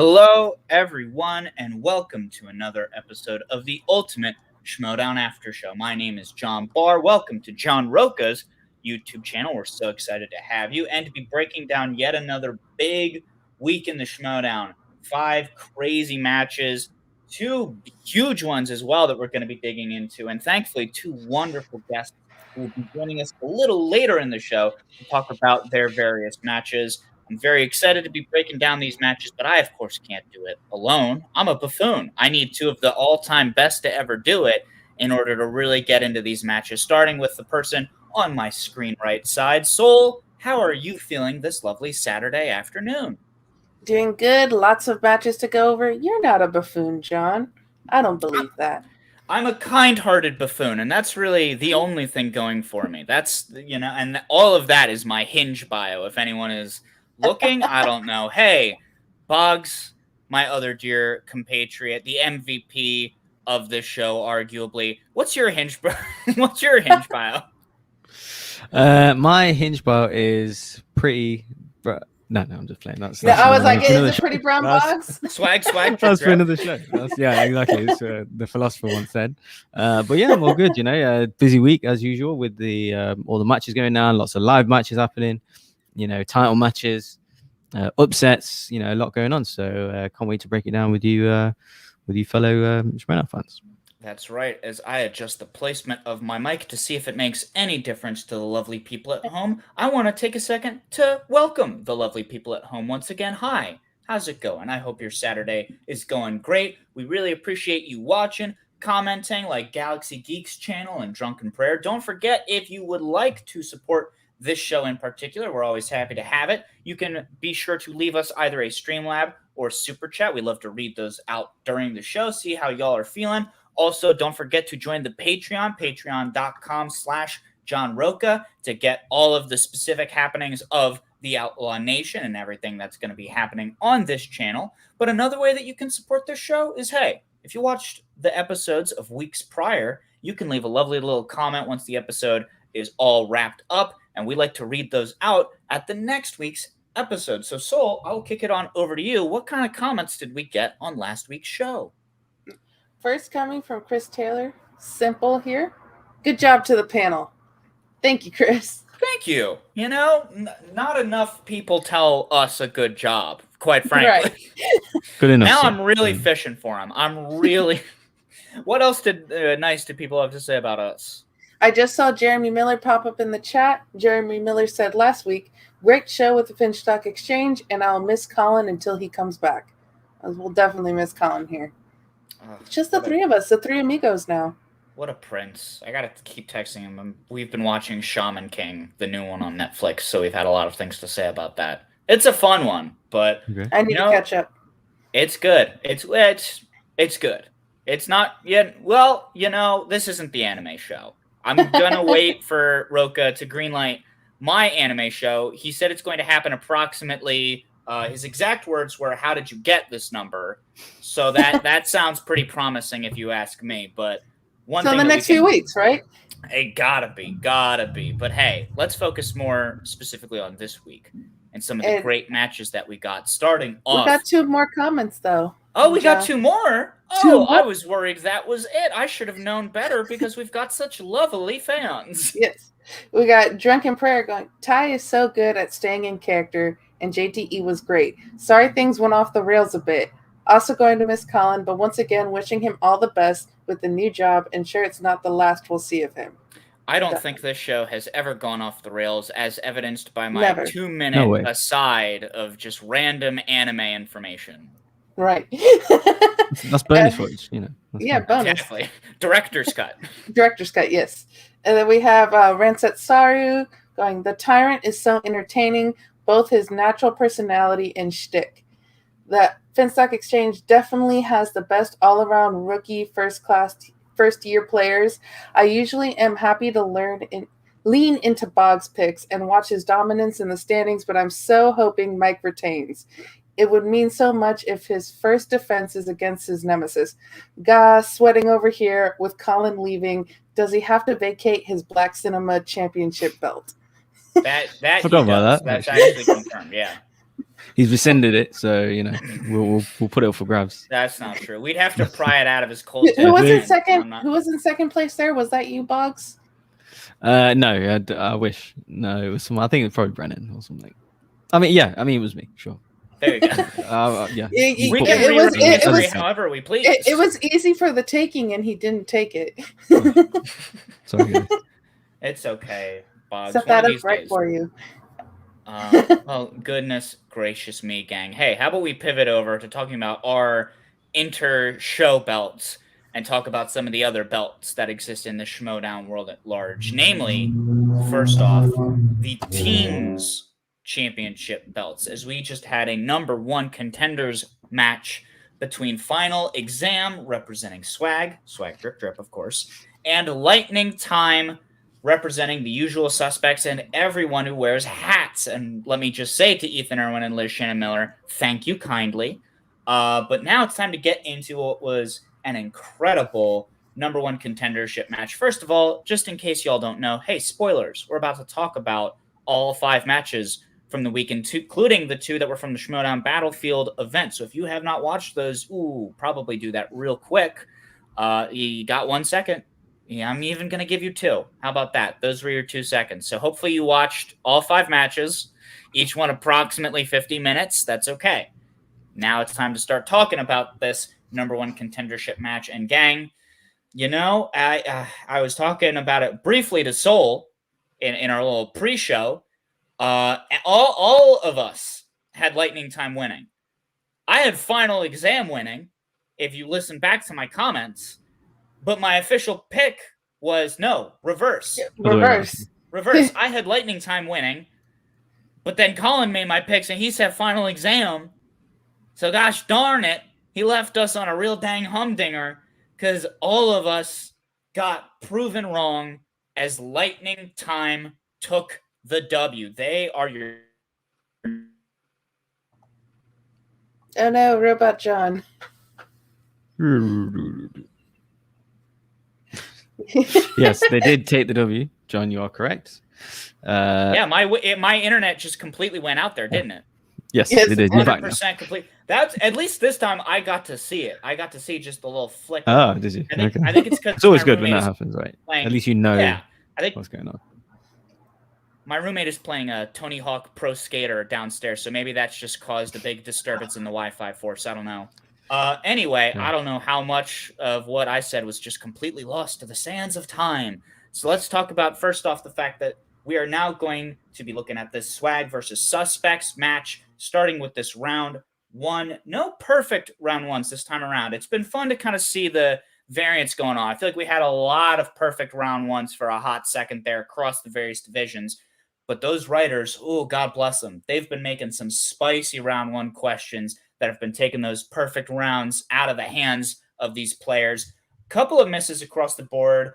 Hello, everyone, and welcome to another episode of the Ultimate Schmoedown Aftershow. My name is John Barr. Welcome to John Roca's YouTube channel. We're so excited to have you and to be breaking down yet another big week in the Schmoedown. 5 crazy matches, 2 huge ones as well that we're going to be digging into, and thankfully 2 wonderful guests who will be joining us a little later in the show to talk about their various matches. I'm very excited to be breaking down these matches, but I, of course, can't do it alone. I'm a buffoon. I need 2 of the all-time best to ever do it in order to really get into these matches, starting with the person on my screen right side. Soul, how are you feeling this lovely Saturday afternoon? Doing good. Lots of matches to go over. You're not a buffoon, John. I don't believe that. I'm a kind-hearted buffoon, and that's really the only thing going for me. That's, and all of that is my Hinge bio, if anyone is looking. I don't know. Hey, Boggs, my other dear compatriot, the MVP of this show, arguably. What's your Hinge bio? My Hinge bio is pretty. No, I'm just playing. That's I was like, is it pretty brown Boggs? Swag. That's for another show. Yeah, exactly. It's the philosopher once said. But yeah, I'm all good. Busy week as usual with the all the matches going on. Lots of live matches happening. Title matches, upsets. A lot going on. So can't wait to break it down with you fellow Schmoedown fans. That's right. As I adjust the placement of my mic to see if it makes any difference to the lovely people at home, I want to take a second to welcome the lovely people at home once again. Hi, how's it going? I hope your Saturday is going great. We really appreciate you watching, commenting like Galaxy Geeks channel and Drunken Prayer. Don't forget, if you would like to support this show in particular, we're always happy to have it. You can be sure to leave us either a Streamlab or Super Chat. We love to read those out during the show, see how y'all are feeling. Also, don't forget to join the Patreon, patreon.com/John Roca, to get all of the specific happenings of the Outlaw Nation and everything that's going to be happening on this channel. But another way that you can support this show is, hey, if you watched the episodes of weeks prior, you can leave a lovely little comment once the episode is all wrapped up, and we like to read those out at the next week's episode. So, Soul, I'll kick it on over to you. What kind of comments did we get on last week's show? First coming from Chris Taylor. Simple here. Good job to the panel. Thank you, Chris. Thank you. Not enough people tell us a good job, quite frankly. Right. Good enough. Now I'm really fishing for them. What else nice did people have to say about us? I just saw Jeremy Miller pop up in the chat. Jeremy Miller said last week, great show with the Finstock Exchange, and I'll miss Colin until he comes back. We'll definitely miss Colin here. It's just the 3 of us, the 3 amigos now. What a prince. I gotta keep texting him. We've been watching Shaman King, the new one on Netflix, so we've had a lot of things to say about that. It's a fun one, but I need to catch up. It's good. It's good. It's not yet. Well, this isn't the anime show. I'm gonna wait for Roca to greenlight my anime show. He said it's going to happen approximately. His exact words were, "How did you get this number?" So that sounds pretty promising, if you ask me. But in the next few weeks, right? It gotta be. But hey, let's focus more specifically on this week and some of the great matches that we got. Starting off, we got 2 more comments though. Oh, we got 2 more. Oh, I was worried that was it. I should have known better because we've got such lovely fans. Yes, we got Drunken Prayer going. Ty is so good at staying in character. And JTE was great. Sorry things went off the rails a bit. Also going to miss Colin, but once again, wishing him all the best with the new job and sure it's not the last we'll see of him. I don't think this show has ever gone off the rails, as evidenced by my 2-minute aside of just random anime information. Right. That's bonus footage, Yeah, bonus. Definitely. Director's cut. Director's cut, yes. And then we have Ranset Saru going, the Tyrant is so entertaining, both his natural personality and shtick. The Finstock Exchange definitely has the best all-around rookie first-year players. I usually am happy to lean into Boggs picks and watch his dominance in the standings, but I'm so hoping Mike retains. It would mean so much if his first defense is against his nemesis. Sweating over here with Colin leaving. Does he have to vacate his Black Cinema Championship belt? That he does. That's actually confirmed, yeah. He's rescinded it, so we'll put it up for grabs. That's not true. We'd have to pry it out of his cold. Who was in think- second? Who was in second place there? Was that you, Boggs? No, I wish. No, it was someone. I think it's probably Brennan or something. I mean, it was me. Sure. There you go. Yeah. We can rewrite history however we please. It was easy for the taking, and he didn't take it. Sorry, guys. It's okay, Boggs. Set that up right for you. Well, goodness gracious me, gang. Hey, how about we pivot over to talking about our inter-show belts and talk about some of the other belts that exist in the Schmoedown world at large. Namely, first off, the teams championship belts, as we just had a number one contenders match between Final Exam, representing S.W.A.G, Drip Drip, of course, and Lightning Time, representing the usual suspects and everyone who wears hats. And let me just say to Ethan Erwin and Liz Shannon Miller, thank you kindly. But now it's time to get into what was an incredible number one contendership match. First of all, just in case y'all don't know, hey, spoilers. We're about to talk about all 5 matches from the weekend, including the 2 that were from the Schmoedown Battlefield event. So if you have not watched those, probably do that real quick. You got 1 second. Yeah, I'm even going to give you 2. How about that? Those were your 2 seconds. So hopefully you watched all 5 matches, each one approximately 50 minutes. That's okay. Now it's time to start talking about this number one contendership match. And gang, I was talking about it briefly to Soul in our little pre-show. All of us had Lightning Time winning. I had Final Exam winning, if you listen back to my comments. But my official pick was reverse. Reverse. I had Lightning Time winning, but then Colin made my picks and he said Final Exam. So gosh darn it, he left us on a real dang humdinger because all of us got proven wrong as Lightning Time took the W. They are your... Oh no, Robot John. Yes, they did take the W. John, you are correct. Yeah, my internet just completely went out there, didn't it? Yes, they did. 100% complete. That's at least this time I got to see it. I got to see just the little flick. Oh, did you? I think it's because it's always good when that happens, right? At least you know I think what's going on. My roommate is playing a Tony Hawk Pro Skater downstairs, so maybe that's just caused a big disturbance in the Wi-Fi force. I don't know. Anyway, I don't know how much of what I said was just completely lost to the sands of time. So let's talk about, first off, the fact that we are now going to be looking at this S.W.A.G versus Suspects match, starting with this round 1. No perfect round 1s this time around. It's been fun to kind of see the variance going on. I feel like we had a lot of perfect round 1s for a hot second there across the various divisions. But those writers, God bless them, they've been making some spicy round 1 questions that have been taking those perfect rounds out of the hands of these players. Couple of misses across the board.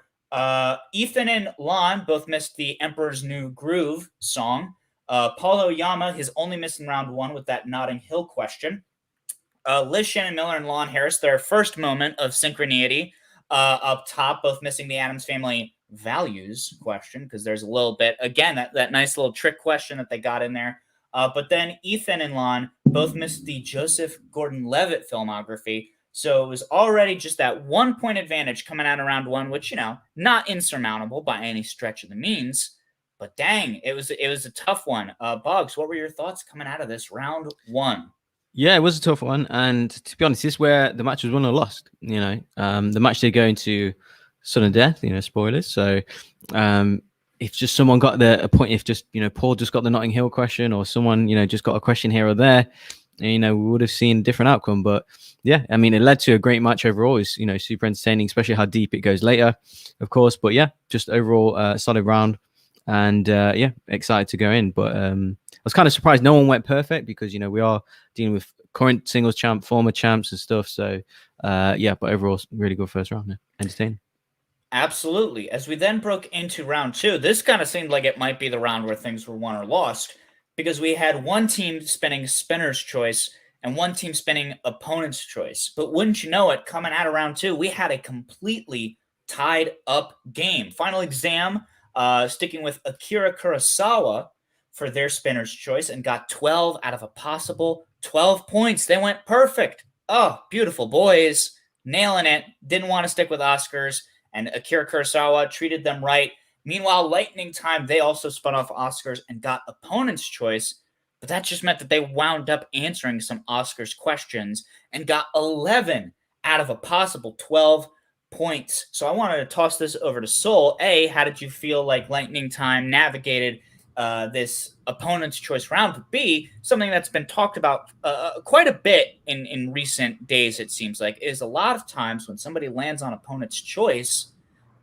Ethan and Lon both missed the Emperor's New Groove song. Paul Oyama, his only miss in round 1 with that Notting Hill question. Liz Shannon Miller and Lon Harris, their first moment of synchronicity up top, both missing the Addams Family values question, because there's a little bit, again, that nice little trick question that they got in there. But then Ethan and Lon both missed the Joseph Gordon-Levitt filmography. So it was already just that 1 point advantage coming out of round 1, which, not insurmountable by any stretch of the means. But dang, it was a tough one. Boggs, what were your thoughts coming out of this round 1? Yeah, it was a tough one. And to be honest, this is where the match was won or lost. The match did go into sudden death, spoilers. So if just someone got a point, if just, Paul just got the Notting Hill question, or someone, just got a question here or there, we would have seen a different outcome. But yeah, I mean, it led to a great match overall. It's, super entertaining, especially how deep it goes later, of course. But yeah, just overall solid round. And yeah, excited to go in. But I was kind of surprised no one went perfect because, we are dealing with current singles champ, former champs and stuff. So yeah, but overall, really good first round. Yeah. Entertaining. Absolutely. As we then broke into round 2, this kind of seemed like it might be the round where things were won or lost, because we had one team spinning spinner's choice and one team spinning opponent's choice. But wouldn't you know it, coming out of round 2, we had a completely tied up game. Final Exam, sticking with Akira Kurosawa for their spinner's choice and got 12 out of a possible 12 points. They went perfect. Oh, beautiful boys. Nailing it. Didn't want to stick with Oscars, and Akira Kurosawa treated them right. Meanwhile, Lightning Time, they also spun off Oscars and got opponent's choice, but that just meant that they wound up answering some Oscars questions and got 11 out of a possible 12 points. So I wanted to toss this over to Soul. A, how did you feel like Lightning Time navigated this opponent's choice round? But B, something that's been talked about quite a bit in recent days, it seems like, is a lot of times when somebody lands on opponent's choice,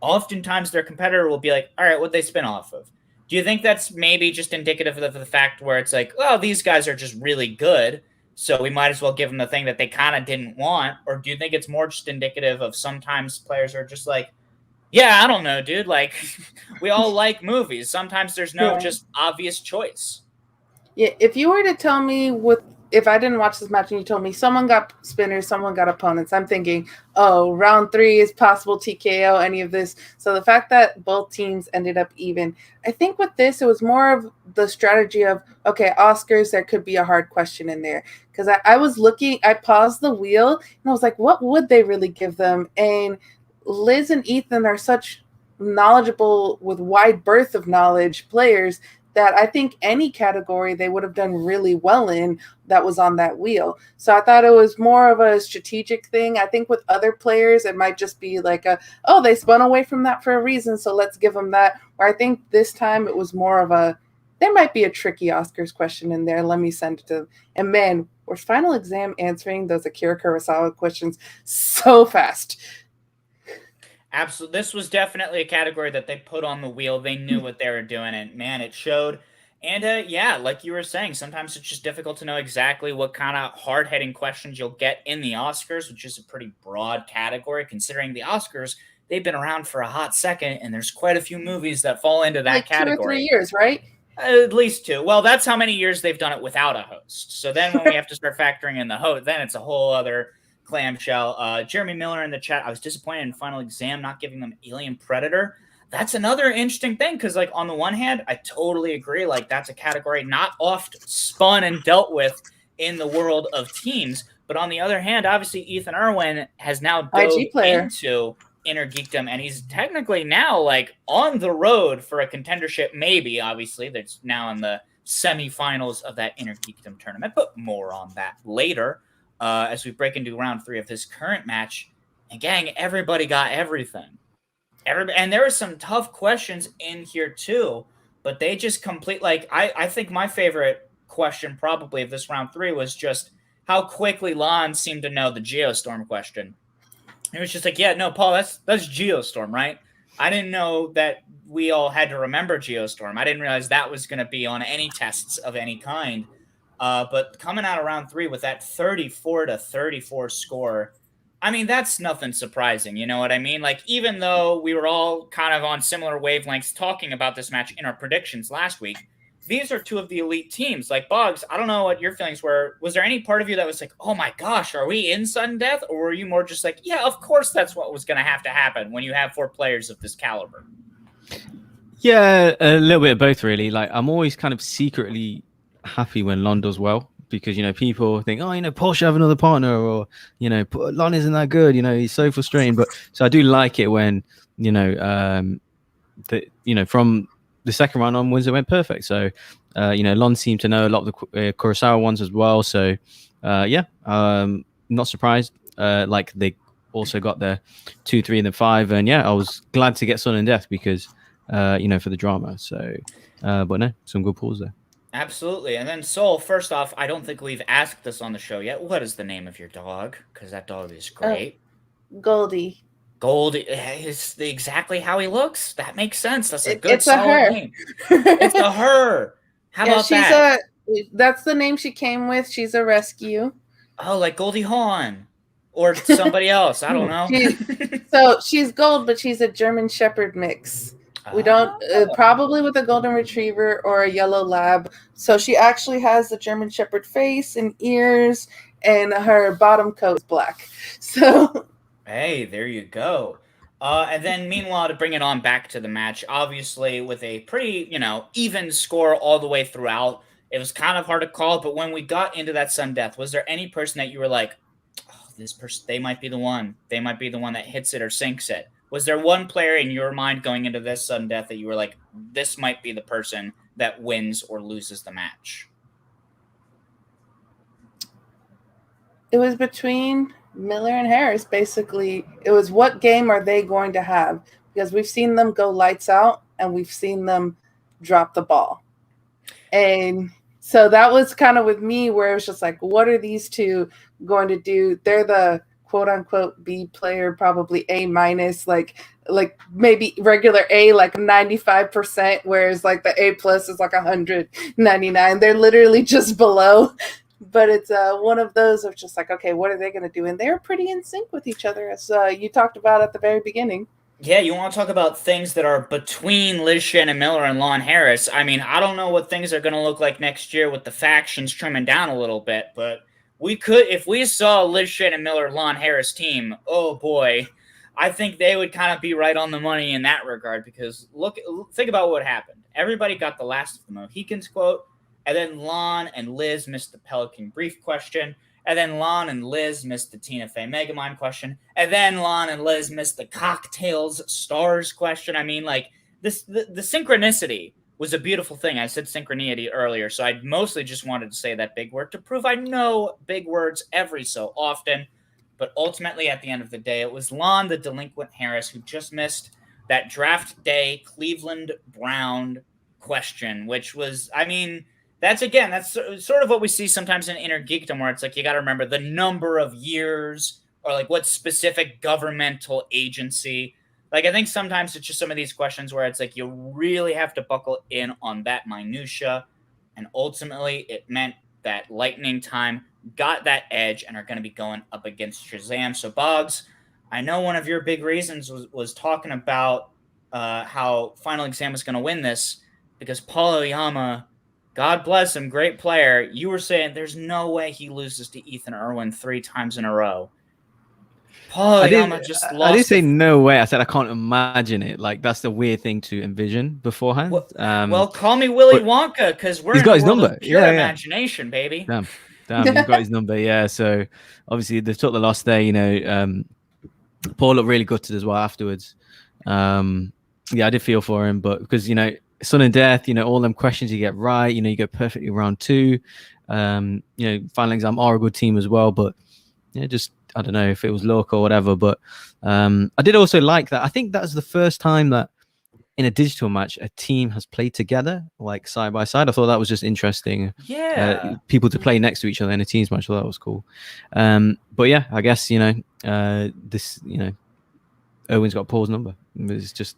oftentimes their competitor will be like, all right, what'd they spin off of? Do you think that's maybe just indicative of the fact where it's like, oh, these guys are just really good, so we might as well give them the thing that they kind of didn't want? Or do you think it's more just indicative of sometimes players are just like, yeah, I don't know, dude. Like, we all like movies. Sometimes there's no just obvious choice. Yeah, if you were to tell me if I didn't watch this match and you told me someone got spinners, someone got opponents, I'm thinking, oh, round 3 is possible TKO, any of this. So the fact that both teams ended up even, I think with this, it was more of the strategy of, okay, Oscars, there could be a hard question in there. Because I was looking, I paused the wheel, and I was like, what would they really give them? And Liz and Ethan are such knowledgeable, with wide berth of knowledge players, that I think any category they would have done really well in that was on that wheel. So I thought it was more of a strategic thing. I think with other players, it might just be like they spun away from that for a reason, so let's give them that. Where I think this time it was more of there might be a tricky Oscars question in there. Let me send it to them. And man, we're Final Exam answering those Akira Kurosawa questions so fast. Absolutely. This was definitely a category that they put on the wheel. They knew what they were doing, and man, it showed. And yeah, like you were saying, sometimes it's just difficult to know exactly what kind of hard-hitting questions you'll get in the Oscars, which is a pretty broad category, considering the Oscars, they've been around for a hot second, and there's quite a few movies that fall into that category. 2 or 3 years, right? At least 2. Well, that's how many years they've done it without a host. So then when we have to start factoring in the host, then it's a whole other clamshell. Jeremy Miller in the chat, I was disappointed in Final Exam not giving them Alien Predator. That's another interesting thing, because like on the one hand, I totally agree, like that's a category not oft spun and dealt with in the world of teams. But on the other hand, obviously Ethan Erwin has now dove into Innergeekdom, and he's technically now like on the road for a contendership, maybe, obviously, that's now in the semifinals of that Innergeekdom tournament, but more on that later. As we break into round 3 of this current match. And gang, everybody got everything. And there were some tough questions in here too, but they just I think my favorite question probably of this round 3 was just how quickly Lon seemed to know the Geostorm question. It was just like, yeah, no, Paul, that's Geostorm, right? I didn't know that we all had to remember Geostorm. I didn't realize that was going to be on any tests of any kind. But coming out of round 3 with that 34-34 score, I mean, that's nothing surprising. You know what I mean? Like, even though we were all kind of on similar wavelengths talking about this match in our predictions last week, these are 2 of the elite teams. Like, Boggs, I don't know what your feelings were. Was there any part of you that was like, oh my gosh, are we in sudden death? Or were you more just like, yeah, of course that's what was going to have to happen when you have 4 players of this caliber? Yeah, a little bit of both, really. Like, I'm always kind of secretly happy when Lon does well, because people think, oh, Paul should have another partner, or Lon isn't that good, he's so frustrating. But so I do like it when from the second round onwards it went perfect. So Lon seemed to know a lot of the Kurosawa ones as well. So not surprised. Like, they also got their 2, 3, and then 5, and I was glad to get Sudden Death because for the drama. So but no, some good pulls there. Absolutely. And then, Soul, first off, I don't think we've asked this on the show yet. What is the name of your dog? Because that dog is great. Goldie. Goldie is exactly how he looks. That makes sense. That's a good, solid name. It's a her. How about that? That's the name she came with. She's a rescue. Oh, like Goldie Hawn. Or somebody else. I don't know. So she's gold, but she's a German Shepherd mix. We don't, probably with a golden retriever or a yellow lab. So she actually has the German Shepherd face and ears, and her bottom coat is black. So, hey, there you go. And then, meanwhile, to bring it on back to the match, obviously with a pretty, even score all the way throughout, it was kind of hard to call. But when we got into that sudden death, was there any person that you were like, oh, this person, they might be the one. They might be the one that hits it or sinks it. Was there one player in your mind going into this sudden death that you were like, this might be the person that wins or loses the match? It was between Miller and Harris, basically. It was what game are they going to have? Because we've seen them go lights out and we've seen them drop the ball. And so that was kind of with me where it was just like, what are these two going to do? They're the quote unquote B player, probably A minus, like maybe regular A, like 95%, whereas like the A plus is like 199. They're literally just below. But it's one of those of just like, okay, what are they going to do? And they're pretty in sync with each other, as you talked about at the very beginning. Yeah, you want to talk about things that are between Liz Shannon Miller and Lon Harris. I mean, I don't know what things are going to look like next year with the factions trimming down a little bit, but we could, if we saw Liz Shannon Miller, Lon Harris team, oh boy, I think they would kind of be right on the money in that regard, because think about what happened. Everybody got the last of the Mohicans quote, and then Lon and Liz missed the Pelican Brief question. And then Lon and Liz missed the Tina Fey Megamind question. And then Lon and Liz missed the Cocktails Stars question. I mean, like, the synchronicity was a beautiful thing. I said synchronicity earlier, so I mostly just wanted to say that big word to prove I know big words every so often. But ultimately, at the end of the day, it was Lon, the delinquent Harris, who just missed that draft day Cleveland Brown question, which was, I mean, that's sort of what we see sometimes in Innergeekdom, where it's like you got to remember the number of years or like what specific governmental agency. Like, I think sometimes it's just some of these questions where it's like you really have to buckle in on that minutia. And ultimately, it meant that Lightning Time got that edge and are going to be going up against Shazam. So, Boggs, I know one of your big reasons was talking about how Final Exam was going to win this, because Paul Oyama, God bless him, great player. You were saying there's no way he loses to Ethan Erwin 3 times in a row. Paul Oyama just lost. I did say no way. I said I can't imagine it. Like, that's the weird thing to envision beforehand. Well, call me Willy Wonka, because we're he's got his number. Pure imagination, baby. Damn, he's got his number. Yeah. So obviously they took the loss there. Paul looked really gutted as well afterwards. Yeah, I did feel for him, but because Sun and Death, all them questions you get right, you get perfectly round 2. Final Exam are a good team as well, but just I don't know if it was luck or whatever. But I did also like that. I think that's the first time that in a digital match a team has played together, like side by side. I thought that was just interesting. Yeah, people to play next to each other in a teams match. So that was cool. But yeah, I guess this Erwin's got Paul's number. It's just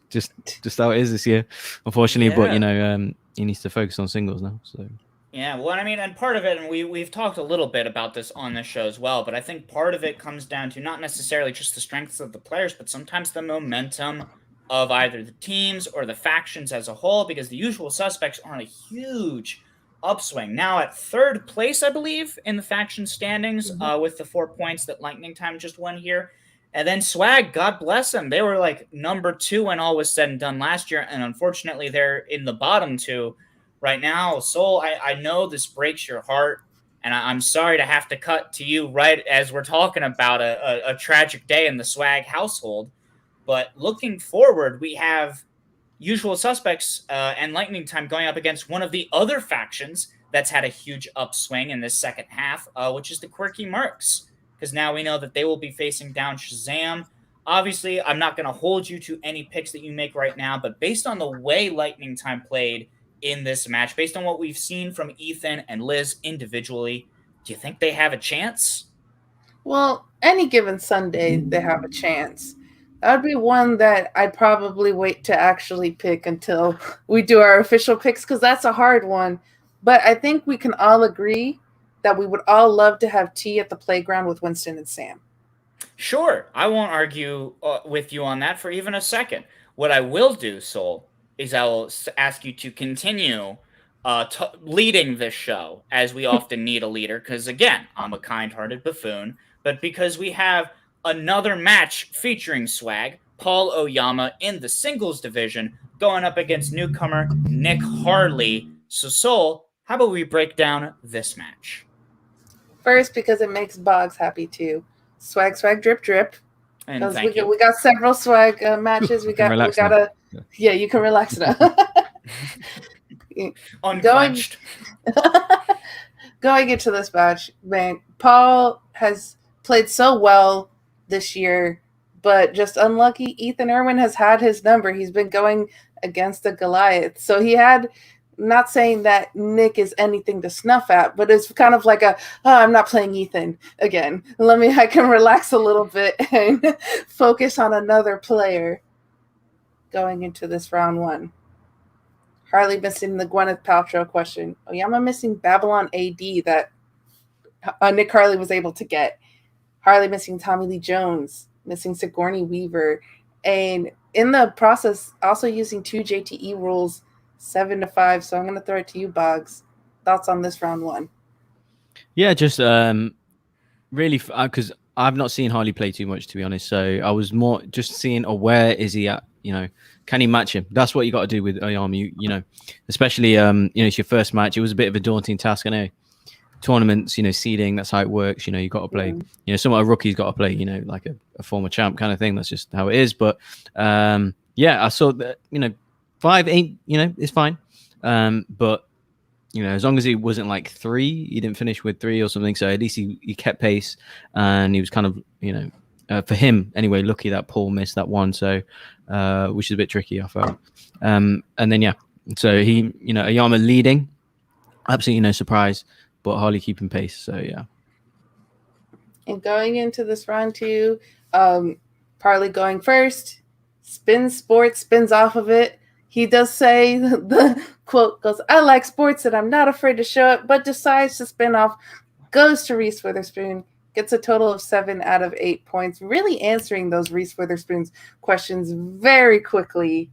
how it is this year, unfortunately. Yeah. But he needs to focus on singles now. So yeah, well, I mean, and part of it, and we've talked a little bit about this on this show as well, but I think part of it comes down to not necessarily just the strengths of the players, but sometimes the momentum of either the teams or the factions as a whole, because the usual suspects are on a huge upswing. Now at 3rd place, I believe, in the faction standings, with the 4 points that Lightning Time just won here. And then S.W.A.G, God bless them, they were like number 2 when all was said and done last year, and unfortunately they're in the bottom 2 right now. Soul, I know this breaks your heart, and I'm sorry to have to cut to you right as we're talking about a tragic day in the S.W.A.G household. But looking forward, we have usual suspects and Lightning Time going up against one of the other factions that's had a huge upswing in this second half, which is the Quirky Mercs. Because now we know that they will be facing down Shazam. Obviously, I'm not going to hold you to any picks that you make right now, but based on the way Lightning Time played in this match, based on what we've seen from Ethan and Liz individually, do you think they have a chance? Well, any given Sunday, they have a chance. That would be one that I'd probably wait to actually pick until we do our official picks, because that's a hard one. But I think we can all agree that we would all love to have tea at the playground with Winston and Sam. Sure. I won't argue with you on that for even a second. What I will do, Soul, is I will ask you to continue leading this show, as we often need a leader, because, again, I'm a kind-hearted buffoon, but because we have another match featuring S.W.A.G, Paul Oyama in the singles division, going up against newcomer Nick Harley. So, Soul, how about we break down this match? First, because it makes Boggs happy too. Swag, swag, drip, drip. And we got several swag matches. You can relax now. Unclenched. Going into this match, man, Paul has played so well this year, but just unlucky. Ethan Erwin has had his number. He's been going against a Goliath. So he had, not saying that Nick is anything to snuff at, but it's kind of like I'm not playing Ethan again. I can relax a little bit and focus on another player going into this round one. Harley missing the Gwyneth Paltrow question. Oyama missing Babylon AD that Nick Harley was able to get. Harley missing Tommy Lee Jones, missing Sigourney Weaver, and in the process also using 2 JTE rules, 7-5. So I'm going to throw it to you, Boggs. Thoughts on this round one? Yeah, just really, because I've not seen Harley play too much, to be honest. So I was more just seeing, where is he at? Can he match him? That's what you got to do with Oyama. Especially it's your first match. It was a bit of a daunting task. I know tournaments, seeding. That's how it works. You got to play. Some of our rookies got to play. Like a former champ kind of thing. That's just how it is. But I saw that. 5 ain't. It's fine. But as long as he wasn't like 3, he didn't finish with 3 or something. So at least he kept pace, and he was kind of for him anyway, lucky that Paul missed that one. So which is a bit tricky, I felt. And then so he, Oyama leading, absolutely no surprise, but Harley keeping pace. So yeah. And going into this round 2, Harley going first, spins sports, spins off of it. He does say, the quote goes, "I like sports and I'm not afraid to show it," but decides to spin off, goes to Reese Witherspoon, gets a total of 7 out of 8 points, really answering those Reese Witherspoon's questions very quickly.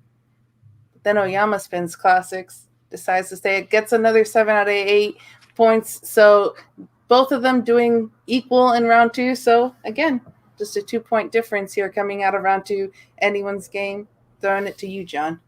Then Oyama spins classics, decides to stay. It gets another 7 out of 8 points. So both of them doing equal in round 2. So again, just a 2-point difference here coming out of round 2. Anyone's game. Throwing it to you, John.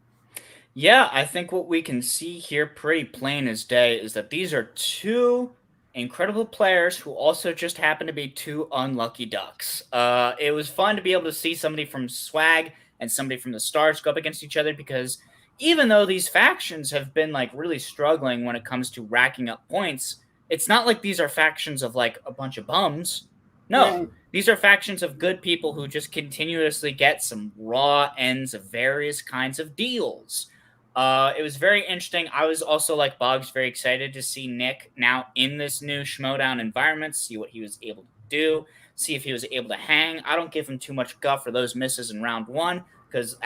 Yeah, I think what we can see here pretty plain as day is that these are 2 incredible players who also just happen to be 2 unlucky ducks. It was fun to be able to see somebody from S.W.A.G and somebody from the Stars go up against each other, because even though these factions have been really struggling when it comes to racking up points, it's not like these are factions of a bunch of bums. No, these are factions of good people who just continuously get some raw ends of various kinds of deals. It was very interesting. I was also, like Boggs, very excited to see Nick now in this new Schmoedown environment, see what he was able to do, see if he was able to hang. I don't give him too much guff for those misses in round 1, because,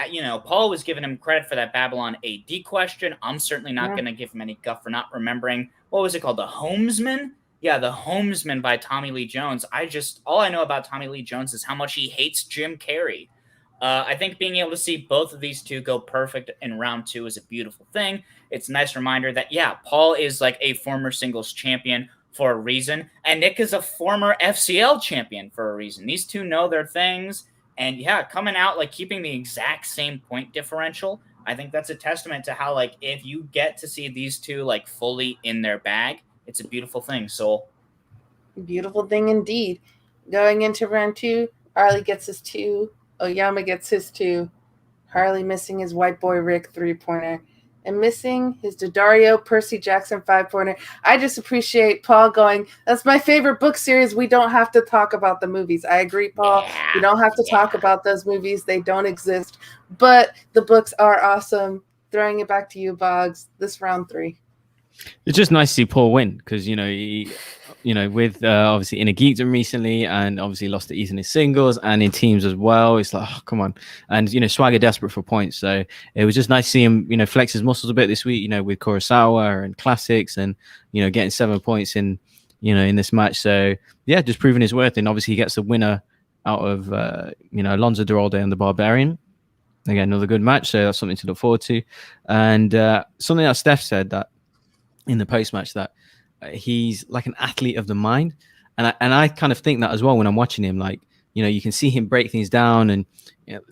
Paul was giving him credit for that Babylon AD question. I'm certainly not going to give him any guff for not remembering, what was it called, the Homesman? Yeah, the Homesman by Tommy Lee Jones. All I know about Tommy Lee Jones is how much he hates Jim Carrey. I think being able to see both of these 2 go perfect in round 2 is a beautiful thing. It's a nice reminder that, Paul is a former singles champion for a reason, and Nick is a former FCL champion for a reason. These 2 know their things, and coming out keeping the exact same point differential, I think that's a testament to how if you get to see these 2 fully in their bag, it's a beautiful thing, Soul. Beautiful thing indeed. Going into round 2, Harley gets his 2. Oyama gets his 2. Harley missing his white boy Rick 3-pointer. And missing his Daddario Percy Jackson 5-pointer. I just appreciate Paul going, "That's my favorite book series. We don't have to talk about the movies." I agree, Paul. We don't have to talk about those movies. They don't exist. But the books are awesome. Throwing it back to you, Boggs. This round 3. It's just nice to see Paul win, because he with obviously Innergeekdom recently, and obviously lost to East in his singles and in teams as well. It's come on. And S.W.A.G are desperate for points, so it was just nice to see him flex his muscles a bit this week, with Kurosawa and classics, and getting 7 points in in this match. So yeah, just proving his worth. And obviously he gets the winner out of Alonso Duralde and the Barbarian. Again, another good match, so that's something to look forward to. And something that Steph said that in the post-match, that he's like an athlete of the mind, and I kind of think that as well when I'm watching him. you can see him break things down and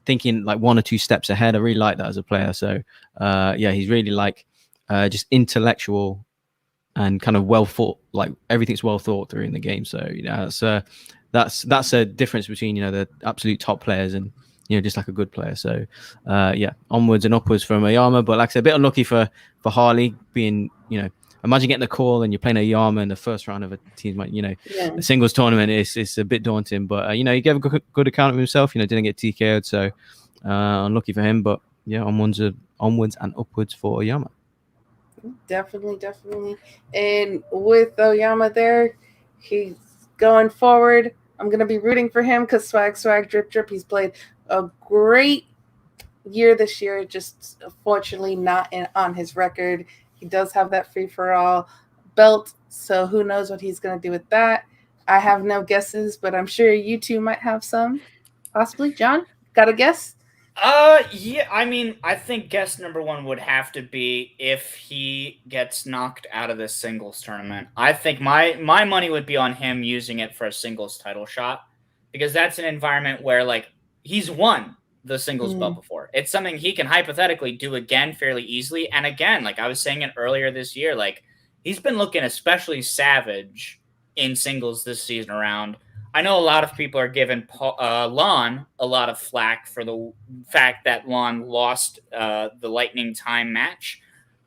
thinking like 1 or 2 steps ahead. I really like that as a player. So he's really like just intellectual and kind of well thought, like everything's well thought through in the game. So that's a difference between the absolute top players and just like a good player. So onwards and upwards from Oyama. But like I said, a bit unlucky for Harley being, imagine getting the call and you're playing Oyama in the first round of a team, a singles tournament. It's a bit daunting, but he gave a good account of himself. Didn't get TKO'd, so unlucky for him. But onwards and upwards for Oyama. Definitely. And with Oyama there, he's going forward. I'm going to be rooting for him because swag, drip. He's played a great year this year, just unfortunately not on his record. He does have that free-for-all belt, so who knows what he's going to do with that. I have no guesses, but I'm sure you two might have some. Possibly. John, got a guess? Yeah, I mean, I think guess number 1 would have to be if he gets knocked out of this singles tournament. I think my money would be on him using it for a singles title shot, because that's an environment where, like, he's won the singles belt before. It's something he can hypothetically do again fairly easily. And again, like I was saying it earlier this year, like he's been looking especially savage in singles this season around. I know a lot of people are giving Lon a lot of flack for the fact that Lon lost the Lightning Time match,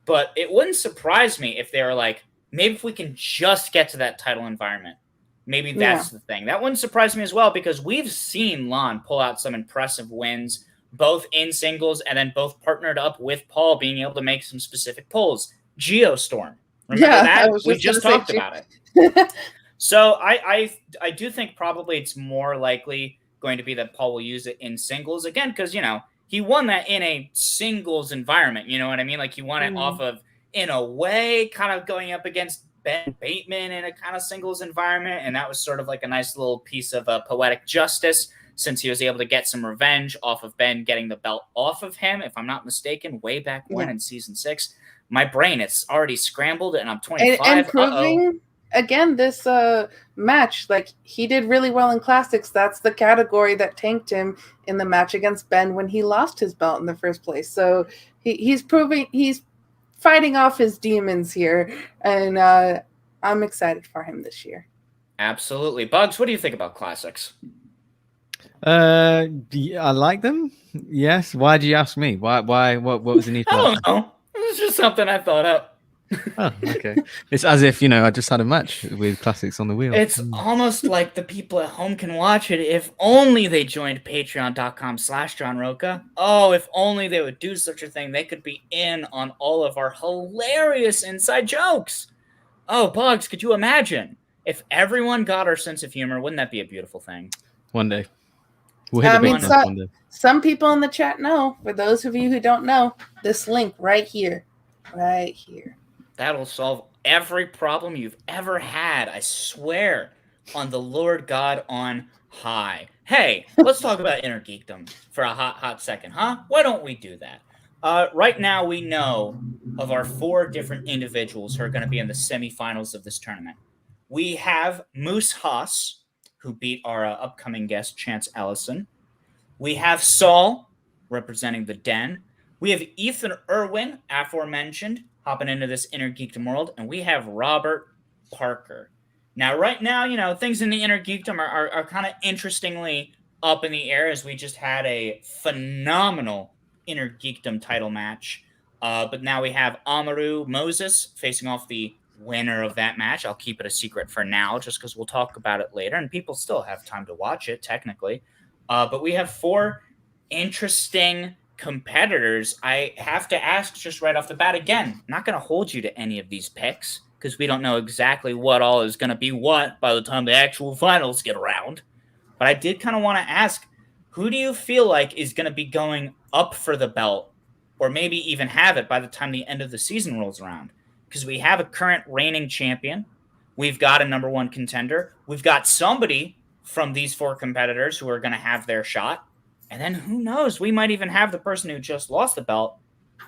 but it wouldn't surprise me if they were like, maybe if we can just get to that title environment, maybe that's the thing. That wouldn't surprise me as well, because we've seen Lon pull out some impressive wins, both in singles and then both partnered up with Paul, being able to make some specific pulls. Geostorm. Remember that? We just talked about it. So I do think probably it's more likely going to be that Paul will use it in singles again, because, he won that in a singles environment. You know what I mean? Like he won it off of, in a way, kind of going up against Ben Bateman in a kind of singles environment. And that was sort of like a nice little piece of poetic justice, since he was able to get some revenge off of Ben getting the belt off of him, if I'm not mistaken, way back when in season 6. My brain, it's already scrambled and I'm 25. And proving... Again, this match, like he did really well in classics. That's the category that tanked him in the match against Ben when he lost his belt in the first place. So he's proving, he's fighting off his demons here, and I'm excited for him this year. Absolutely. Bugs, what do you think about classics? I like them. Yes. Why did you ask me? Why? What was the need for that? I don't know. It was just something I thought up. Oh, okay. It's as if, I just had a match with classics on the wheel. It's almost like the people at home can watch it if only they joined patreon.com/John Roca. Oh, if only they would do such a thing. They could be in on all of our hilarious inside jokes. Oh, Bugs, could you imagine if everyone got our sense of humor? Wouldn't that be a beautiful thing? One day. We'll hit one day. Some people in the chat know. For those of you who don't know, this link right here. That'll solve every problem you've ever had, I swear, on the Lord God on high. Hey, let's talk about Innergeekdom for a hot second, huh? Why don't we do that? Right now, we know of our 4 different individuals who are going to be in the semifinals of this tournament. We have Moose Haas, who beat our upcoming guest, Chance Ellison. We have Saul, representing the Den. We have Ethan Erwin, aforementioned, hopping into this Innergeekdom world, and we have Robert Parker. Now, right now, things in the Innergeekdom are kind of interestingly up in the air, as we just had a phenomenal Innergeekdom title match. But now we have Amaru Moses facing off the winner of that match. I'll keep it a secret for now, just because we'll talk about it later, and people still have time to watch it, technically. But we have 4 interesting competitors. I have to ask just right off the bat, again, I'm not going to hold you to any of these picks, because we don't know exactly what all is going to be what by the time the actual finals get around. But I did kind of want to ask, who do you feel like is going to be going up for the belt, or maybe even have it by the time the end of the season rolls around? Because we have a current reigning champion. We've got a number 1 contender. We've got somebody from these 4 competitors who are going to have their shot. And then who knows? We might even have the person who just lost the belt.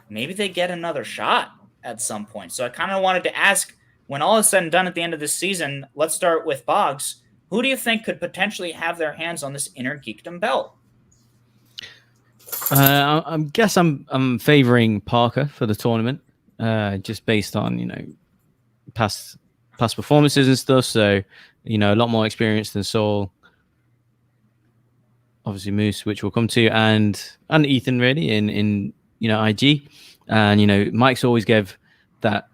Maybe they get another shot at some point. So I kind of wanted to ask, when all is said and done at the end of this season, let's start with Boggs. who do you think could potentially have their hands on this Innergeekdom belt? I guess I'm favoring Parker for the tournament, just based on past performances and stuff. So a lot more experience than Saul. Obviously Moose, which we'll come to, and Ethan really in IG, and Mike's always gave that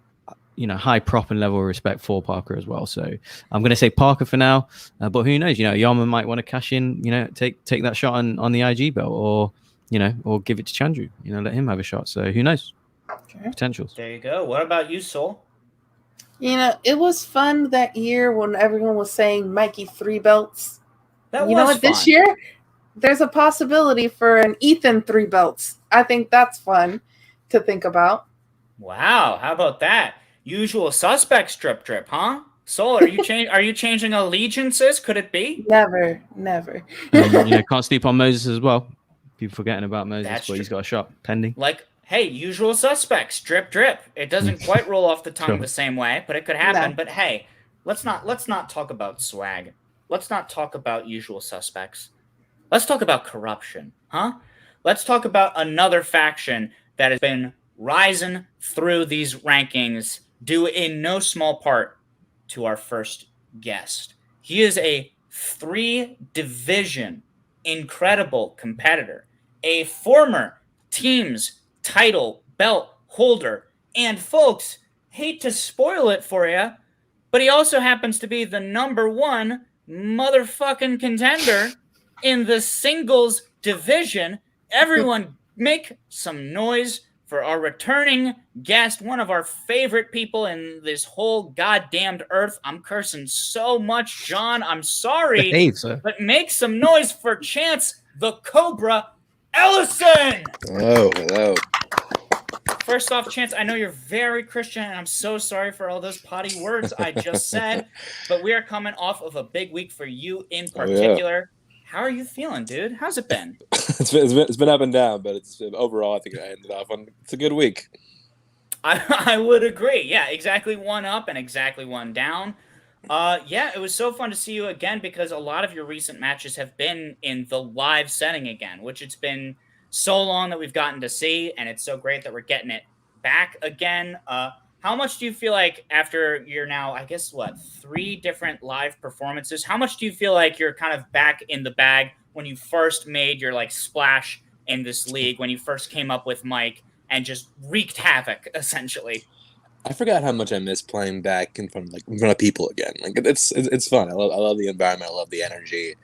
high prop and level of respect for Parker as well. So I'm going to say Parker for now, but who knows? Oyama might want to cash in, take that shot on the IG belt, or give it to Chandru, let him have a shot. So who knows? Okay. Potentials. There you go. What about you, Soul? It was fun that year when everyone was saying Mikey 3 belts. That was fun. This year there's a possibility for an Ethan 3 belts. I think that's fun to think about. Wow, how about that? Usual suspects drip, huh? Soul, are you changing allegiances? Could it be? Never. Can't sleep on Moses as well. People forgetting about Moses, That's but true. He's got a shot pending. Like, hey, usual suspects, drip. It doesn't quite roll off the tongue the same way, but it could happen. No. But hey, let's not talk about swag. Let's not talk about usual suspects. Let's talk about corruption, huh? Let's talk about another faction that has been rising through these rankings, due in no small part to our first guest. He is a 3-division incredible competitor, a former team's title belt holder, and folks, hate to spoil it for you, but he also happens to be the #1 motherfucking contender in the singles division. Everyone make some noise for our returning guest, one of our favorite people in this whole goddamned earth. I'm cursing so much, John. I'm sorry. Behave, sir. But make some noise for Chance the Cobra Ellison. Hello. First off, Chance, I know you're very Christian, and I'm so sorry for all those potty words I just said, but we are coming off of a big week for you in particular. How are you feeling, dude? How's it been? It's been up and down, but overall, I think I ended off on it's a good week. I would agree. Yeah, exactly 1 up and exactly 1 down. It was so fun to see you again, because a lot of your recent matches have been in the live setting again, which it's been so long that we've gotten to see, and it's so great that we're getting it back again. How much do you feel like after you're now, I guess, 3 different live performances, how much do you feel like you're kind of back in the bag when you first made your splash in this league, when you first came up with Mike and just wreaked havoc, essentially? I forgot how much I miss playing back in front of people again. It's fun. I love the environment. I love the energy.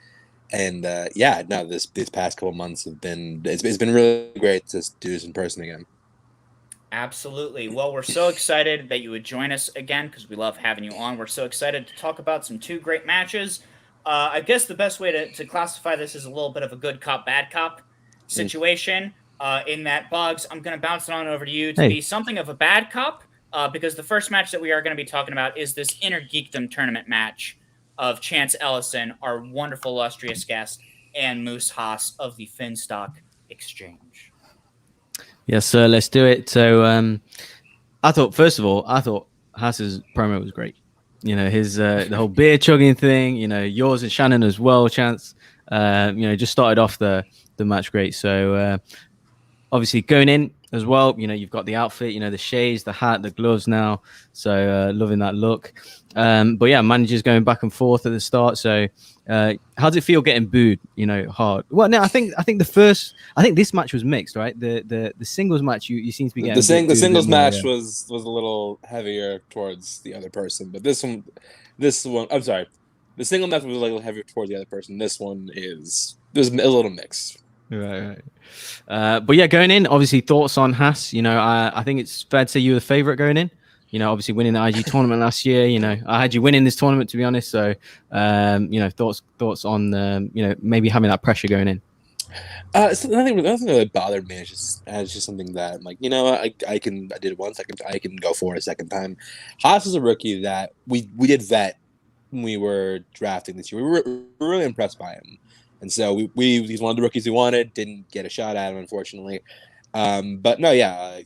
And these past couple months have been it's been really great to do this in person again. Absolutely. Well, we're so excited that you would join us again, because we love having you on. We're so excited to talk about some 2 great matches. I guess the best way to classify this is a little bit of a good cop, bad cop situation. In that, Boggs, I'm going to bounce it on over to you to be something of a bad cop, because the first match that we are going to be talking about is this Innergeekdom tournament match of Chance Ellison, our wonderful, illustrious guest, and Moose Haas of the Finstock Exchange. Yes, sir. Let's do it. So, I thought Haas's promo was great. His the whole beer chugging thing. Yours and Shannon as well. Chance. Just started off the match great. So, obviously going in as well. You've got the outfit. The shades, the hat, the gloves now. So, loving that look. But yeah, managers going back and forth at the start. So, how does it feel getting booed? Hard. Well, no, I think this match was mixed, right? The singles match you seem to be getting. The singles match was a little heavier towards the other person, but this one, I'm sorry, the single match was a little heavier towards the other person. This one there's a little mixed. Right. But yeah, going in, obviously thoughts on Haas. I think it's fair to say you were the favorite going in. Obviously winning the IG tournament last year. I had you winning this tournament, to be honest. So, thoughts on maybe having that pressure going in. So nothing really bothered me. It's just something that I'm like, I did it once. I can go for it a second time. Haas is a rookie that we did vet when we were drafting this year. We were really impressed by him, and so he's one of the rookies we wanted. Didn't get a shot at him, unfortunately. But no, yeah,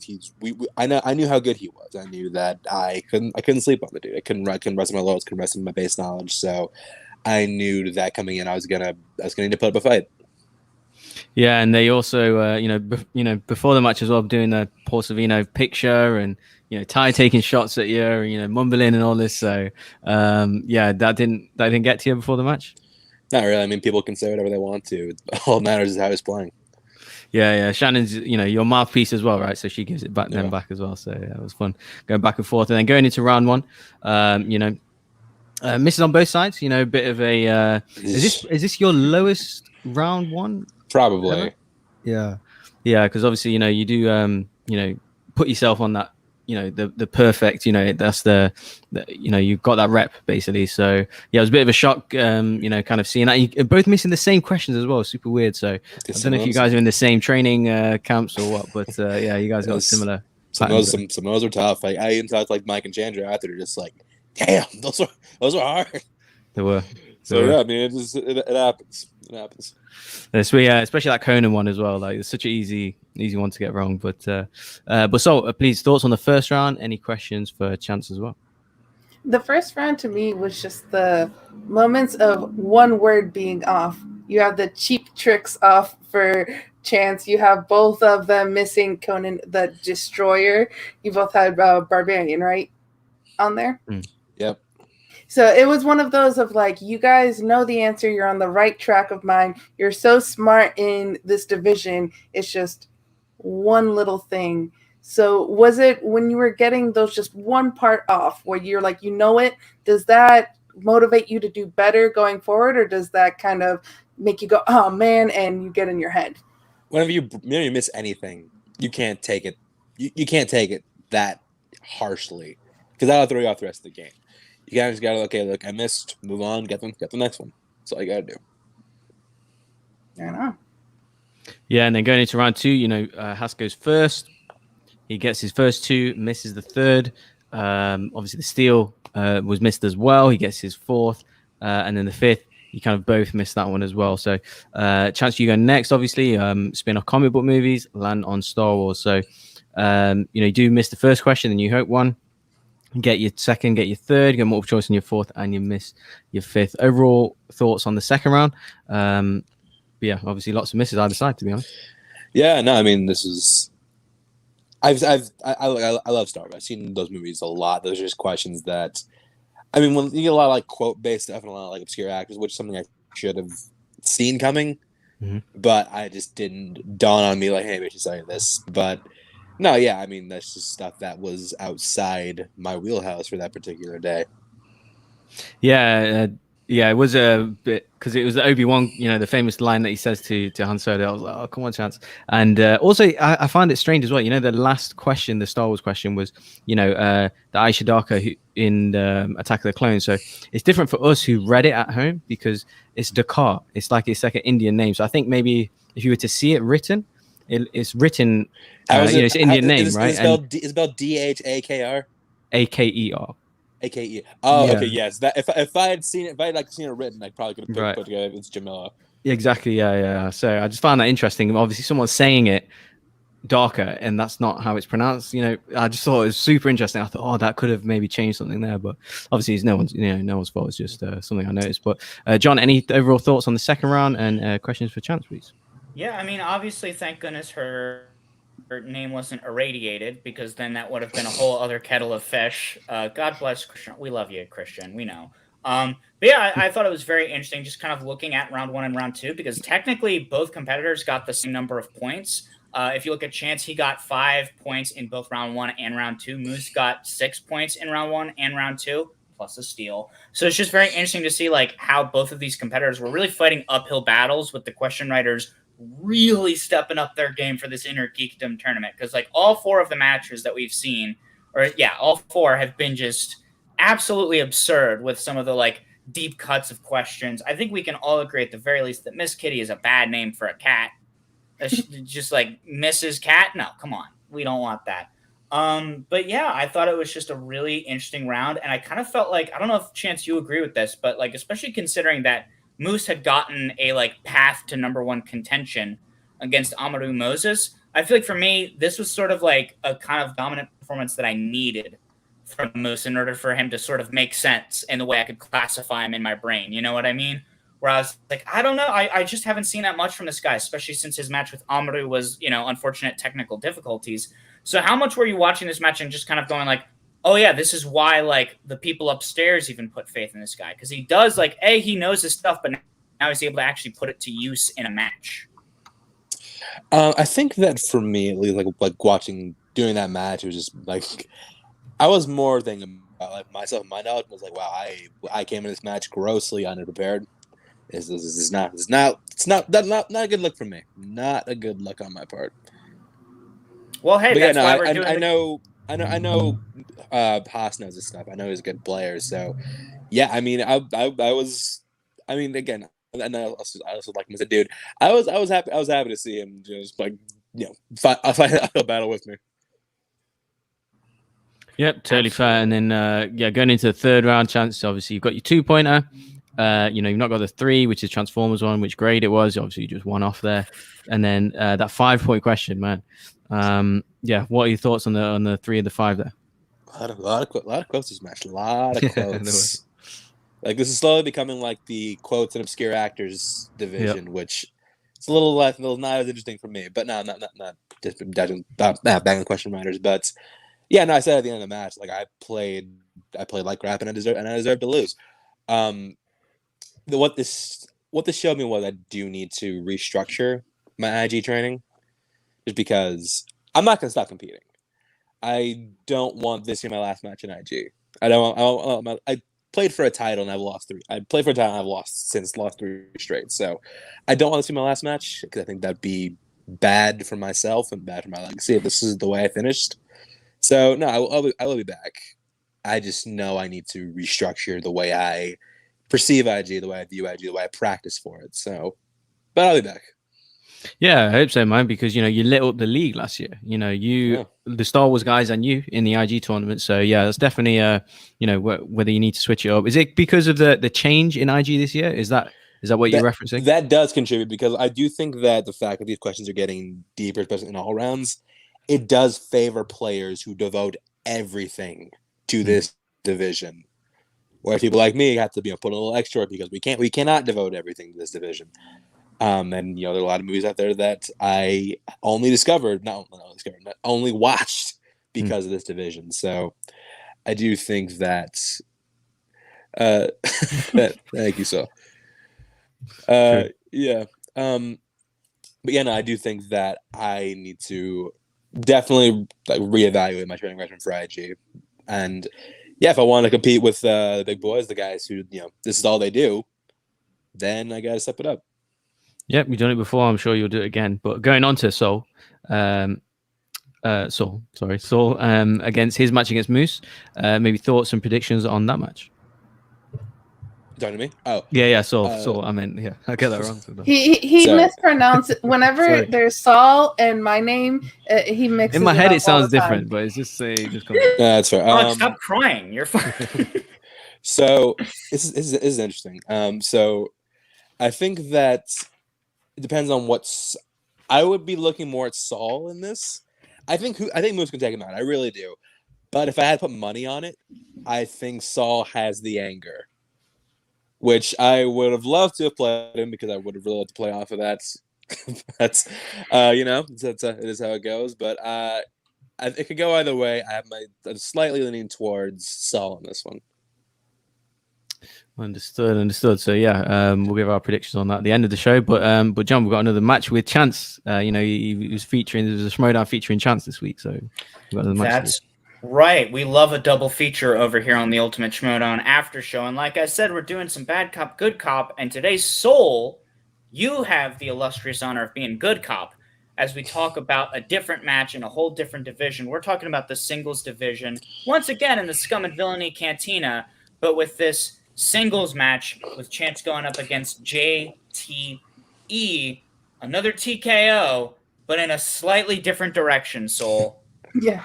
I knew how good he was. I knew that I couldn't sleep on the dude. I couldn't rest on my laurels, couldn't rest on my base knowledge. So I knew that coming in, I was gonna need to put up a fight. Yeah, and they also, before the match as well, doing the Paul Savino picture and Ty taking shots at you, and, mumbling and all this. So, that didn't get to you before the match. Not really. I mean, people can say whatever they want to. All that matters is how he's playing. Yeah. Shannon's, your mouthpiece as well, right? So she gives it back back as well. So yeah, it was fun going back and forth, and then going into round one. Misses on both sides. A bit of a. Is this your lowest round one? Probably. Ever? Yeah, because obviously you do put yourself on that the perfect that's the you've got that rep basically. So yeah, it was a bit of a shock kind of seeing that you're both missing the same questions as well. Super weird. So I don't know if you guys are in the same training camps or what, but yeah, you guys got similar. Some of those are tough. I even talked like Mike and Chandru after, they're just like, damn, those are hard. They were. Yeah, I mean, it happens. It happens. So yeah, especially that Conan one as well. Like it's such an easy one to get wrong. But so please, thoughts on the first round? Any questions for Chance as well? The first round to me was just the moments of one word being off. You have the cheap tricks off for Chance. You have both of them missing Conan the Destroyer. You both had Barbarian, right? On there? Yep. So it was one of those of like, you guys know the answer. You're on the right track of mind. You're so smart in this division. It's just one little thing. So was it when you were getting those just one part off where you're like, it, does that motivate you to do better going forward? Or does that kind of make you go, oh man, and you get in your head? Whenever you miss anything, you can't take it. You can't take it that harshly, because that'll throw you off the rest of the game. You just gotta, okay, look, I missed, move on, get the next one. That's all you gotta do. I know. Yeah, and then going into round two, Haas goes first. He gets his first two, misses the third. Obviously, the steal was missed as well. He gets his fourth, and then the fifth, you kind of both missed that one as well. So, Chance, you go next. Obviously, spin off comic book movies, land on Star Wars. So, you do miss the first question, then you hope one. Get your second, get your third, get multiple choice in your fourth, and you miss your fifth. Overall thoughts on the second round? Yeah, obviously lots of misses either side, to be honest. Yeah, no, I mean, this is. I love Star Wars. I've seen those movies a lot. Those are just questions that, I mean, when you get a lot of like quote based stuff and a lot of like obscure actors, which is something I should have seen coming, but I just didn't dawn on me like, hey, we should study this. But no, yeah, I mean, that's just stuff that was outside my wheelhouse for that particular day. Yeah, it was a bit, because it was the Obi-Wan, the famous line that he says to Han Solo. I was like, oh, come on, Chance. And also, I find it strange as well. The last question, the Star Wars question was, the Aisha Darko in Attack of the Clones. So it's different for us who read it at home because it's Dakar. It's like an Indian name. So I think maybe if you were to see it written, it's written. It's an Indian name, right? It's spelled Dhakr. Aker. AKE. Oh, yeah. Okay, yes. That if I had seen it, seen it written, I probably could have put together it's Jamila. Exactly. Yeah. So I just found that interesting. Obviously, someone's saying it darker, and that's not how it's pronounced. I just thought it was super interesting. I thought, oh, that could have maybe changed something there, but obviously, it's no one's fault. It's just something I noticed. But John, any overall thoughts on the second round and questions for Chance, please? Yeah, I mean, obviously, thank goodness her name wasn't irradiated, because then that would have been a whole other kettle of fish. God bless Christian. We love you, Christian. We know. But yeah, I thought it was very interesting just kind of looking at round one and round two, because technically both competitors got the same number of points. If you look at Chance, he got 5 points in both round one and round two. Moose got 6 points in round one and round two, plus a steal. So it's just very interesting to see like how both of these competitors were really fighting uphill battles, with the question writers really stepping up their game for this Innergeekdom tournament, because like all four of the matches that we've seen, all four have been just absolutely absurd with some of the like deep cuts of questions. I think we can all agree at the very least that Miss Kitty is a bad name for a cat. Just like Mrs. Cat. No, come on, we don't want that. But yeah, I thought it was just a really interesting round, and I kind of felt like, I don't know if Chance you agree with this, but like especially considering that Moose had gotten a like path to number one contention against Amaru Moses, I feel like for me, this was sort of like a kind of dominant performance that I needed from Moose in order for him to sort of make sense in the way I could classify him in my brain. You know what I mean? Where I was like, I don't know. I just haven't seen that much from this guy, especially since his match with Amaru was, unfortunate technical difficulties. So how much were you watching this match and just kind of going like, oh yeah, this is why like the people upstairs even put faith in this guy? Because he does like, he knows his stuff, but now he's able to actually put it to use in a match. I think that for me, at least, like watching, doing that match, it was just like, I was more thinking about like myself. My knowledge was like, wow, I came in this match grossly underprepared. This is not a good look for me. Not a good look on my part. Well, hey, but that's why I, we're doing. I know. Haas knows his stuff. I know he's a good player. So, yeah, I mean, I was. I mean, again, and I also like him as a dude. I was happy. I was happy to see him just like fight a battle with me. Yep, totally fair. And then going into the third round, Chance. Obviously, you've got your 2-pointer. You've not got the 3, which is Transformers one, which grade it was. Obviously, you just one off there. And then that 5-point question, man. What are your thoughts on the 3 and the 5 there? A lot of quotes this match. A lot of quotes. Like this is slowly becoming like the quotes and obscure actors division, which it's a little not as interesting for me. But no, not just banging question writers. But yeah, no, I said at the end of the match, like I played like crap and I deserved to lose. What this showed me was I do need to restructure my IG training, just because I'm not gonna stop competing. I don't want this to be my last match in IG. I played for a title and I've lost 3. I played for a title and I've lost 3 straight. So I don't want this to be my last match because I think that'd be bad for myself and bad for my legacy if this is the way I finished. So no, I will be back. I just know I need to restructure the way I perceive IG, the way I view IG, the way I practice for it. So, but I'll be back. Yeah, I hope so, man, because, you lit up the league last year. The Star Wars guys and you in the IG tournament. So, yeah, that's definitely, whether you need to switch it up. Is it because of the change in IG this year? Is that what you're referencing? That does contribute, because I do think that the fact that these questions are getting deeper, especially in all rounds, it does favor players who devote everything to this division. Whereas people like me have to put a little extra because we cannot devote everything to this division. And there are a lot of movies out there that I only only watched because of this division. So I do think that thank you, so Sure. yeah. But yeah, no, I do think that I need to definitely reevaluate my training regimen for IG. And yeah, if I want to compete with the big boys, the guys who this is all they do, then I gotta step it up. Yep, you've done it before. I'm sure you'll do it again. But going on to Saul against his match against Moose. Maybe thoughts and predictions on that match. Talking to me? Oh, yeah, Saul. I mean, yeah, I get that wrong. He mispronounced it. Whenever there's Saul and my name, he mixes. In my head, it sounds different, but it's just that's fair. Stop crying. You're fine. So this is interesting. So I think that it depends on I would be looking more at Saul in this. I think Moose can take him out. I really do. But if I had to put money on it, I think Saul has the anger, which I would have loved to have played him because I would have really loved to play off of that. That's it is how it goes. But it could go either way. I'm slightly leaning towards Saul on this one. Understood. So yeah, we'll give our predictions on that at the end of the show. But John, we've got another match with Chance. He was featuring. There was a Schmoedown featuring Chance this week. So we've got another match. That's right. We love a double feature over here on the Ultimate Schmoedown After Show. And like I said, we're doing some bad cop, good cop. And today's Soul, you have the illustrious honor of being good cop. As we talk about a different match in a whole different division. We're talking about the singles division. Once again in the Scum and Villainy Cantina, but with this singles match with Chance going up against JTE, another TKO, but in a slightly different direction, Soul. Yeah,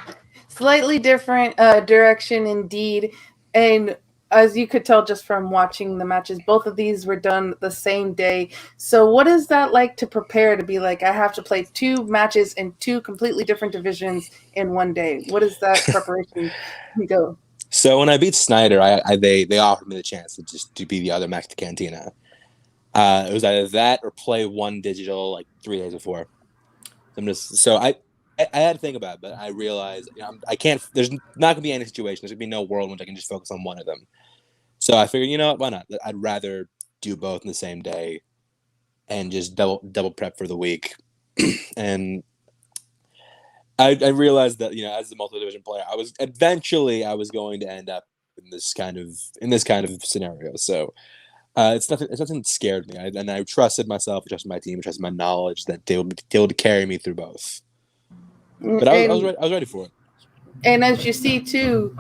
slightly different direction indeed. And as you could tell just from watching the matches, both of these were done the same day. So what is that like to prepare to be like, I have to play 2 matches in 2 completely different divisions in one day? What is that preparation go? So when I beat Snyder, they offered me the chance to be the other Max to Cantina. It was either that or play one digital like 3 days before. I had to think about it, but I realized I can't. There's not gonna be any situation. There's gonna be no world in which I can just focus on one of them. So I figured, what, why not? I'd rather do both in the same day, and just double prep for the week. And I realized that as the multi-division player, I was going to end up in this kind of scenario. So it's nothing that scared me, and I trusted myself, I trusted my team, I trusted my knowledge that they would be able to carry me through both. But I was ready for it. And as you see too,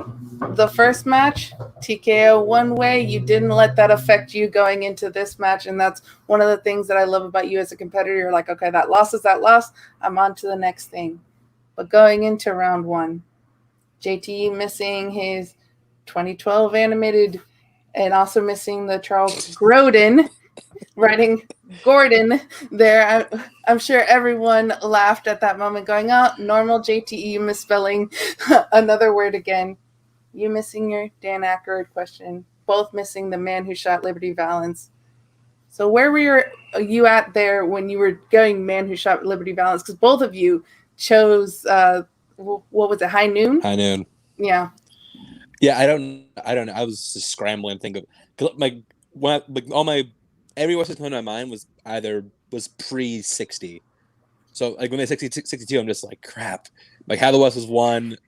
the first match, TKO one way, you didn't let that affect you going into this match. And that's one of the things that I love about you as a competitor. You're like, okay, that loss is that loss. I'm on to the next thing. But going into round one, JT missing his 2012 animated and also missing the Charles Grodin writing Gordon there. I'm sure everyone laughed at that moment going, oh, normal JTE misspelling another word again. You missing your Dan Aykroyd question. Both missing the man who shot Liberty Valance. So where were you at there when you were going man who shot Liberty Valance? Because both of you chose, what was it, High Noon? High Noon. Yeah. Yeah, I don't know. I was just scrambling to think of every voice that came to my mind was pre-60. So like when they 62, I'm just like, crap. Like How the West was one.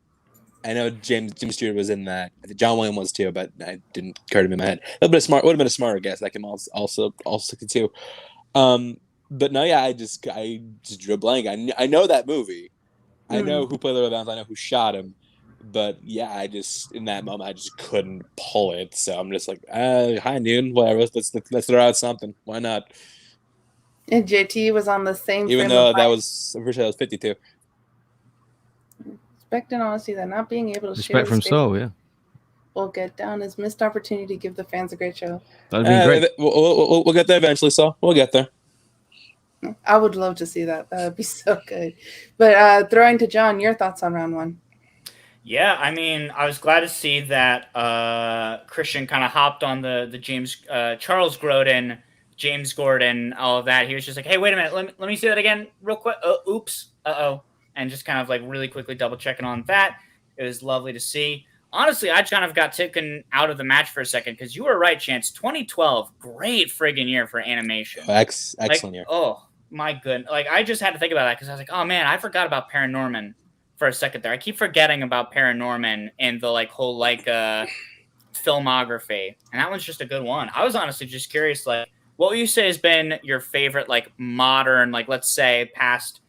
I know Jim Stewart was in that. I think John Williams was too, but I didn't occur to me in my head. Would have been a smarter guess. That came also 62. But no, yeah, I just drew a blank. I know that movie. I know who played the Valance. I know who shot him. But yeah, in that moment I just couldn't pull it. So I'm just like, High Noon, whatever. Let's throw out something. Why not? And JT was on the same. Even though I'm pretty sure that was 52. Respect and honesty, that not being able to Respect from Soul, yeah. We'll get down as missed opportunity to give the fans a great show. That'd be great. We'll get there eventually, so we'll get there. I would love to see that. That would be so good. But throwing to John, your thoughts on round one? Yeah, I mean, I was glad to see that Christian kind of hopped on the Charles Grodin, James Gordon, all of that. He was just like, hey, wait a minute, let me see that again real quick. Oops, and just kind of like really quickly double checking on that. It was lovely to see. Honestly, I kind of got taken out of the match for a second because you were right, Chance. 2012, great friggin' year for animation. Excellent year. Oh, my goodness. Like, I just had to think about that because I was like, oh, man, I forgot about Paranorman for a second there. I keep forgetting about Paranorman and the, like, whole, like, filmography. And that one's just a good one. I was honestly just curious, like, what would you say has been your favorite, like, modern, like, let's say, past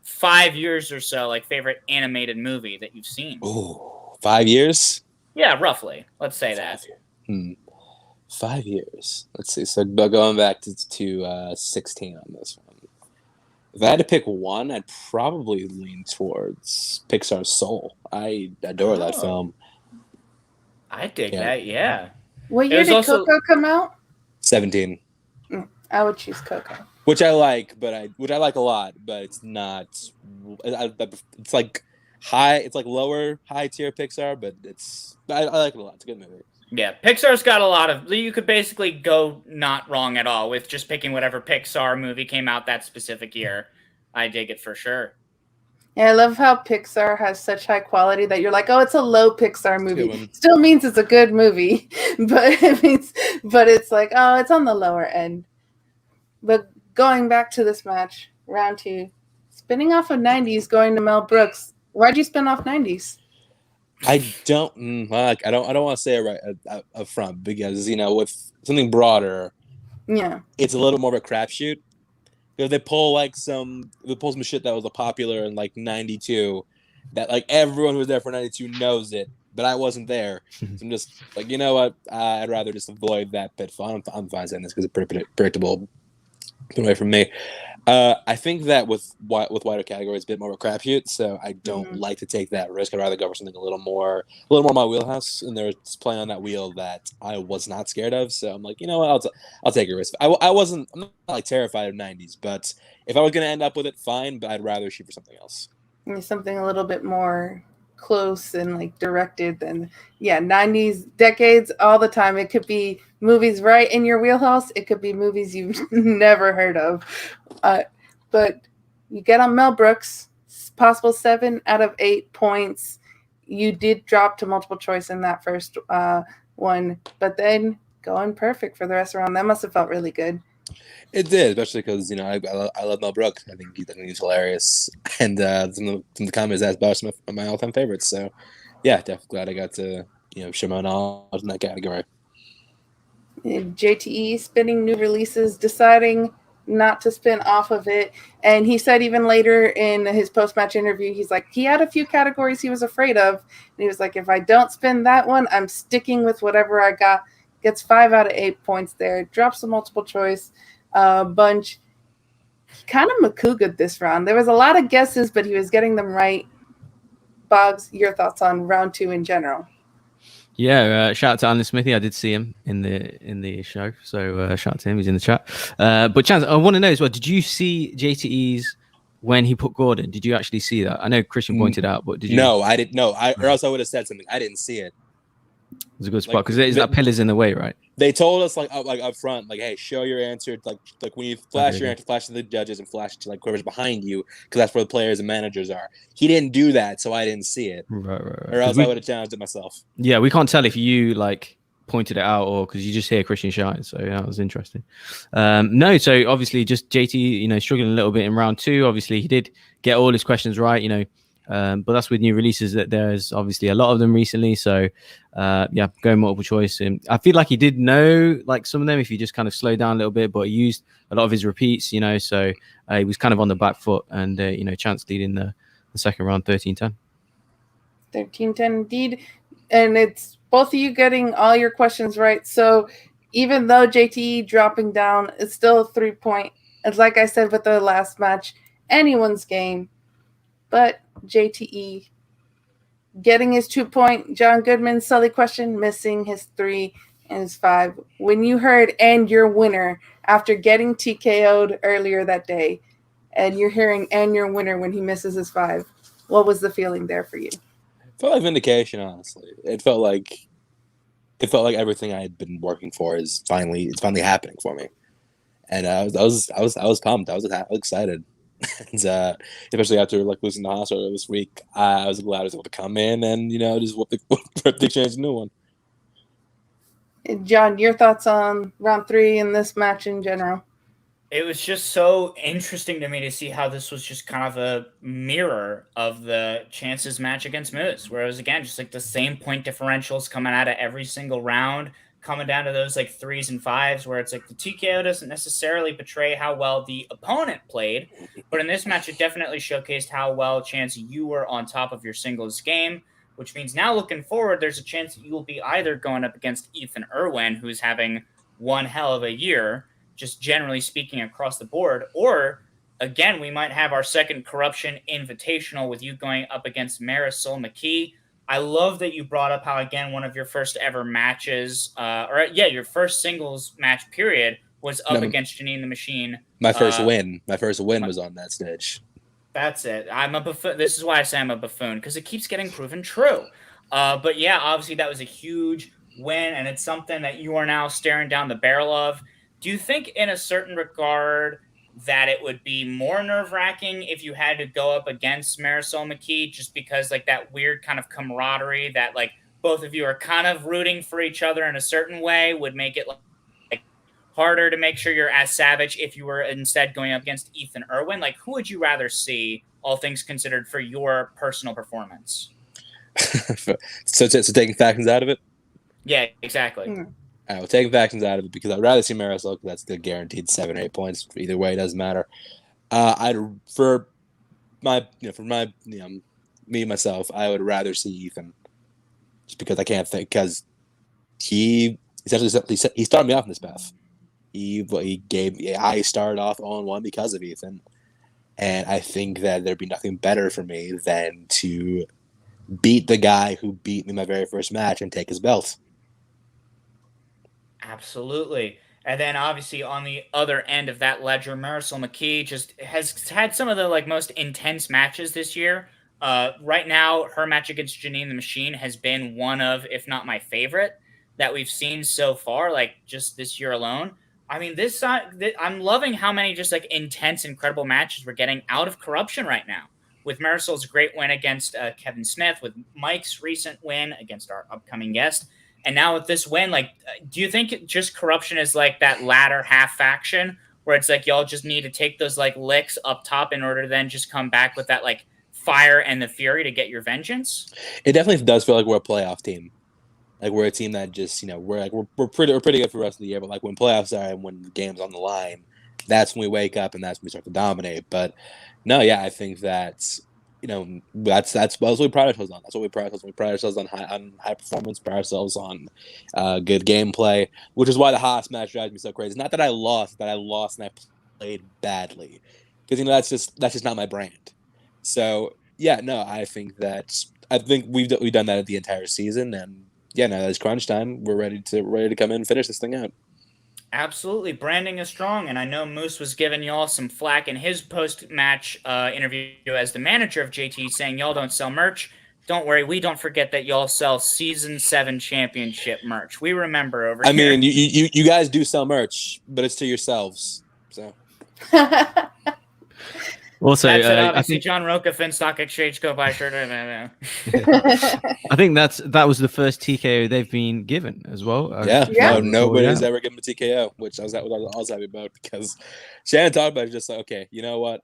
5 years or so, like, favorite animated movie that you've seen? Ooh. 5 years? Yeah, roughly. Let's say that. 5 years. Let's see. So going back to 16 on this one. If I had to pick one, I'd probably lean towards Pixar's Soul. I adore that film. I dig that, yeah. What year did Coco come out? 17. I would choose Coco. Which I like, which I like a lot, but it's not. It's like high. It's like lower high tier Pixar, but I like it a lot. It's a good movie. Yeah, Pixar's got a lot of. You could basically go not wrong at all with just picking whatever Pixar movie came out that specific year. I dig it for sure. Yeah, I love how Pixar has such high quality that you're like, oh, it's a low Pixar movie. Still means it's a good movie, but it's like, oh, it's on the lower end. But going back to this match, round two, spinning off of 90s, going to Mel Brooks. Why'd you spin off 90s? I don't want to say it right up front because with something broader, yeah, it's a little more of a crapshoot. Because they pull some shit that was popular in like 92, that like everyone who was there for 92 knows it, but I wasn't there. So I'm just like, you know what? I'd rather just avoid that pitfall. I'm fine saying this because it's pretty predictable. Get away from me. I think that with wider categories, it's a bit more of a crapshoot, so I don't like to take that risk. I'd rather go for something a little more my wheelhouse, and there's playing on that wheel that I was not scared of. So I'm like, you know what, I'll take a risk. I'm not like terrified of 90s, but if I was gonna end up with it, fine. But I'd rather shoot for something else. Something a little bit more close and like directed, then yeah, 90s decades all the time. It could be movies right in your wheelhouse. It could be movies you've never heard of. But you get on Mel Brooks, possible 7 out of 8 points. You did drop to multiple choice in that first one, but then going perfect for the rest of the round. That must have felt really good. It did, especially because I love Mel Brooks. I think he's hilarious, and some of the comments asked about some of my all-time favorites. So, yeah, definitely glad I got to share my knowledge in that category. JTE spinning new releases, deciding not to spin off of it, and he said even later in his post-match interview, he's like he had a few categories he was afraid of, and he was like, if I don't spin that one, I'm sticking with whatever I got. Gets 5 out of 8 points there. Drops a multiple choice bunch. He kind of McCougad this round. There was a lot of guesses, but he was getting them right. Boggs, your thoughts on round 2 in general? Yeah, shout out to Alan Smithy. I did see him in the show, so shout out to him. He's in the chat. But Chance, I want to know as well. Did you see JTE's when he put Gordon? Did you actually see that? I know Christian pointed out, but did you? No, I didn't. No, or else I would have said something. I didn't see it. It was a good spot because that pillar's in the way, right? They told us like up front, like, hey, show your answer. Like when you flash your answer, flash to the judges and flash to like whoever's behind you, because that's where the players and managers are. He didn't do that, so I didn't see it. Right. Or else I would have challenged it myself. Yeah, we can't tell if you like pointed it out or because you just hear Christian shine. So yeah, that was interesting. No, so obviously just JT, struggling a little bit in round 2. Obviously he did get all his questions right, but that's with new releases that there's obviously a lot of them recently. So yeah, going multiple choice. And I feel like he did know like some of them if you just kind of slow down a little bit, but he used a lot of his repeats, so he was kind of on the back foot and, Chance leading the second round 13-10. 13-10 indeed. And it's both of you getting all your questions right. So even though JTE dropping down, it's still a 3-point. It's like I said with the last match, anyone's game. But JTE getting his 2-point. John Goodman, Sully question, missing his 3 and his 5. When you heard "and your winner" after getting TKO'd earlier that day, and you're hearing "and your winner" when he misses his 5, what was the feeling there for you? It felt like vindication, honestly. It felt like everything I had been working for is finally happening for me, and I was pumped. I was excited. And especially after like losing the Haas earlier this week, I was glad I was able to come in and just whoop the chance a new one. John, your thoughts on round 3 and this match in general? It was just so interesting to me to see how this was just kind of a mirror of the Chance's match against Moose, where it was again just like the same point differentials coming out of every single round, coming down to those like 3s and 5s, where it's like the TKO doesn't necessarily portray how well the opponent played, but in this match it definitely showcased how well, Chance, you were on top of your singles game, which means now looking forward, there's a chance that you will be either going up against Ethan Erwin, who's having one hell of a year, just generally speaking across the board, or again, we might have our second KOrruption invitational with you going up against Marisol McKee. I love that you brought up how, again, one of your first ever matches, your first singles match period was up against Janine the Machine. My first win was on that stage. That's it. I'm a buffoon. This is why I say I'm a buffoon, because it keeps getting proven true. But yeah, obviously that was a huge win, and it's something that you are now staring down the barrel of. Do you think in a certain regard that it would be more nerve-wracking if you had to go up against Marisol McKee, just because like that weird kind of camaraderie that like both of you are kind of rooting for each other in a certain way would make it like harder to make sure you're as savage if you were instead going up against Ethan Erwin? Like, who would you rather see, all things considered, for your personal performance? so taking factions out of it? Yeah, exactly. I will take factions out of it because I'd rather see Marisol, because that's the guaranteed 7 or 8 points. Either way, it doesn't matter. For me myself, I would rather see Ethan, just because I can't think, because he started me off in this path. I started off 0-1 because of Ethan, and I think that there'd be nothing better for me than to beat the guy who beat me in my very first match and take his belt. Absolutely. And then obviously on the other end of that ledger, Marisol McKee just has had some of the like most intense matches this year. Right now, her match against Janine the Machine has been one of, if not my favorite, that we've seen so far, like just this year alone. I mean, I'm loving how many just like intense, incredible matches we're getting out of Corruption right now. With Marisol's great win against Kevin Smith, with Mike's recent win against our upcoming guest, and now with this win, like, do you think just Corruption is like that latter half faction where it's like y'all just need to take those like licks up top in order to then just come back with that like fire and the fury to get your vengeance? It definitely does feel like we're a playoff team. Like we're a team that just, we're pretty good for the rest of the year, but like when playoffs are and when the game's on the line, that's when we wake up and that's when we start to dominate. But no, yeah, I think that that's what we pride ourselves on. That's what we pride ourselves on. We pride ourselves on high performance, pride ourselves on good gameplay, which is why the Haas match drives me so crazy. It's not that I lost, and I played badly, because that's just not my brand. So yeah, no, I think we've done that the entire season, and yeah, now it's crunch time. We're ready to come in and finish this thing out. Absolutely. Branding is strong, and I know Moose was giving y'all some flack in his post-match interview as the manager of JT, saying y'all don't sell merch. Don't worry, we don't forget that y'all sell Season 7 championship merch. We remember over here. I mean, you guys do sell merch, but it's to yourselves. So Also, I think John Roca, Finstock Exchange, go buy shirt. I think that was the first TKO they've been given as well. No, nobody's ever given a TKO, which I was happy about, because Shannon talked about it, just like, okay, you know what?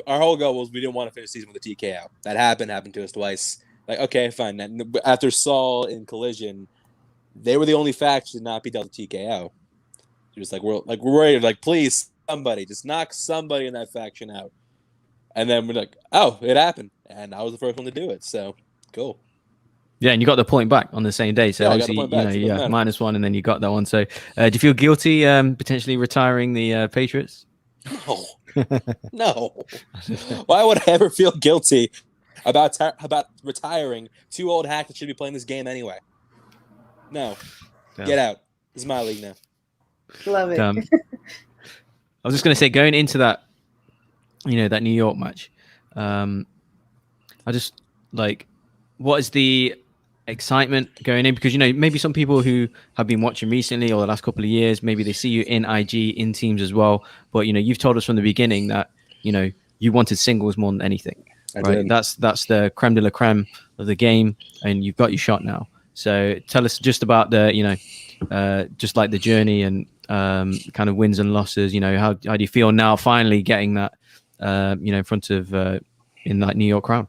Our whole goal was we didn't want to finish the season with a TKO. That happened to us twice. Like, okay, fine. After Saul in Collision, they were the only faction not be dealt a TKO. Just like we're worried, like, please, somebody, just knock somebody in that faction out. And then we're like, oh, it happened, and I was the first one to do it. So cool. Yeah, and you got the point back on the same day. So obviously, -1, and then you got that one. So do you feel guilty potentially retiring the Patriots? No, no. Why would I ever feel guilty about retiring two old hacks that should be playing this game anyway? No, get out. This is my league now. Love it. I was just going to say, going into that, that New York match, I just like, what is the excitement going in? Because, maybe some people who have been watching recently or the last couple of years, maybe they see you in IG, in teams as well. But, you've told us from the beginning that, you wanted singles more than anything. Right? That's the creme de la creme of the game, and you've got your shot now. So tell us just about the, just like the journey and kind of wins and losses. How do you feel now finally getting that, in front of in that New York crowd?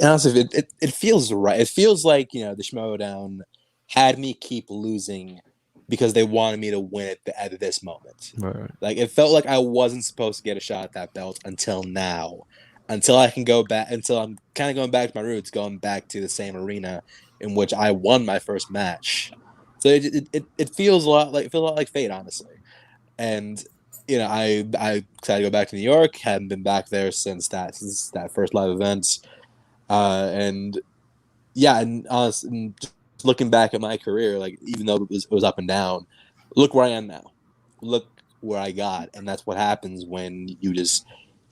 Honestly, it feels right. It feels like, the Schmoedown had me keep losing because they wanted me to win at this moment. Right. Like, it felt like I wasn't supposed to get a shot at that belt until now. Until I can go back, until I'm kind of going back to my roots, going back to the same arena in which I won my first match. So it feels a lot like fate, honestly. And I decided to go back to New York. Hadn't been back there since that first live event. And honestly, and just looking back at my career, like, even though it was up and down, look where I am now. Look where I got, and that's what happens when you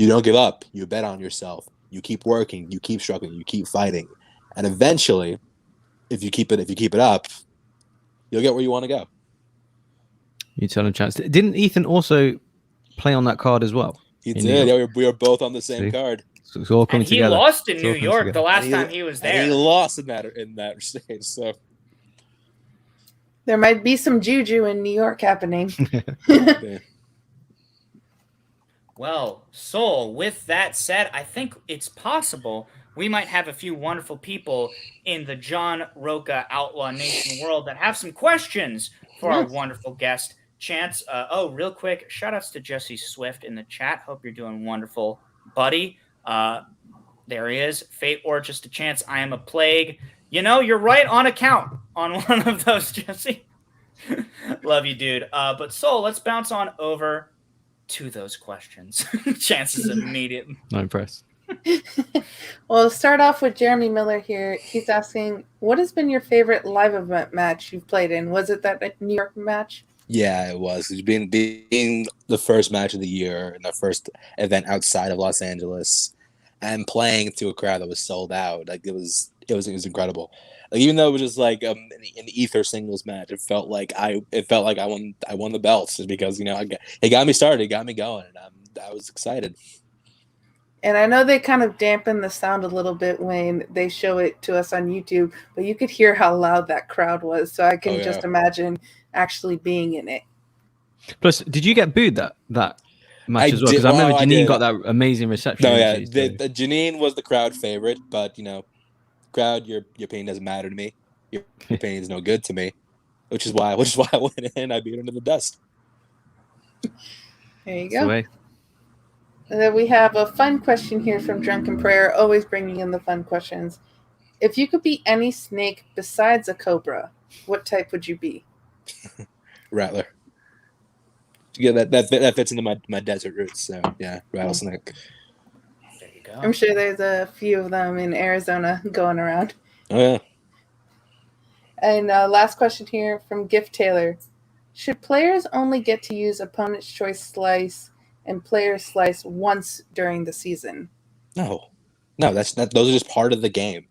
don't give up. You bet on yourself. You keep working. You keep struggling. You keep fighting, and eventually, if you keep it up, you'll get where you want to go. You tell him, Chance. Didn't Ethan also play on that card as well? He did. Yeah, we were both on the same card. So it's all coming together. He lost in New York the last time he was there. He lost in that stage. So there might be some juju in New York happening. Yeah. Well, Soul, with that said, I think it's possible we might have a few wonderful people in the John Roca Outlaw Nation world that have some questions for our wonderful guest, Chance. Real quick, shout outs to Jesse Swift in the chat. Hope you're doing wonderful, buddy. There he is. Fate or just a chance. I am a plague. You're right on account on one of those, Jesse. Love you, dude. But Soul, let's bounce on over to those questions. Chances immediate. Not impressed. Well, start off with Jeremy Miller here. He's asking, what has been your favorite live event match you've played in? Was it that New York match? Yeah, it was. It's being the first match of the year and the first event outside of Los Angeles. and playing to a crowd that was sold out. Like it was incredible. Like even though it was just like an ether singles match, it felt like I won the belts just because it got me started, it got me going, and I was excited. And I know they kind of dampen the sound a little bit when they show it to us on YouTube, but you could hear how loud that crowd was. So I can just imagine actually being in it. Plus, did you get booed that match as well? Because I remember Janine got that amazing reception. No, yeah, the Janine was the crowd favorite, but crowd, your opinion doesn't matter to me. Your opinion is no good to me, which is why I went in and I beat her into the dust. There you go. And then we have a fun question here from Drunken Prayer, always bringing in the fun questions. If you could be any snake besides a cobra, what type would you be? Rattler. Yeah, that fits into my desert roots. So yeah, rattlesnake. There you go. I'm sure there's a few of them in Arizona going around. Oh yeah. And last question here from Gift Taylor. Should players only get to use opponent's choice slice and player slice once during the season? No, those are just part of the game.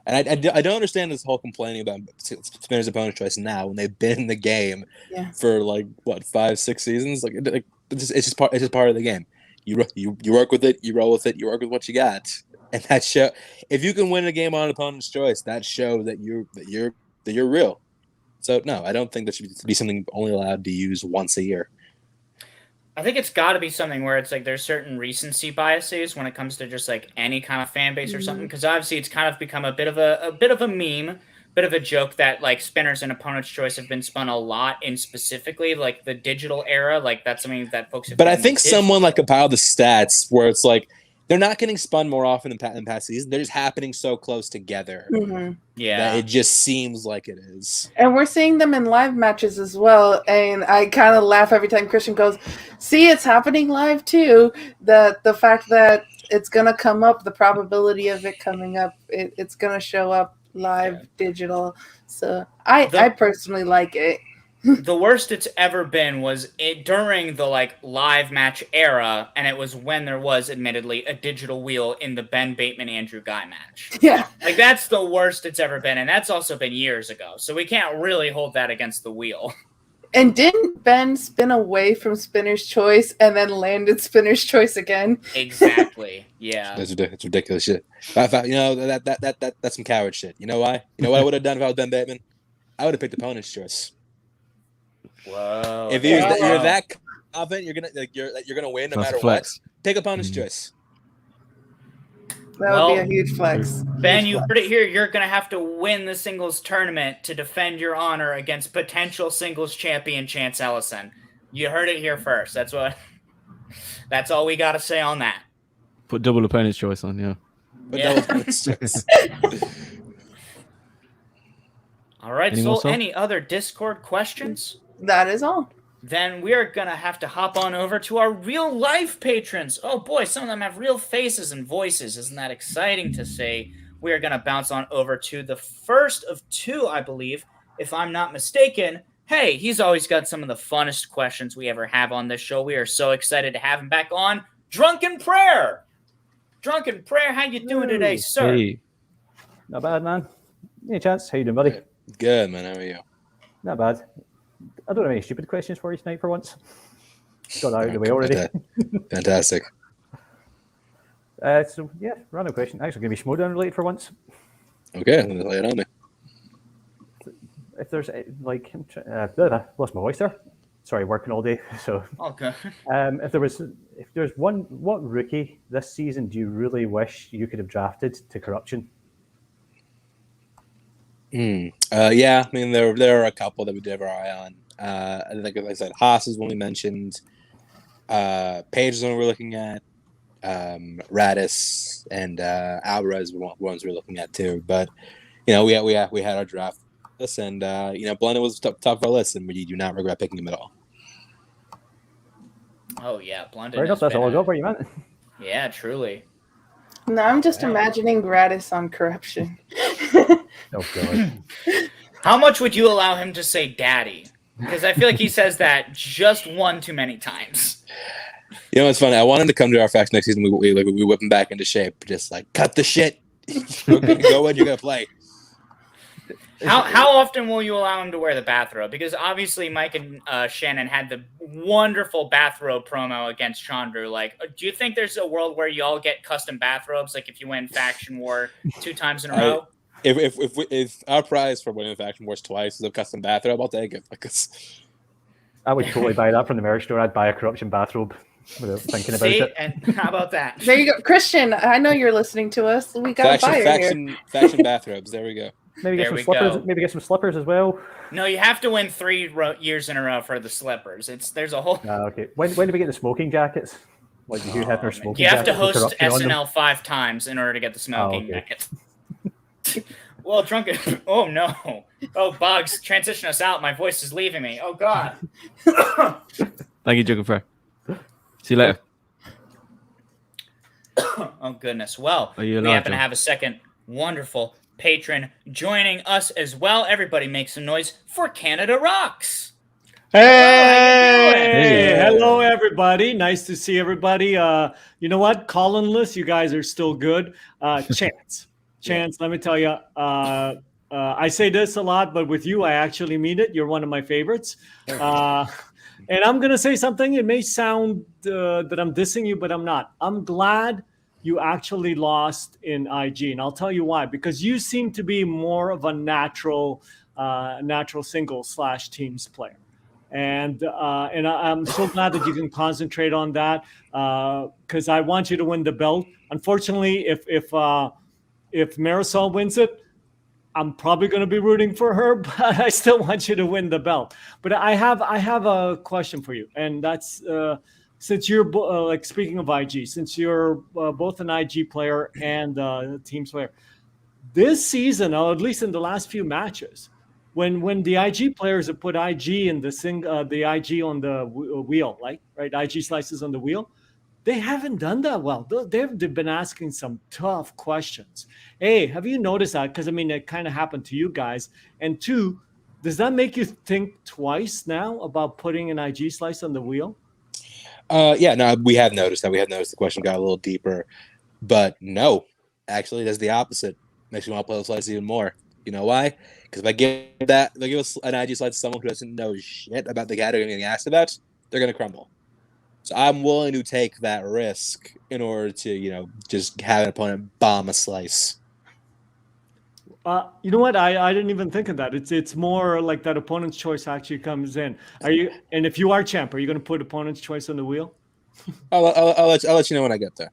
And I don't understand this whole complaining about Spinner's opponent's choice now when they've been in the game for 5-6 seasons. It's just part of the game. You work with it, you roll with it, you work with what you got, and that show. If you can win a game on opponent's choice, that shows that you're real. So no, I don't think that should be something only allowed to use once a year. I think it's got to be something where it's like there's certain recency biases when it comes to just like any kind of fan base or something, because obviously it's kind of become a bit of a meme, bit of a joke that like spinners and opponent's choice have been spun a lot in specifically like the digital era. Like that's something that folks have. But I think someone compiled the stats where it's like they're not getting spun more often than past seasons. They're just happening so close together. Mm-hmm. Yeah, that it just seems like it is. And we're seeing them in live matches as well. And I kind of laugh every time Christian goes, "See, it's happening live too." That the fact that it's gonna come up, the probability of it coming up, it's gonna show up live digital. So I personally like it. The worst it's ever been was during the live match era, and it was when there was admittedly a digital wheel in the Ben Bateman Andrew Guy match. Yeah, that's the worst it's ever been, and that's also been years ago. So we can't really hold that against the wheel. And didn't Ben spin away from Spinner's Choice and then landed Spinner's Choice again? Exactly. Yeah. That's ridiculous shit. That's some coward shit. You know why? You know what I would have done if I was Ben Bateman? I would have picked opponent's choice. Whoa! If you're that confident, you're gonna win no matter what. Take opponent's choice. That would be a huge flex. Ben, you heard it here. You're gonna have to win the singles tournament to defend your honor against potential singles champion Chance Ellison. You heard it here first. That's all we got to say on that. Put double opponent's choice on, yeah. Double opponent's choice. All right. Any other Discord questions? That is all. Then we are going to have to hop on over to our real life patrons. Oh boy, some of them have real faces and voices. Isn't that exciting to say? We are going to bounce on over to the first of two, I believe, if I'm not mistaken. Hey, he's always got some of the funnest questions we ever have on this show. We are so excited to have him back on. Drunken Prayer. Drunken Prayer, how you doing today, sir? Hey. Not bad, man. Hey, Chance. How you doing, buddy? Good, man. How are you? Not bad. I don't have any stupid questions for you tonight for once. Got that out of the way already. Fantastic. So, yeah, random question. Actually, going to be Schmoedown related for once. Okay, lay it on me. If there's, lost my voice there. Sorry, working all day. So, okay. If there's one, what rookie this season do you really wish you could have drafted to Corruption? Yeah, I mean there are a couple that we did have our eye on. I think, like I said, Haas is one we mentioned. Page is one we're looking at. Radis and Alvarez were ones we're looking at too. But we had our draft list, and Blendon was top of our list, and we do not regret picking him at all. Oh yeah, Blendon. Fair enough. That's all I got for you, man. Yeah, truly. No, I'm just imagining Radis on Corruption. Oh god. How much would you allow him to say daddy? Because I feel like he says that just one too many times. You know what's funny? I want him to come to our faction next season. We whip him back into shape. Just like cut the shit. You're gonna go in. You're gonna play. How often will you allow him to wear the bathrobe? Because obviously Mike and Shannon had the wonderful bathrobe promo against Chandru. Like, do you think there's a world where you all get custom bathrobes? Like if you win faction war 2 times in a row? If our prize for winning the faction wars twice is a custom bathrobe, I'll take it. I would totally buy that from the merch store. I'd buy a corruption bathrobe without thinking about it. And how about that? There you go, Christian. I know you're listening to us. We got a buyer here. Faction bathrobes. There we go. Maybe get some slippers. Maybe get some slippers as well. No, you have to win 3 years in a row for the slippers. There's a whole. Okay. When do we get the smoking jackets? Like you do have their smoking. You have to jackets host SNL 5 times in order to get the smoking jackets. Well, drunken. Oh no. Oh, Bugs, transition us out. My voice is leaving me. Oh God. Thank you, Joker Fry. See you later. Oh goodness. Well, we happen to have a second wonderful patron joining us as well. Everybody make some noise for Canada Rocks. Hey, hello everybody. Nice to see everybody. You know what? Collinless, you guys are still good. Chance, let me tell you, I say this a lot, but with you, I actually mean it. You're one of my favorites. And I'm going to say something. It may sound that I'm dissing you, but I'm not. I'm glad you actually lost in IG. And I'll tell you why. Because you seem to be more of a natural singles/teams player. And I'm so glad that you can concentrate on that because I want you to win the belt. Unfortunately, if Marisol wins it, I'm probably going to be rooting for her, but I still want you to win the belt. But I have a question for you, and that's since you're like speaking of IG, since you're both an IG player and a teams player, this season, or at least in the last few matches, when the IG players have put IG in the IG on the wheel, right? IG slices on the wheel. They haven't done that well. They've been asking some tough questions. Hey, have you noticed that? Because, I mean, it kind of happened to you guys. And 2, does that make you think twice now about putting an IG slice on the wheel? Yeah, no, we have noticed that. We have noticed the question got a little deeper. But no, actually, that's the opposite. Makes me want to play the slice even more. You know why? Because if I give an IG slice to someone who doesn't know shit about the category getting asked about, they're going to crumble. So I'm willing to take that risk in order to, just have an opponent bomb a slice. You know what? I didn't even think of that. It's more like that opponent's choice actually comes in. And if you are champ, are you going to put opponent's choice on the wheel? I'll let you know when I get there.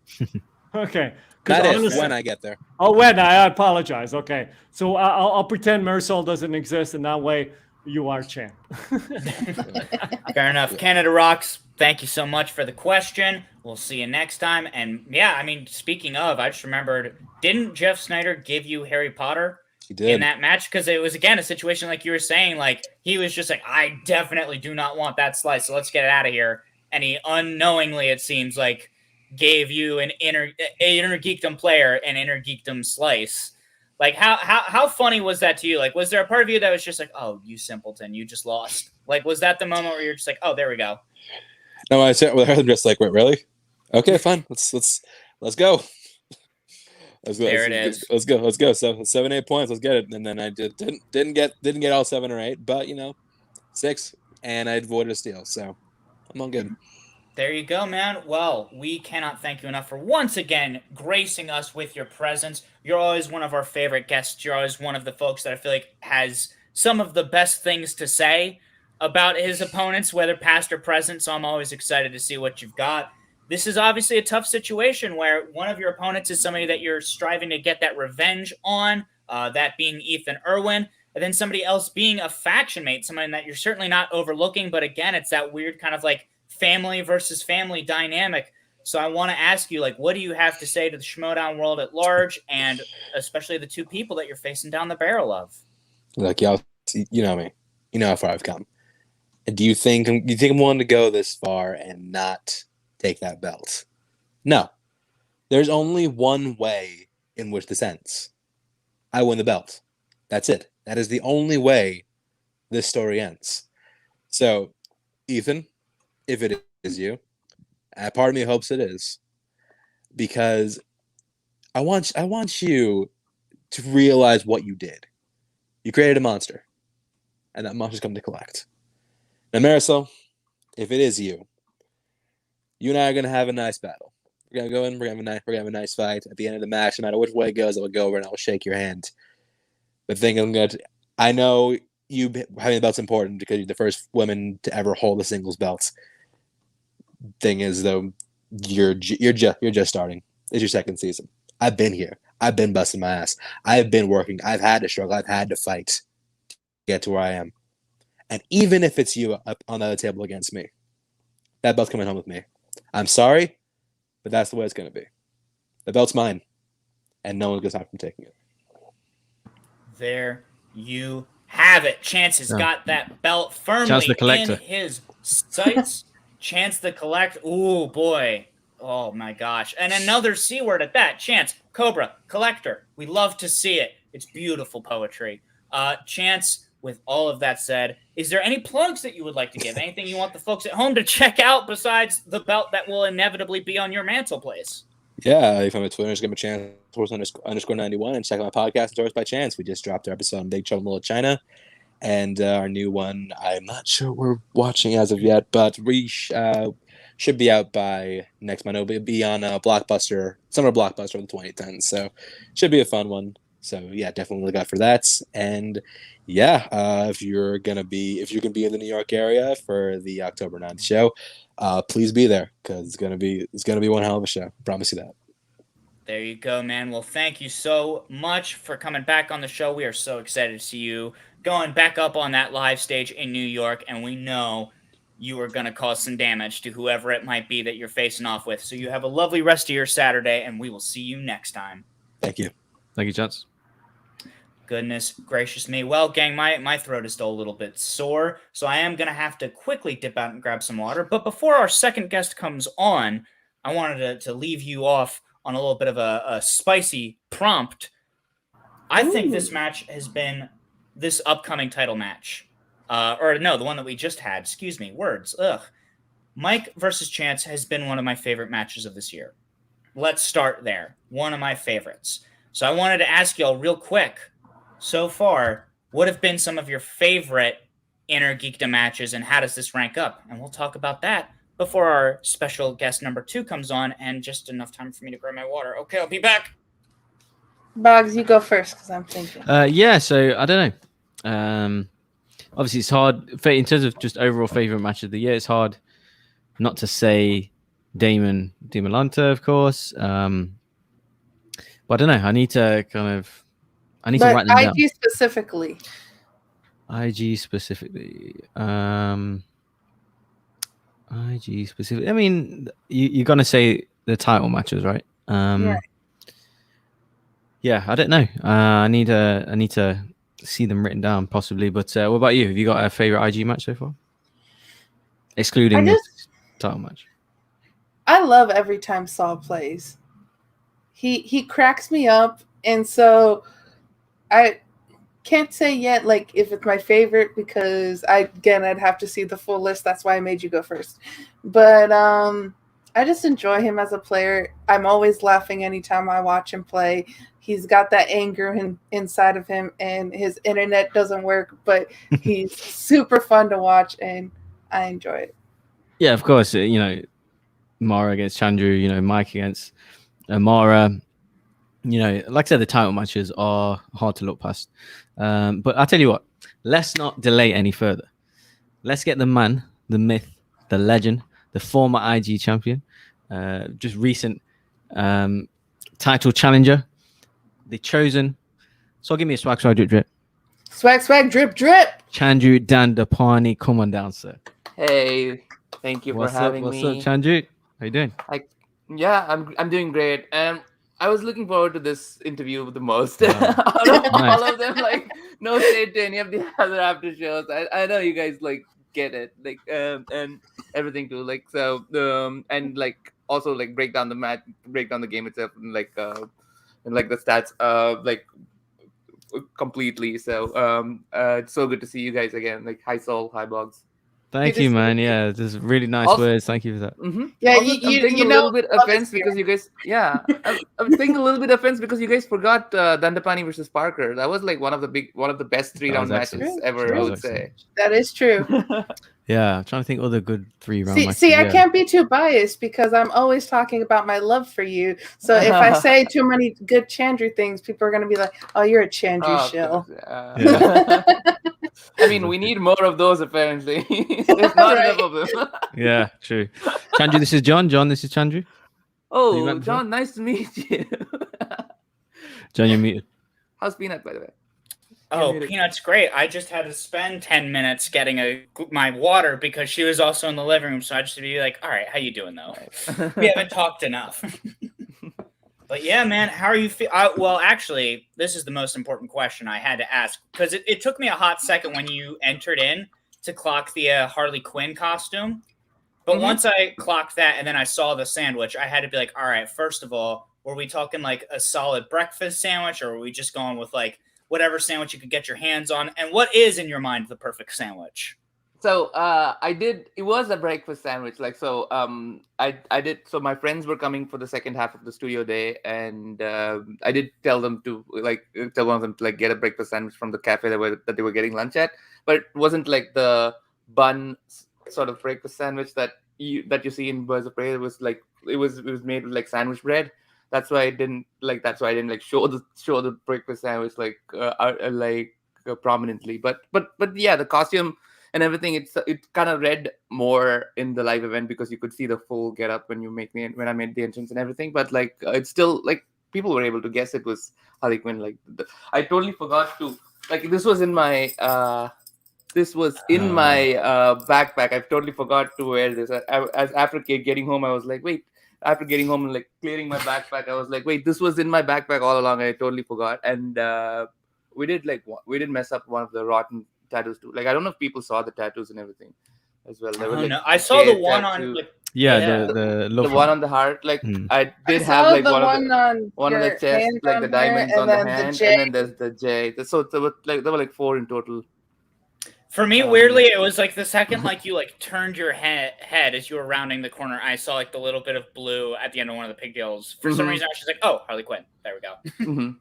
Okay. Not if, when I get there. Oh, when? I apologize. Okay. So I'll pretend Marisol doesn't exist, and that way you are champ. Fair enough. Canada Rocks, thank you so much for the question. We'll see you next time. And yeah, I mean, speaking of, I just remembered, didn't Jeff Snyder give you Harry Potter in that match? Because it was, again, a situation like you were saying, like he was just like, I definitely do not want that slice, so let's get it out of here. And he unknowingly, it seems like, gave you an Innergeekdom player an Innergeekdom slice. Like, how funny was that to you? Like, was there a part of you that was just like, oh, you simpleton, you just lost? Like, was that the moment where you're just like, oh, there we go? No, I said, well, I'm just like, wait, really? Okay, fine. Let's go. There it is. Let's go. So 7, 8 points. Let's get it. And then I didn't get all 7 or 8, but 6, and I avoided a steal. So I'm all good. There you go, man. Well, we cannot thank you enough for once again gracing us with your presence. You're always one of our favorite guests. You're always one of the folks that I feel like has some of the best things to say about his opponents, whether past or present. So I'm always excited to see what you've got. This is obviously a tough situation where one of your opponents is somebody that you're striving to get that revenge on, that being Ethan Erwin, and then somebody else being a faction mate, someone that you're certainly not overlooking. But again, it's that weird kind of like family versus family dynamic. So I want to ask you, like, what do you have to say to the Schmoedown world at large, and especially the 2 people that you're facing down the barrel of? Like, y'all, you know me. You know how far I've come. Do you think I'm willing to go this far and not take that belt? No. There's only one way in which this ends. I win the belt. That's it. That is the only way this story ends. So, Ethan, if it is you, And part of me hopes it is, because I want you to realize what you did. You created a monster, and that monster's come to collect. Now, Marisol, if it is you and I are gonna have a nice battle. We're gonna go in. We're gonna have a nice fight. At the end of the match, no matter which way it goes, I will go over and I will shake your hand. The thing I know you having the belt's important because you're the first woman to ever hold a singles belt. Thing is, though, you're just starting. It's your second season. I've been here. I've been busting my ass. I've been working. I've had to struggle. I've had to fight to get to where I am. And even if it's you up on the other table against me, that belt's coming home with me. I'm sorry, but that's the way it's going to be. The belt's mine, and no one's going to stop from taking it. There you have it. Chance has got that belt firmly Chance the Collector. in his sights. Chance the Collect. Ooh, boy. Oh, my gosh. And another C word at that. Chance, Cobra, Collector. We love to see it. It's beautiful poetry. Chance, with all of that said, is there any plugs that you would like to give? Anything you want the folks at home to check out besides the belt that will inevitably be on your mantelpiece? Yeah, if I'm at Twitter, just give me a chance _91 and check out my podcast, Endorsed by Chance. We just dropped our episode on Big Trouble in Little China. And our new one, I'm not sure we're watching as of yet, but we should be out by next month. It'll be on Blockbuster, Summer Blockbuster in the 2010s. So should be a fun one. So yeah, definitely look out for that. And yeah, if you're gonna be in the New York area for the October 9th show, please be there because it's gonna be one hell of a show. Promise you that. There you go, man. Well, thank you so much for coming back on the show. We are so excited to see you going back up on that live stage in New York, and we know you are going to cause some damage to whoever it might be that you're facing off with. So you have a lovely rest of your Saturday, and we will see you next time. Thank you. Thank you, Chance. Goodness gracious me. Well, gang, my throat is still a little bit sore, so I am going to have to quickly dip out and grab some water. But before our second guest comes on, I wanted to leave you off on a little bit of a spicy prompt. I think this match has been this upcoming title match. The one that we just had. Excuse me. Words. Ugh. Mike versus Chance has been one of my favorite matches of this year. Let's start there. One of my favorites. So I wanted to ask y'all real quick. So far, what have been some of your favorite Innergeekdom matches, and how does this rank up? And we'll talk about that before our special guest number 2 comes on, and just enough time for me to grab my water. Okay, I'll be back. Boggs, you go first because I'm thinking. So I don't know. Obviously, it's hard in terms of just overall favorite match of the year. It's hard not to say Damon Lanta, of course. But I don't know. I need to write them down. IG specifically. IG specifically. I mean, you're gonna say the title matches, right? Yeah, I don't know. I need to see them written down, possibly. But what about you? Have you got a favorite IG match so far, excluding this title match? I love every time Saul plays. He cracks me up, and so I can't say yet like if it's my favorite because I'd have to see the full list. That's why I made you go first. But I just enjoy him as a player. I'm always laughing anytime I watch him play. He's got that anger inside of him, and his internet doesn't work, but he's super fun to watch, and I enjoy it. Yeah, of course. Mara against Chandru, Mike against Mara. Like I said, the title matches are hard to look past. But I'll tell you what, let's not delay any further. Let's get the man, the myth, the legend, the former IG champion, just recent title challenger, the chosen. So give me a swag, drip, drip. Swag, drip, drip. Chandru Dhandapani, come on down, sir. Hey, thank you for having me. What's up, Chandru? How you doing? I'm doing great. I was looking forward to this interview the most. Wow. All of them, like, no shade to any of the other after shows. I know you guys like get it, like, and everything too. Like, so, and like also like break down the game itself, and like the stats, like completely. So, it's so good to see you guys again. Like, hi Sol, hi Boggs. Thank you, man. Yeah, this is really nice Also- words. Thank you for that. Yeah, Also, you- I'm you- taking you a know little bit love is offense here. because you guys, I'm taking a little bit offense because you guys forgot Dandapani versus Parker. That was like one of the best 3-round was matches excellent. ever. True. I That would was say. That is true. Yeah, I'm trying to think other good 3-round matches. See, I yeah. can't be too biased because I'm always talking about my love for you. So if I say too many good Chandru things, people are going to be like, "Oh, you're a Chandru Oh, of shill." course, yeah. I mean, we need more of those. Apparently, there's not Right. enough of them. Yeah, true. Chandru, this is John. John, this is Chandru. Oh, met before? John, nice to meet you. John, you're muted. How's Peanut, by the way? Oh, muted. Peanut's great. I just had to spend 10 minutes getting my water because she was also in the living room. So I just had to be like, all right, how you doing, though? We haven't talked enough. But yeah, man, how are you well, actually, this is the most important question I had to ask because it took me a hot second when you entered in to clock the Harley Quinn costume. But once I clocked that and then I saw the sandwich, I had to be like, all right, first of all, were we talking like a solid breakfast sandwich or were we just going with like whatever sandwich you could get your hands on? And what is in your mind the perfect sandwich? So it was a breakfast sandwich. Like, so I did, so my friends were coming for the second half of the studio day, and I did tell them to tell one of them to like get a breakfast sandwich from the cafe that they were getting lunch at, but it wasn't like the bun sort of breakfast sandwich that you see in Birds of Prey. It was like it was made with like sandwich bread. That's why I didn't show the breakfast sandwich prominently. But yeah, the costume and everything, it kind of read more in the live event because you could see the full get up when I made the entrance and everything. But like it's still like people were able to guess it was Harley Quinn. Like I totally forgot to like this was in my backpack. I totally forgot to wear this. As after getting home, I was like, wait. After getting home and like clearing my backpack, I was like, wait, this was in my backpack all along. I totally forgot. And we did mess up one of the rotten tattoos too. Like I don't know if people saw the tattoos and everything as well. There were, like, no, I saw the one tattoo. on like, the one on the heart. Like I did I have saw like the one on on the your chest, hand like on the here, diamonds and on the then hand, J. and then there's the J. So there were like 4 in total. for me, weirdly, it was like the second like you like turned your head as you were rounding the corner, I saw like the little bit of blue at the end of one of the pigtails. For some reason, I was just like, oh, Harley Quinn. There we go.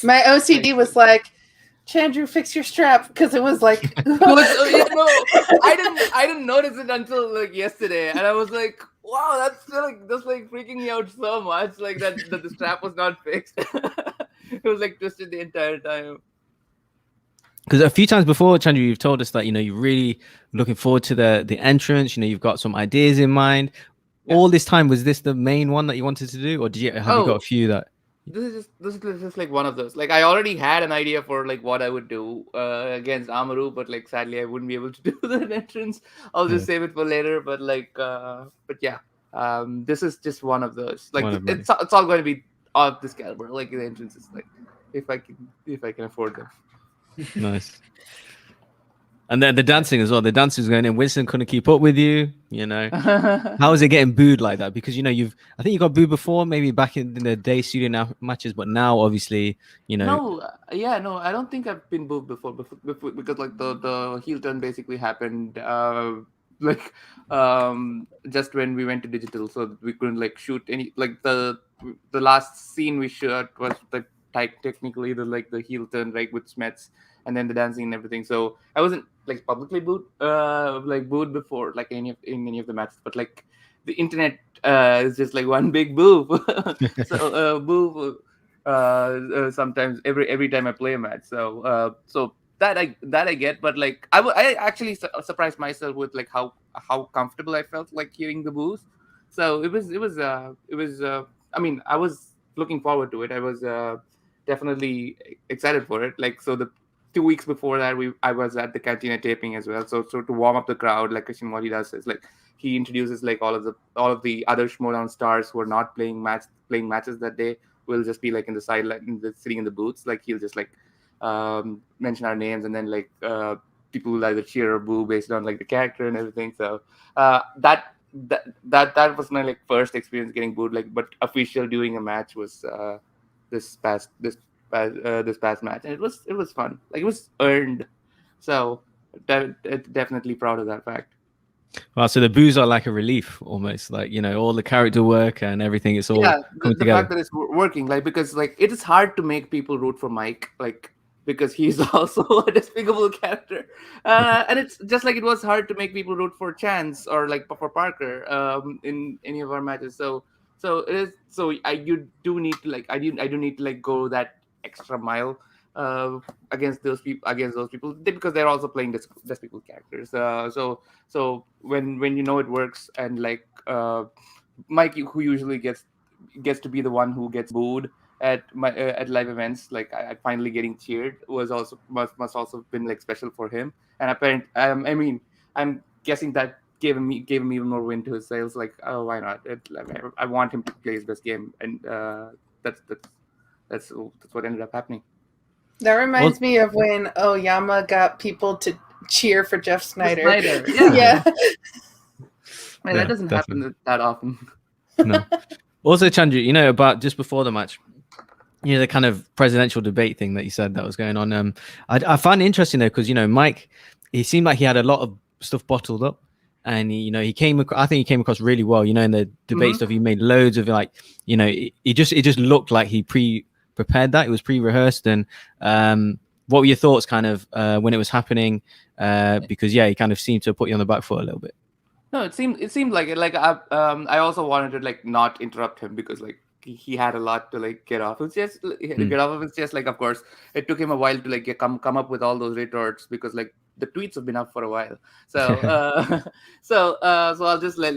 My OCD was like, Chandru, fix your strap, because it was like I didn't notice it until like yesterday, and I was like, wow, that's freaking me out so much, like that the strap was not fixed. It was like twisted the entire time. Because a few times before, Chandru, you've told us that you're really looking forward to the entrance. You've got some ideas in mind. Yeah. All this time, was this the main one that you wanted to do, or have you got a few that? This is just like one of those. Like I already had an idea for like what I would do against Amaru, but like sadly I wouldn't be able to do that entrance. I'll just save it for later. But like, but yeah, this is just one of those. Like it's all going to be of this caliber. Like the entrances, like if I can afford them. Nice. And then the dancing as well. The dancing was going in. Winston couldn't keep up with you. How was it getting booed like that? Because I think you got booed before, maybe back in the day studio matches, but now obviously, No, I don't think I've been booed before because like the heel turn basically happened just when we went to digital, so we couldn't like shoot any like the last scene we shot was the technically the heel turn right with Smets. And then the dancing and everything. So I wasn't like publicly booed before, like in any of the matches. But like the internet is just like one big boo. So boo sometimes every time I play a match. So that I get. But like I actually surprised myself with like how comfortable I felt like hearing the boos. So it was. I mean, I was looking forward to it. I was definitely excited for it. Like so the 2 weeks before that, I was at the Cantina taping as well. So to warm up the crowd, like Christian, what he does is like he introduces like all of the other Schmoedown stars who are not playing matches that day will just be like in the sideline, sitting in the booths. Like he'll just like mention our names, and then like people will either cheer or boo based on like the character and everything. So that was my like first experience getting booed. Like, but official doing a match was this past match, and it was fun. Like it was earned, so definitely proud of that fact. Well, so the boos are like a relief, almost like, you know, all the character work and everything. It's all Yeah, coming the together. fact that it's working, like, because like it is hard to make people root for Mike, like, because he's also a despicable character, and it's just like it was hard to make people root for Chance or like for Parker in any of our matches. So it is. So you do need to like I do need to like go that extra mile against those people because they're also playing despicable characters. So when you know it works and like Mike, who usually gets to be the one who gets booed at live events, like I finally getting cheered was also must also been like special for him. And I mean, I'm guessing that gave him even more wind to his sails. Like, oh, why not? I want him to play his best game, and that's what ended up happening. That reminds me of when Oyama got people to cheer for Jeff Snyder. Yeah. Yeah, that doesn't definitely. happen that often. No. Also, Chandru, you know, about just before the match, you know, the kind of presidential debate thing that you said that was going on. I find it interesting though, because, you know, Mike, he seemed like he had a lot of stuff bottled up, and he, you know, I think he came across really well. You know, in the debate stuff, he made loads of like, you know, it just looked like he prepared that. It was pre-rehearsed. And what were your thoughts, kind of, when it was happening? Because yeah, he kind of seemed to put you on the back foot a little bit. No, it seemed like it. Like I also wanted to like not interrupt him because like he had a lot to like get off. It's just he had to get off of his chest. Like, of course, it took him a while to like come up with all those retorts because like the tweets have been up for a while. So so I'll just let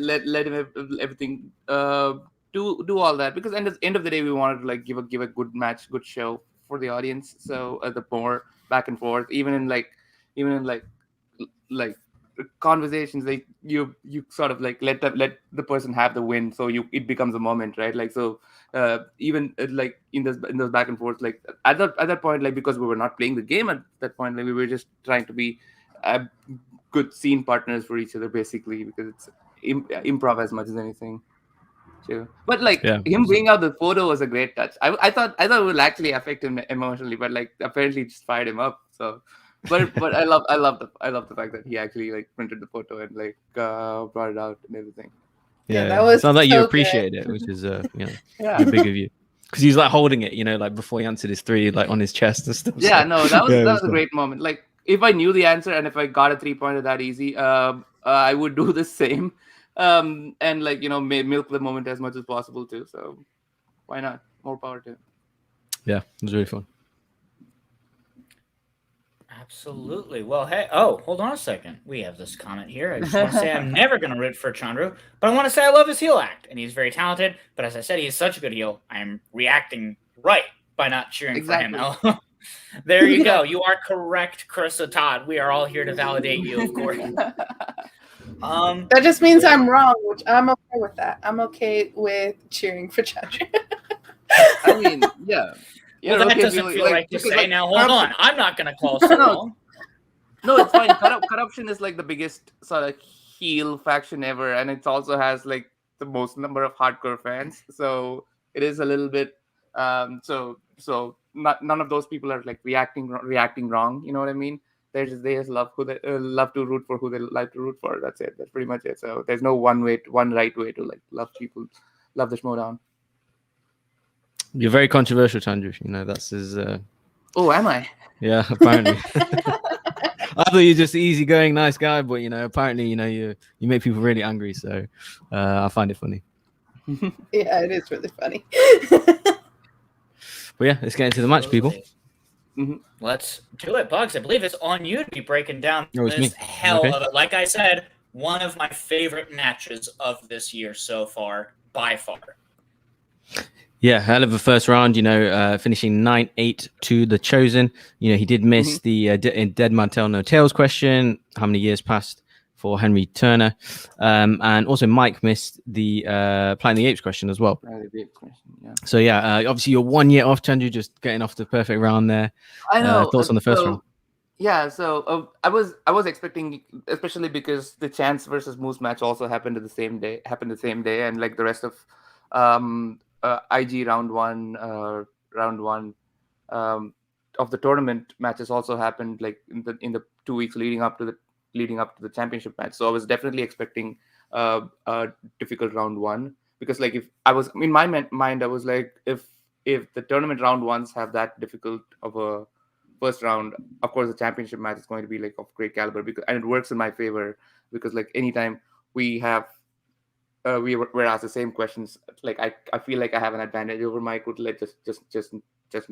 him have everything do all that, because at the end of the day we wanted to like give a good match, good show for the audience. So the more back and forth, even in like conversations, like you sort of like let the person have the win, so it becomes a moment, right? Like, so even like in those back and forth, like at that point, like, because we were not playing the game at that point, like we were just trying to be good scene partners for each other, basically, because it's improv as much as anything too. But like him bringing out the photo was a great touch. I thought it would actually affect him emotionally, but like apparently it just fired him up. So but I love the fact that he actually like printed the photo and like brought it out and everything. Yeah, that was sounds like so you appreciate it, which is you know, big of you, because he's like holding it, you know, like before he answered his three, like on his chest and stuff. Yeah, so, no, that was a great moment. Like, if I knew the answer and if I got a 3-pointer that easy, I would do the same, and like, you know, milk the moment as much as possible too. So why not? More power to him. Yeah, it was really fun. Absolutely. Well, hey, hold on a second. We have this comment here. I just want to say I'm never going to root for Chandru, but I want to say I love his heel act, and he's very talented. But as I said, he's such a good heel. I'm reacting right by not cheering for him. There you go. You are correct, Carissa Todd. We are all here to validate you, of course. That just means I'm wrong, which I'm okay with that. I'm okay with cheering for Chandru. I mean, yeah. Well, that doesn't feel right to say. Like, now, hold on. I'm not going to call so long. No, it's fine. Corruption is like the biggest sort of heel faction ever, and it also has like the most number of hardcore fans. So it is a little bit. So none of those people are like reacting wrong. You know what I mean? They just love who they love to root for, who they like to root for. That's it. That's pretty much it. So there's no one right way to like love people, love the Schmoedown. You're very controversial, Chandru. You know, that's his. Oh, am I? Yeah, apparently. I thought you're just easygoing, nice guy, but you know, apparently, you know, you make people really angry. So I find it funny. Yeah, it is really funny. But yeah, let's get into the match, people. Mm-hmm. Let's do it, Bugs. I believe it's on you to be breaking down this hell of it. Like I said, one of my favorite matches of this year so far, by far. Yeah, hell of a first round, you know, finishing 9-8 to the Chosen. You know, he did miss the Dead Man Tell No Tales question, how many years passed for Henry Turner. And also Mike missed the Planet of the Apes question as well. Planet of the Apes question, yeah. So yeah, obviously you're 1 year off, Chandru, just getting off the perfect round there. I know. Thoughts on the first round? Yeah, so I was expecting, especially because the Chance versus Moose match also happened the same day, and like the rest of IG round one of the tournament matches also happened like in the 2 weeks leading up to leading up to the championship match. So I was definitely expecting a difficult round one, because like if I was in my mind, I was like, if the tournament round ones have that difficult of a first round, of course the championship match is going to be like of great caliber, and it works in my favor, because like anytime we have we're asked the same questions, like I feel like I have an advantage over Mike with like just in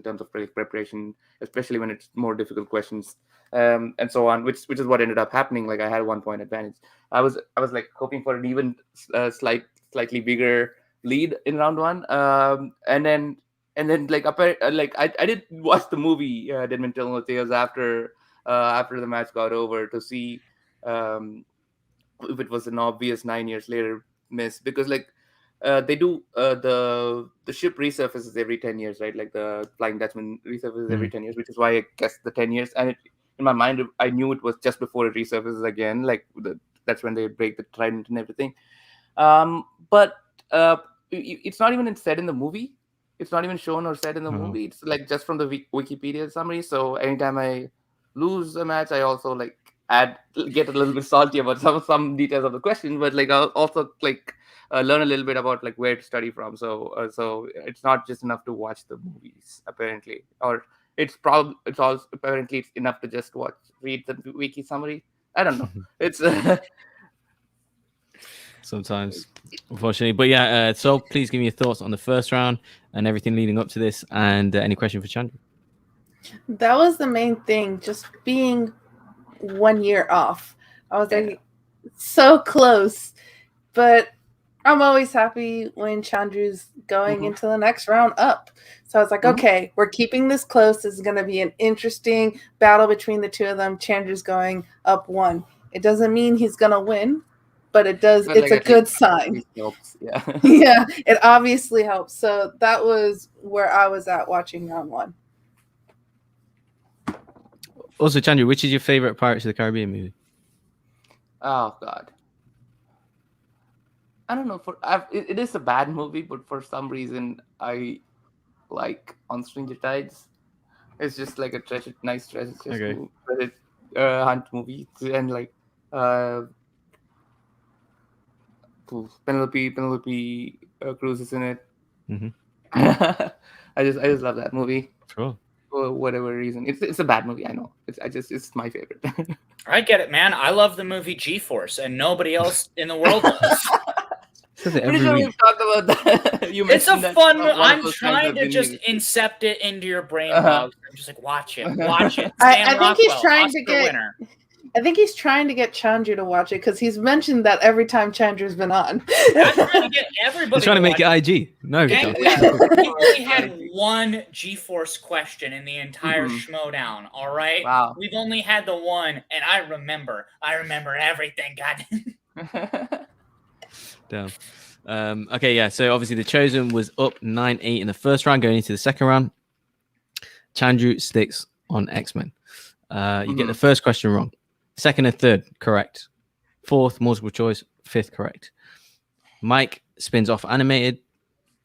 terms of preparation, especially when it's more difficult questions, and so on, which is what ended up happening. Like I had 1 point advantage. I was like hoping for an even slightly bigger lead in round one, and then like I did watch the movie Dead Men Tell No Tales after the match got over, to see if it was an obvious 9 years later miss, because like they do the ship resurfaces every 10 years, right? Like the Flying Dutchman resurfaces every 10 years, which is why I guessed the 10 years. And in my mind, I knew it was just before it resurfaces again. Like that's when they break the trident and everything. But it's not even said in the movie. It's not even shown or said in the movie. It's like just from the Wikipedia summary. So anytime I lose a match, I also like get a little bit salty about some details of the question, but like I'll also like learn a little bit about like where to study from. So it's not just enough to watch the movies apparently, or it's also apparently it's enough to just read the wiki summary. I don't know. It's sometimes, unfortunately. But yeah, so please give me your thoughts on the first round and everything leading up to this, and any question for Chandru. That was the main thing, just being 1 year off. I was like so close, but I'm always happy when Chandru's going into the next round up. So I was like, okay, we're keeping this close. This is going to be an interesting battle between the two of them. Chandru's going up 1. It doesn't mean he's going to win, but it does. It's like, a good sign. Helps. Yeah. Yeah, it obviously helps. So that was where I was at watching round 1. Also, Chandru, which is your favorite Pirates of the Caribbean movie? Oh God, I don't know. It is a bad movie, but for some reason I like On Stranger Tides. It's just like a nice treasure hunt movie, and like Penelope Cruz is in it. I just love that movie. Sure. For whatever reason, it's a bad movie. I know. It's my favorite. I get it, man. I love the movie G-Force, and nobody else in the world does. Pretty sure we've talked about that. It's a fun. I'm trying to just incept it into your brain box. I'm just like, watch it. I think he's trying to get. Winner. I think he's trying to get Chandru to watch it, because he's mentioned that every time Chandru's been on. I'm trying to get everybody. He's trying to make it IG. No, we only had one G-Force question in the entire Schmoedown. All right. Wow. We've only had the one, and I remember everything. God. Damn. Okay, yeah. So obviously the Chosen was up 9-8 in the first round. Going into the second round, Chandru sticks on X-Men. You get the first question wrong. Second and third, correct. Fourth, multiple choice. Fifth, correct. Mike spins off animated,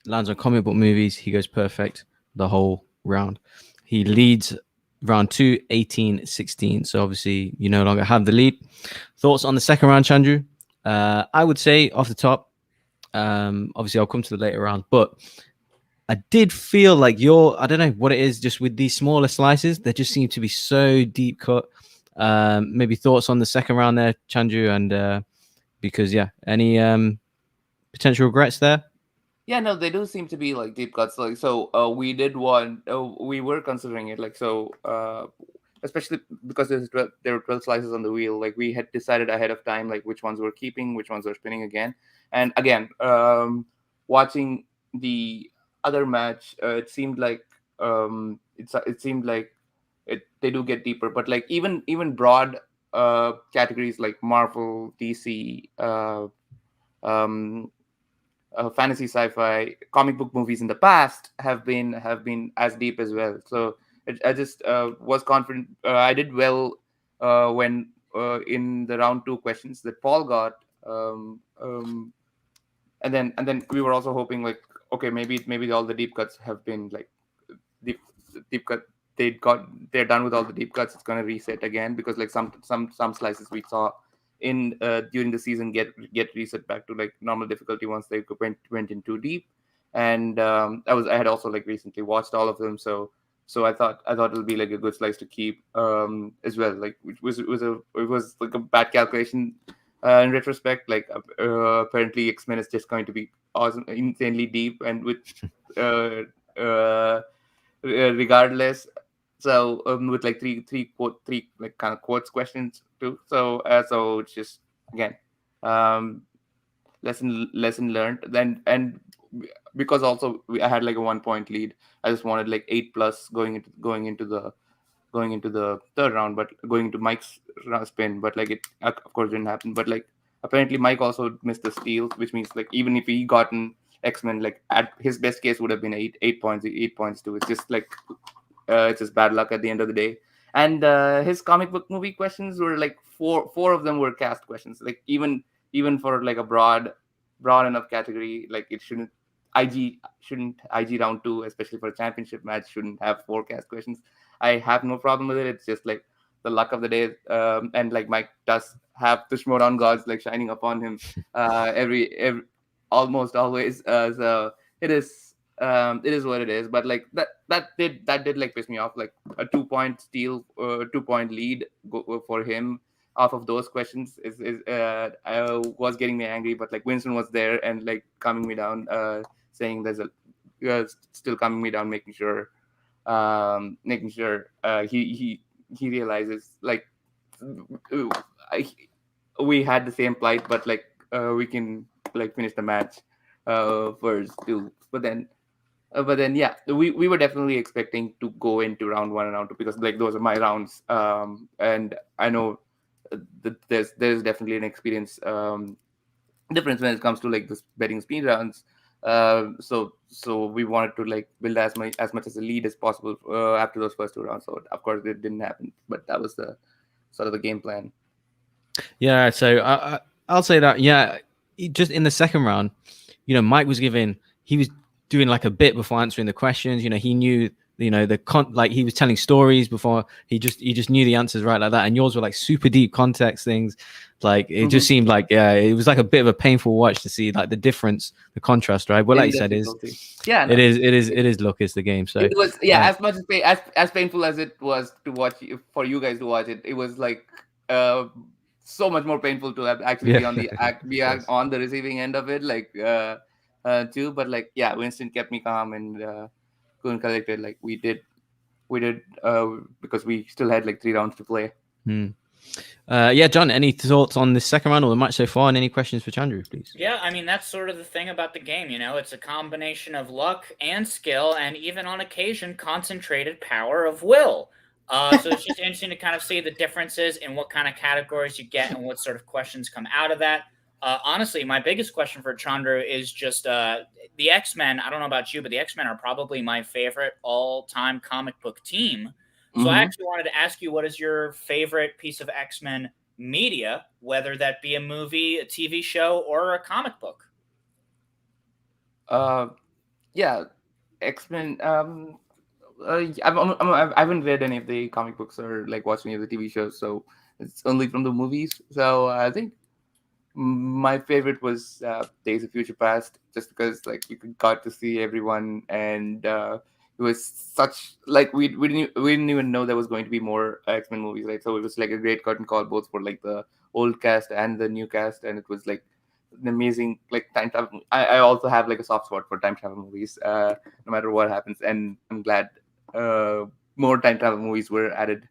lands on comic book movies. He goes perfect the whole round. He leads round 2, 18-16. So obviously you no longer have the lead. Thoughts on the second round, Chandru? I would say off the top, obviously I'll come to the later round, but I did feel like I don't know what it is, just with these smaller slices, they just seem to be so deep cut. Maybe thoughts on the second round there, Chandru, and because any potential regrets there? Yeah, no, they do seem to be like deep cuts. Like so, we did one. We were considering it, like so, especially because there were 12 slices on the wheel. Like we had decided ahead of time, like which ones we're keeping, which ones we're spinning again. And again, watching the other match, it seemed like they do get deeper, but like even broad categories like Marvel, DC, fantasy, sci-fi, comic book movies in the past have been as deep as well. So I just was confident. I did well when in the round 2 questions that Paul got, and then we were also hoping like, okay, maybe all the deep cuts have been like deep cut. they're done with all the deep cuts, it's going to reset again, because like some slices we saw in during the season get reset back to like normal difficulty once they went in too deep. And I had also like recently watched all of them, so I thought it'll be like a good slice to keep as well. Like it was like a bad calculation in retrospect. Like apparently X-Men is just going to be awesome, insanely deep, and with regardless. So with like three like kind of quotes questions too. So it's just again lesson learned. Then and because also I had like a 1 point lead, I just wanted like 8+ going into the third round, but going into Mike's spin, but like it of course didn't happen. But like apparently Mike also missed the steal, which means like even if he gotten X-Men, like at his best case would have been 8 points too. It's just like it's just bad luck at the end of the day. And his comic book movie questions were like four of them were cast questions. Like even for like a broad enough category, like it shouldn't IG round 2, especially for a championship match, shouldn't have 4 cast questions. I have no problem with it. It's just like the luck of the day, and like Mike does have the Schmoedown gods like shining upon him every almost always. So it is what it is. But like that did like piss me off. Like a 2 point steal, 2 point lead for him off of those questions is I was getting me angry. But like Winston was there and like calming me down, saying still calming me down, making sure he realizes like we had the same plight, but like we can like finish the match first too. But then yeah, we were definitely expecting to go into round 1 and round 2, because like those are my rounds, and I know that there's definitely an experience difference when it comes to like the betting speed rounds. So we wanted to like build as much as a lead as possible after those first 2 rounds. So of course it didn't happen, but that was the sort of the game plan. Yeah, so I'll say that. Yeah, just in the second round, Mike was he was doing like a bit before answering the questions. He knew like he was telling stories before he just knew the answers right like that. And yours were like super deep context things. Like it just seemed like it was like a bit of a painful watch to see like the difference, the contrast, right? Well, like you said, it is luck is the game. So it was as much as painful as it was to watch for you guys to watch it. It was like so much more painful to have actually be on the on the receiving end of it, like too. But like Winston kept me calm and cool and collected, like we did because we still had like 3 rounds to play. John, any thoughts on the second round or the match so far, and any questions for Chandru, please? Yeah, I mean, that's sort of the thing about the game, it's a combination of luck and skill, and even on occasion concentrated power of will. So it's just interesting to kind of see the differences in what kind of categories you get and what sort of questions come out of that. Honestly, my biggest question for Chandru is just the X-Men. I don't know about you, but the X-Men are probably my favorite all-time comic book team. So I actually wanted to ask you, what is your favorite piece of X-Men media, whether that be a movie, a TV show, or a comic book? X-Men. I haven't read any of the comic books or like watched any of the TV shows, so it's only from the movies. So I think my favorite was Days of Future Past, just because like you got to see everyone, and it was such like we didn't even know there was going to be more X-Men movies, right? So it was like a great curtain call both for like the old cast and the new cast, and it was like an amazing like time travel. I also have like a soft spot for time travel movies, no matter what happens, and I'm glad more time travel movies were added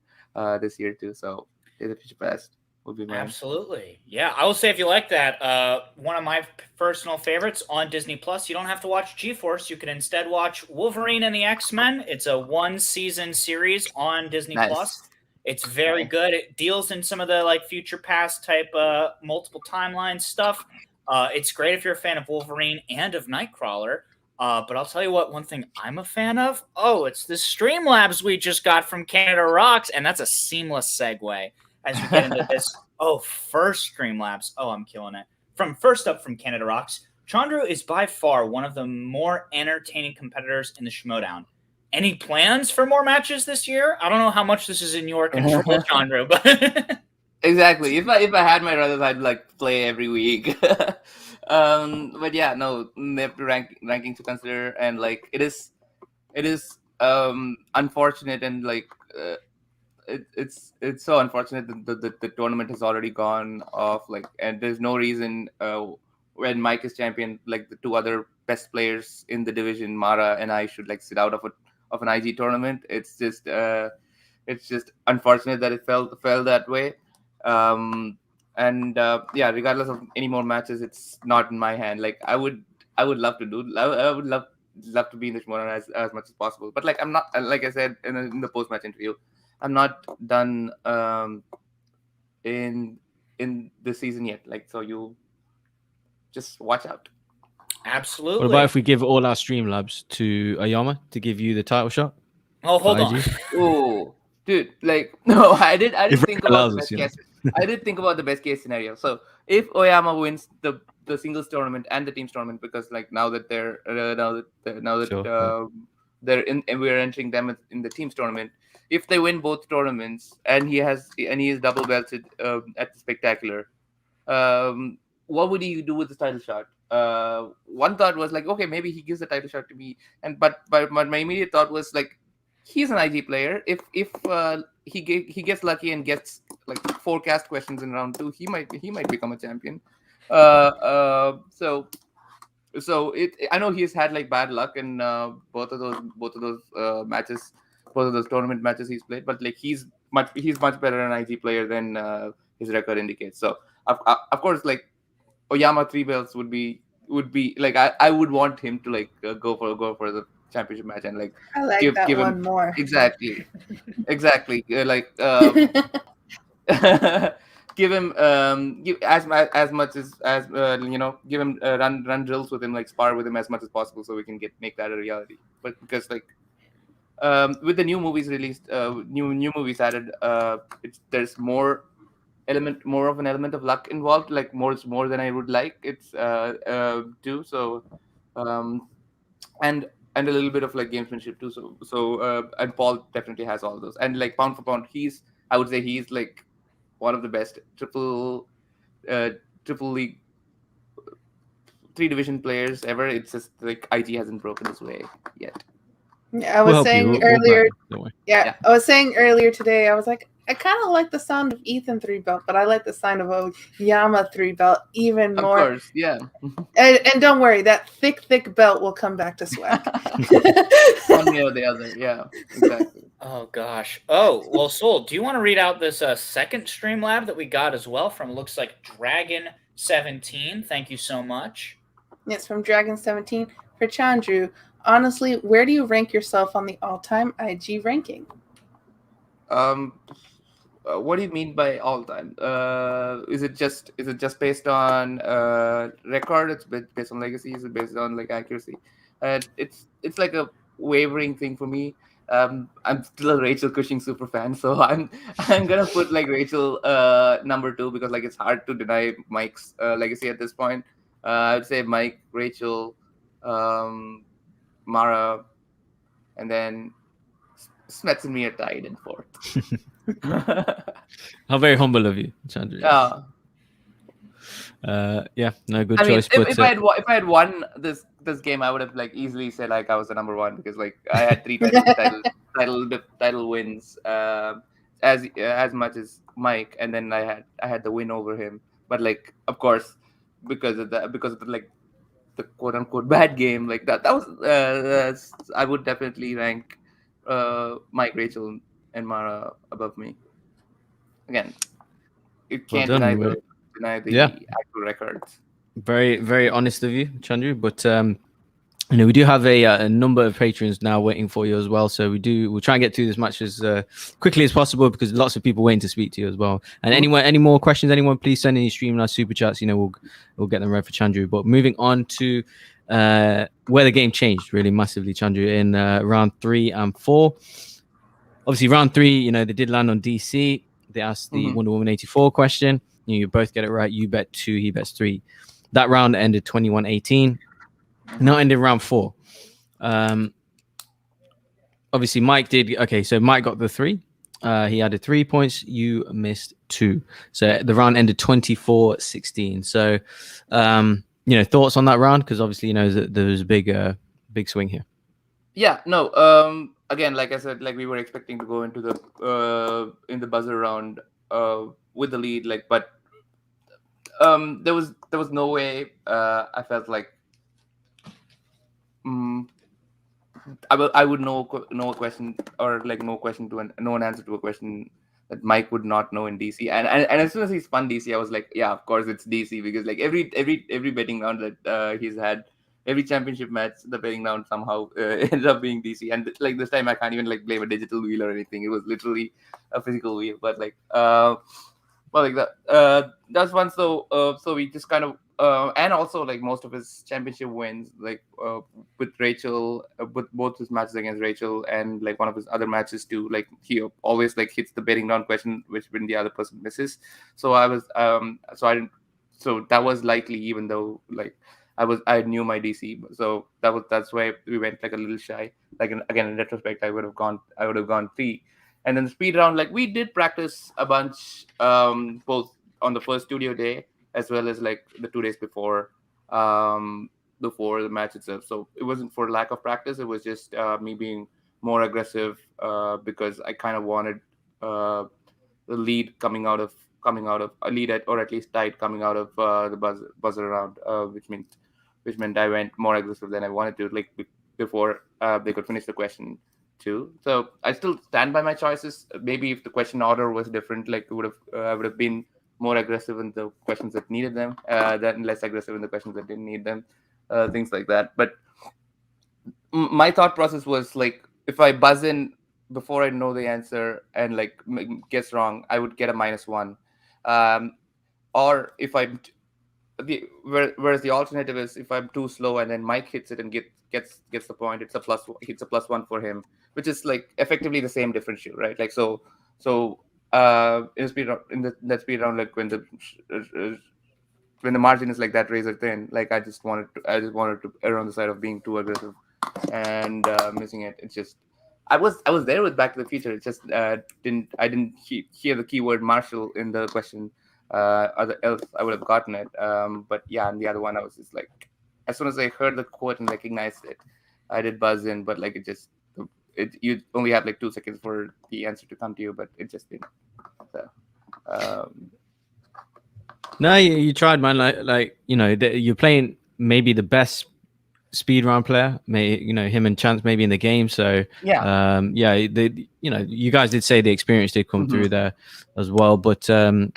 this year too. So Days of Future Past would be mine. Absolutely. Yeah, I will say, if you like that, one of my personal favorites on Disney Plus, you don't have to watch G-Force. You can instead watch Wolverine and the X-Men. It's a 1-season series on Disney Plus. It's very good. It deals in some of the like future past type multiple timeline stuff. It's great if you're a fan of Wolverine and of Nightcrawler. But I'll tell you what, one thing I'm a fan of, it's the Streamlabs we just got from Canada Rocks, and that's a seamless segue as we get into this. First Streamlabs. I'm killing it. First up from Canada Rocks, Chandru is by far one of the more entertaining competitors in the Schmoedown. Any plans for more matches this year? I don't know how much this is in your control, Chandru, but Exactly. If I had my brothers, I'd like play every week. But yeah, no, they have to ranking to consider, and like it is unfortunate, and like it's so unfortunate that the tournament has already gone off, like, and there's no reason when Mike is champion, like the two other best players in the division, Mara and I, should like sit out of an IG tournament. It's just unfortunate that it fell that way. And yeah, regardless of any more matches, it's not in my hand. Like I would love to I would love to be in the Schmoedown as much as possible, but like I'm not, like I said in the post match interview, I'm not done in the season yet. Like, so you just watch out. absolutely. What about if we give all our Streamlabs to Oyama to give you the title shot? Oh, hold for on. IG? Oh, dude, like no, I did If think Rick about allows the us, best you know. case. I did think about the best case scenario. So if Oyama wins the singles tournament and the teams tournament, because like now that they're Sure. they're in, and we're entering them in the teams tournament. If they win both tournaments and he is double belted at the spectacular, what would he do with the title shot? One thought was like, okay, maybe he gives the title shot to me, and but my immediate thought was like, he's an IG player. If he gets lucky and gets like 4 cast questions in round 2, he might become a champion. So I know he's had like bad luck in both of those matches, both of those tournament matches he's played, but like he's much better an IG player than his record indicates. So of course, like Oyama 3 belts would be like I would want him to like go for the championship match and like I like give that one him more. exactly give him give as much as give him run drills with him, like spar with him as much as possible, so we can make that a reality. But because like with the new movies released, new movies added, there's more of an element of luck involved, like more than I would like it's do. So and a little bit of like gamesmanship too. So and Paul definitely has all those, and like pound for pound, I would say he's like one of the best triple league 3 division players ever. It's just like IG hasn't broken his way yet. Yeah, I We'll was help you. saying We'll back earlier. you. Don't worry. Yeah, I was saying earlier today. I was like, I kind of like the sound of Ethan 3 belt, but I like the sound of Oyama 3 belt even Of more. course, yeah. And don't worry, that thick belt will come back to swag. One way or the other, yeah, exactly. Oh gosh. Oh well, Soul, do you want to read out this second Streamlab that we got as well from, looks like, Dragon17? Thank you so much. It's from Dragon17 for Chandru. Honestly, where do you rank yourself on the all-time IG ranking? What do you mean by all time? Is it just based on record? It's based on legacy? Is it based on like accuracy? It's like a wavering thing for me. I'm still a Rachel Cushing super fan, so I'm gonna put like Rachel number 2, because like it's hard to deny Mike's legacy at this point. I'd say Mike, Rachel, Mara, and then Smets and me are tied in 4th. How very humble of you, Chandru. Yeah, no, good choice. Mean, but if I had won this game, I would have like easily said like I was the number 1, because like I had 3 title wins, as much as Mike, and then I had the win over him. But like, of course, because of the like the quote unquote bad game, like that was I would definitely rank Mike, Rachel, and Mara above me. Again, you can't deny the actual records. Very, very honest of you, Chandru. But we do have a number of patrons now waiting for you as well. So we'll try and get through this match as quickly as possible, because lots of people waiting to speak to you as well. And any more questions, anyone, please send in your Streamlabs super chats. We'll get them read for Chandru. But moving on to where the game changed really massively, Chandru, in round 3 and 4. Obviously, round 3, they did land on DC. They asked the Wonder Woman 84 question. You both get it right. You bet 2, he bets 3. That round ended 21-18. Now ended round 4. obviously Mike did. Okay, so Mike got the 3. He added 3 points. You missed 2. So the round ended 24-16. So, thoughts on that round? Because obviously, there was a big swing here. Yeah, no. Again, like I said, like we were expecting to go into the in the buzzer round with the lead, like, but there was no way. I felt like I would know a question, or like no an answer to a question that Mike would not know in DC. And as soon as he spun DC, I was like, yeah, of course it's DC, because like every betting round that he's had, every championship match, the betting round somehow ends up being DC. And like this time, I can't even like blame a digital wheel or anything. It was literally a physical wheel. But like, well, like that's one. So we just kind of. And also like most of his championship wins, like with Rachel, with both his matches against Rachel and like one of his other matches too, like he always like hits the betting round question, which when the other person misses. So I was so that was likely, even though like I knew my DC, so that's why we went like a little shy. Like again, in retrospect, I would have gone 3. And then the speed round, like we did practice a bunch, both on the first studio day as well as like the 2 days before the match itself. So it wasn't for lack of practice. It was just me being more aggressive because I kind of wanted the lead coming out of a lead or at least tight coming out of the buzzer round, which meant I went more aggressive than I wanted to, like before they could finish the question too. So I still stand by my choices. Maybe if the question order was different, like I would have been more aggressive in the questions that needed them, then less aggressive in the questions that didn't need them, things like that. But my thought process was like, if I buzz in before I know the answer and like guess wrong, I would get a -1. Or if whereas the alternative is if I'm too slow and then Mike hits it and gets the point, it's a +1 for him, which is like effectively the same differential, right? Like so in that speed round, like when the margin is like that razor thin, like I just wanted to err on the side of being too aggressive and missing it. It's just I was there with Back to the Future. It just didn't hear the keyword Marshall in the question. Else I would have gotten it. But yeah, and the other one I was just like, as soon as I heard the quote and recognized it, I did buzz in, but like you only have like 2 seconds for the answer to come to you, but it just didn't. So, no, you tried, man. Like you're playing maybe the best speed round player, him and Chance maybe in the game. So yeah, you guys did say the experience did come through there as well. But John,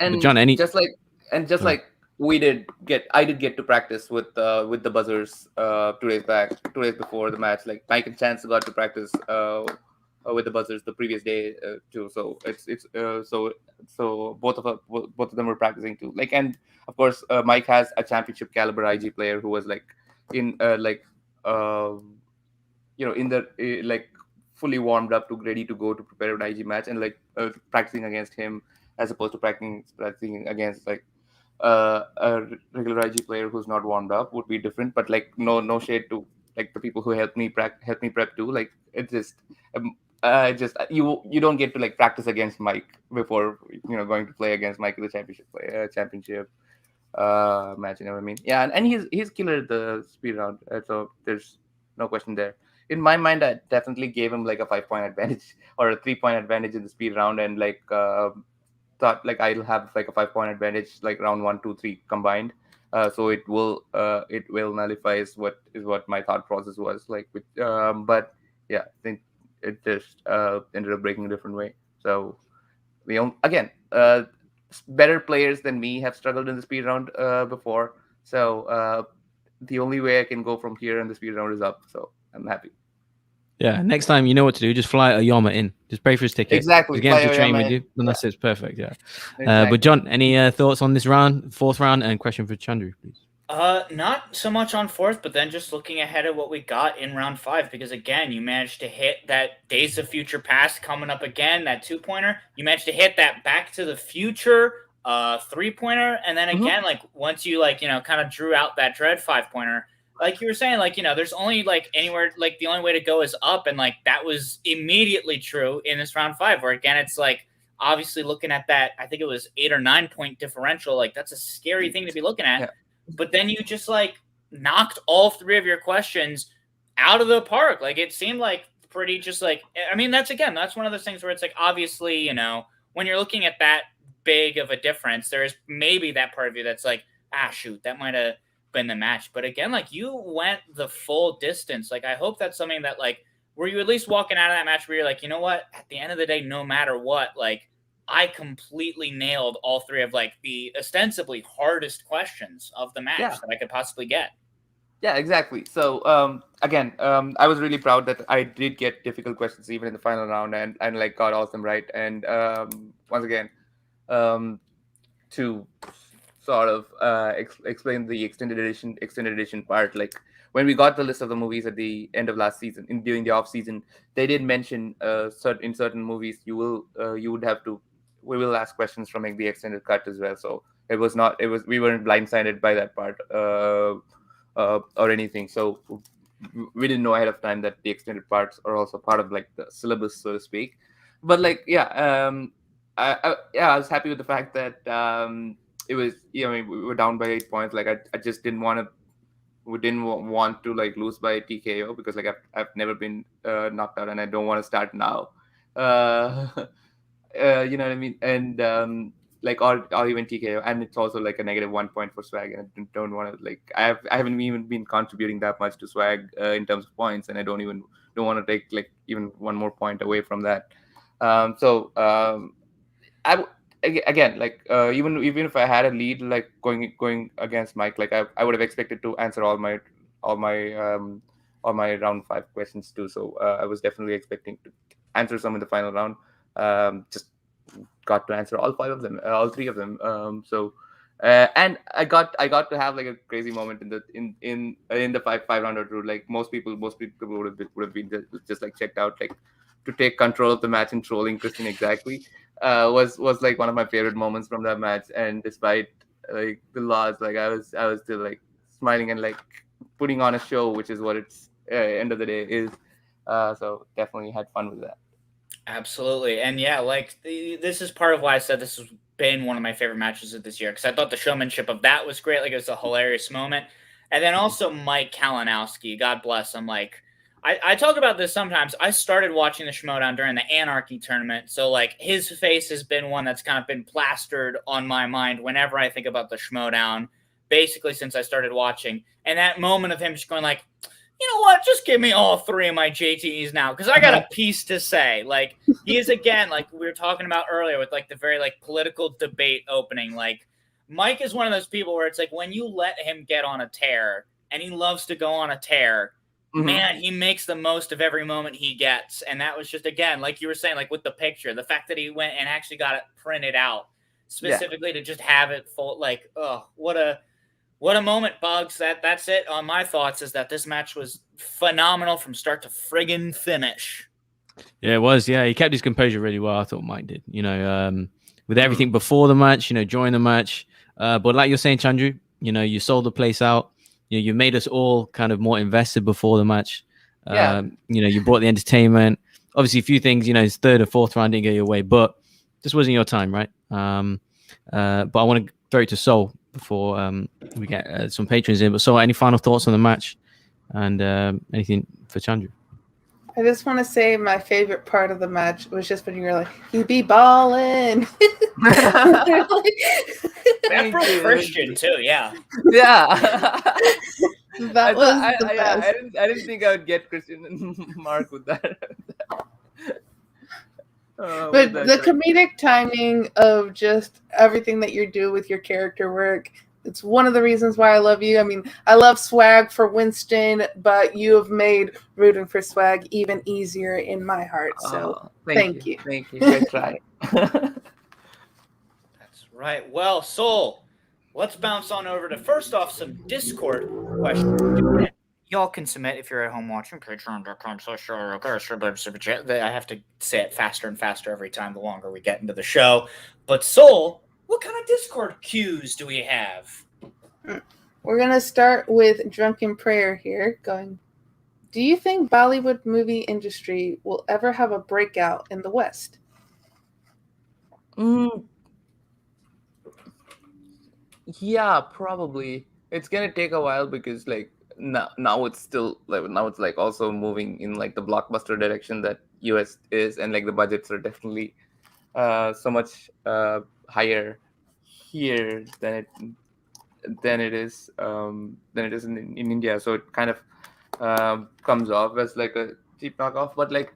like I did get to practice with the buzzers 2 days before the match. Like Mike and Chance got to practice with the buzzers the previous day too. So so both of them were practicing too. Like, and of course Mike has a championship caliber IG player who was like in in the like fully warmed up to ready to go to prepare an IG match, and like practicing against him as opposed to practicing against like a regular IG player who's not warmed up would be different. But like no shade to like the people who helped me prep too. Like it's just you don't get to like practice against Mike before going to play against Mike in the championship match. You know what I mean? Yeah, and he's killer at the speed round, so there's no question there. In my mind, I definitely gave him like a 5-point advantage or a 3-point advantage in the speed round, and like thought like I'll have like a 5-point advantage like round 1, 2, 3 combined. So it will nullify what my thought process was like. But yeah, I think it just ended up breaking a different way. So better players than me have struggled in the speed round before. So the only way I can go from here in the speed round is up. So I'm happy. Yeah, next time you know what to do. Just fly Oyama in. Just pay for his ticket. Exactly. Just get him to train with you, and that's it. Perfect. Yeah. Exactly. But John, any thoughts on this round, 4th round, and question for Chandru, please? Not so much on 4th, but then just looking ahead at what we got in round 5, because again, you managed to hit that Days of Future Past coming up again, that 2-pointer. You managed to hit that Back to the Future 3-pointer, and then again, like once you kind of drew out that Dread 5-pointer, like you were saying, like, there's only like anywhere, like the only way to go is up. And like, that was immediately true in this round 5, where again, it's like, obviously looking at that, I think it was 8 or 9 point differential. Like, that's a scary thing to be looking at. Yeah. But then you just like knocked all 3 of your questions out of the park. Like, it seemed like pretty just like, I mean, that's one of those things where it's like, obviously, when you're looking at that big of a difference, there's maybe that part of you that's like, shoot, that might have been the match. But again, like, you went the full distance. Like, I hope that's something that, like, were you at least walking out of that match where you're like, you know what, at the end of the day, no matter what, like, I completely nailed all 3 of like the ostensibly hardest questions of the match that I could possibly get. Yeah, exactly. So again, I was really proud that I did get difficult questions even in the final round, and like got all of them right. And once again, to sort of explain the extended edition part, like when we got the list of the movies at the end of last season, during the off season, they did mention in certain movies we will ask questions from like the extended cut as well. So we weren't blindsided by that part or anything. So we didn't know ahead of time that the extended parts are also part of like the syllabus, so to speak. But like, I was happy with the fact that it was, we were down by 8 points. Like I just didn't want to like lose by TKO, because like I've never been knocked out, and I don't want to start now. You know what I mean? And like or even TKO, and it's also like a -1 point for S.W.A.G, and I don't want to like I haven't even been contributing that much to S.W.A.G in terms of points, and I don't want to take like even one more point away from that. Again, like even if I had a lead, like going against Mike, like I would have expected to answer all my round 5 questions too. So I was definitely expecting to answer some in the final round. Just got to answer all 5 of them, all 3 of them. And I got to have like a crazy moment in the 5 rounder rule. Like most people would have been just like checked out, like to take control of the match and trolling Christian exactly. Was like one of my favorite moments from that match. And despite like the loss, like I was still like smiling and like putting on a show, which is what it's end of the day is. So definitely had fun with that. Absolutely. And yeah, like this is part of why I said this has been one of my favorite matches of this year, because I thought the showmanship of that was great. Like, it was a hilarious moment. And then also Mike Kalinowski, God bless him. Like, I talk about this sometimes. I started watching the Schmoedown during the Anarchy tournament. So like his face has been one that's kind of been plastered on my mind whenever I think about the Schmoedown, basically since I started watching. And that moment of him just going like, you know what, just give me all 3 of my JTEs now, because I got a piece to say. Like, he is, again, like we were talking about earlier with like the very like political debate opening. Like, Mike is one of those people where it's like when you let him get on a tear, and he loves to go on a tear, man, he makes the most of every moment he gets. And that was just, again, like you were saying, like with the picture, the fact that he went and actually got it printed out specifically to just have it full, like, oh, what a moment, Bugs. That's it on my thoughts, is that this match was phenomenal from start to friggin' finish. Yeah, it was. Yeah, he kept his composure really well. I thought Mike did. With everything before the match, during the match. But like you're saying, Chandru, you sold the place out. You made us all kind of more invested before the match. You brought the entertainment. Obviously, a few things, his 3rd or 4th round didn't go your way, but this wasn't your time, right? But I want to throw it to Sol before we get some patrons in. But Sol, any final thoughts on the match and anything for Chandru? I just want to say my favorite part of the match was just when you were like, "You be ballin'." That broke Christian too, yeah. Yeah. That was the best. I didn't think I would get Christian and Mark with that. But the comedic timing of just everything that you do with your character work, it's one of the reasons why I love you. I mean, I love S.W.A.G for Winston, but you have made rooting for S.W.A.G even easier in my heart. So thank you. Thank you. I try. That's right. Well, Sol, let's bounce on over to, first off, some Discord questions. Y'all can submit if you're at home watching. Patron.com/ I have to say it faster and faster every time the longer we get into the show. But Sol, what kind of Discord cues do we have? We're going to start with Drunken Prayer here, going, do you think Bollywood movie industry will ever have a breakout in the West? Yeah, probably. It's gonna take a while because like now it's still like now it's like also moving in like the blockbuster direction that US is, and like the budgets are definitely so much higher here than it is in India. So it kind of comes off as like a cheap knockoff, but like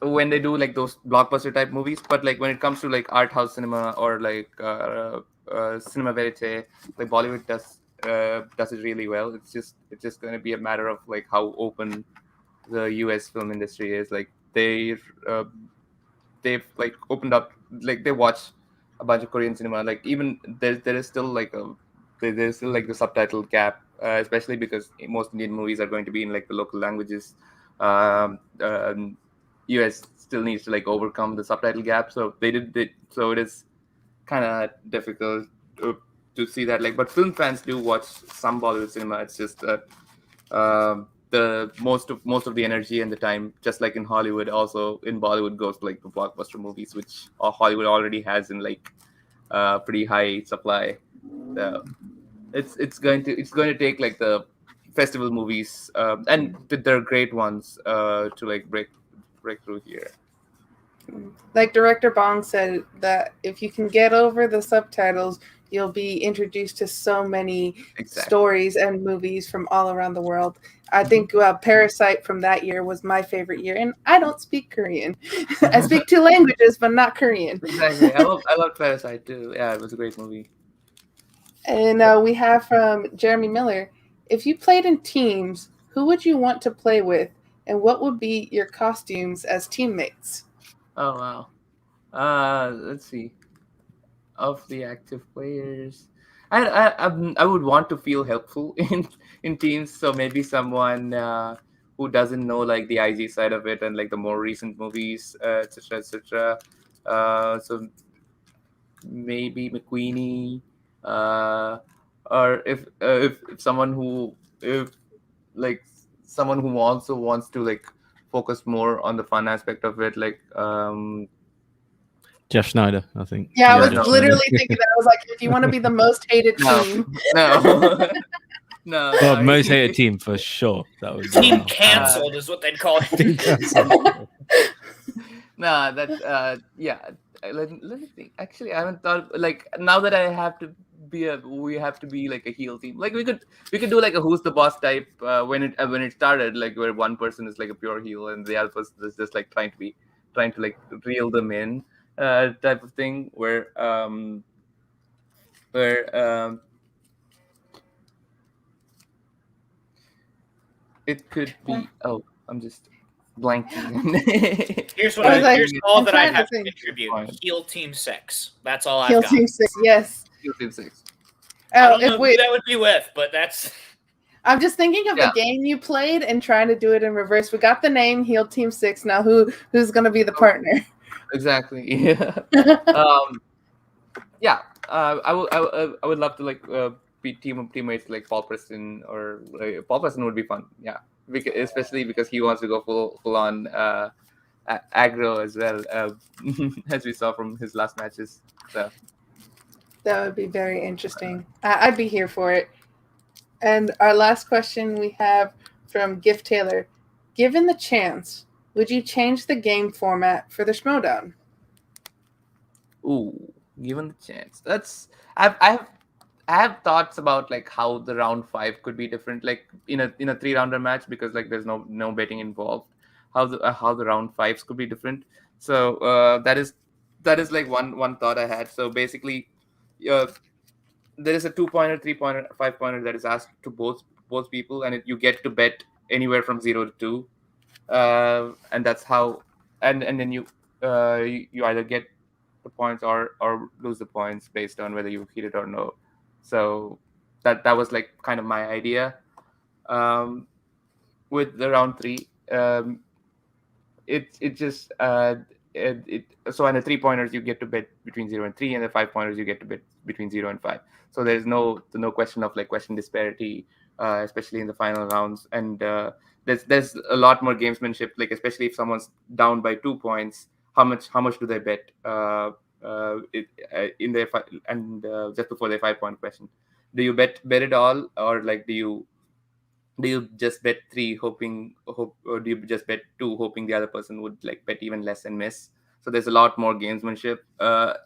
when they do like those blockbuster type movies, but like when it comes to like art house cinema or like cinema verite, like Bollywood does it really well. It's just going to be a matter of like how open the US film industry is. Like uh, they've like opened up, like they watch a bunch of Korean cinema. Like even there is still like there's still like the subtitle gap, especially because most Indian movies are going to be in like the local languages. US still needs to like overcome the subtitle gap, so so it is kind of difficult to see that. Like, but film fans do watch some Bollywood cinema. It's just that the most of the energy and the time, just like in Hollywood, also in Bollywood goes to like the blockbuster movies, which Hollywood already has in like pretty high supply. So it's going to take like the festival movies, and they're great ones to like break through here. Like Director Bong said, that if you can get over the subtitles, you'll be introduced to so many stories and movies from all around the world. I think Parasite from that year was my favorite year, and I don't speak Korean. I speak 2 languages, but not Korean. Exactly. I love Parasite too. Yeah, it was a great movie. And we have from Jeremy Miller, if you played in teams, who would you want to play with, and what would be your costumes as teammates? Oh wow. Let's see. Of the active players, I would want to feel helpful in teams. So maybe someone who doesn't know like the IG side of it and like the more recent movies, etc. etc. So maybe McQueenie, or if someone who if like someone who also wants to like focus more on the fun aspect of it, like Jeff Schneider, I think. Yeah, I was Jeff literally Schneider. thinking that. I was like, if you want to be the most hated team. No. No. Well, sorry. most hated team for sure. That would be Team canceled is what they'd call it. Team canceled. No, that yeah. Let me think. Actually, I haven't thought like now that I have to we have to be like a heel team. Like we could do like a who's the boss type when it started, like where one person is like a pure heel and the other person is just like trying to like reel them in, type of thing where it could be. Oh, I'm just blanking. Here's what I was like, here's all I'm that I trying to have to think. contribute. Heel Team 6. That's all I've Heel got. Team 6, yes. Heel Team 6. I don't know who that would be with, but that's. I'm just thinking of the game you played and trying to do it in reverse. We got the name Heel Team 6. Now who's going to be the partner? Exactly. Yeah. Yeah. I would love to like be teammates like Paul Preston, or Paul Preston would be fun. Yeah, especially because he wants to go full on aggro as well, as we saw from his last matches. So that would be very interesting. I'd be here for it. And our last question we have from Gift Taylor: given the chance, would you change the game format for the Schmoedown? Ooh, given the chance, I have thoughts about like how the round 5 could be different, like in a 3-rounder match, because like there's no betting involved. How the round 5s could be different. So that is like one thought I had. So basically, there is a 2-pointer, 3-pointer, 5-pointer that is asked to both people, and you get to bet anywhere from 0 to 2, and that's how, and then you either get the points or lose the points based on whether you hit it or no. So that was like kind of my idea. With the round 3, it just so on the 3-pointers you get to bet between 0 and 3, and the 5-pointers you get to bet between 0 and 5. So there's no question of like question disparity, especially in the final rounds. And there's a lot more gamesmanship, like especially if someone's down by 2 points, how much do they bet in their just before their 5-point question? Do you bet it all, or like do you just bet 3 or do you just bet 2 hoping the other person would like bet even less and miss? So there's a lot more gamesmanship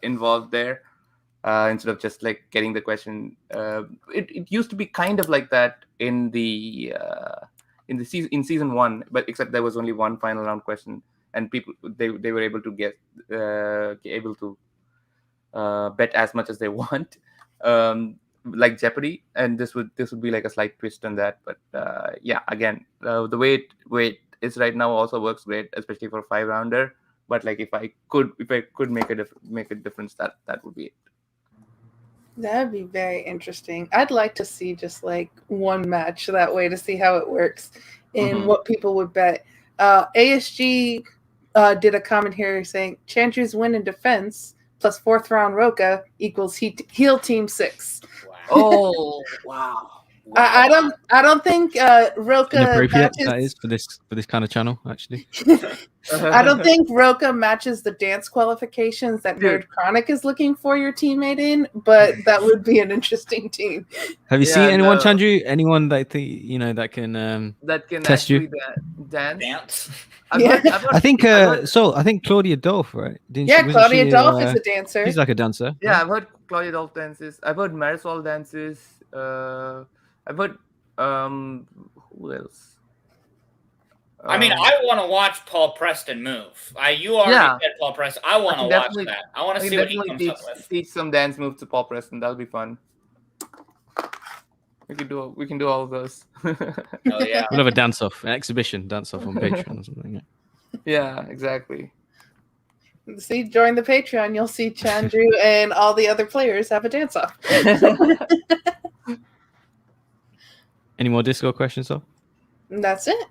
involved there, instead of just like getting the question. It used to be kind of like that in season 1, but except there was only one final round question, and people they were able to bet as much as they want. Like Jeopardy, and this would be like a slight twist on that, but yeah, again, the way it is right now also works great, especially for a 5-rounder. But like if I could make a difference, that would be it. That'd be very interesting. I'd like to see just like one match that way to see how it works and what people would bet. ASG did a comment here saying Chandru's win in defense plus 4th round Roka equals heel team 6. Oh wow! I don't think Roka Inappropriate matches. that is for this kind of channel, actually. I don't think Roka matches the dance qualifications that Nerd Chronic is looking for your teammate in, but that would be an interesting team. Have you seen anyone, Chandru? Anyone that that can test actually you? dance? I think Claudia Dolph, right? Claudia Dolph is a dancer. She's like a dancer. Yeah, I've heard Claudia Dolph dances. I've heard Marisol dances. I've heard who else? I mean, I want to watch Paul Preston move. You already said Paul Preston. I want to watch that. I want to see what he comes up with. Teach some dance moves to Paul Preston. That'll be fun. We can do all of those. Oh yeah, we'll have a dance-off, an exhibition dance-off on Patreon or something. Yeah, exactly. See, join the Patreon. You'll see Chandru and all the other players have a dance-off. Any more Discord questions, though? That's it.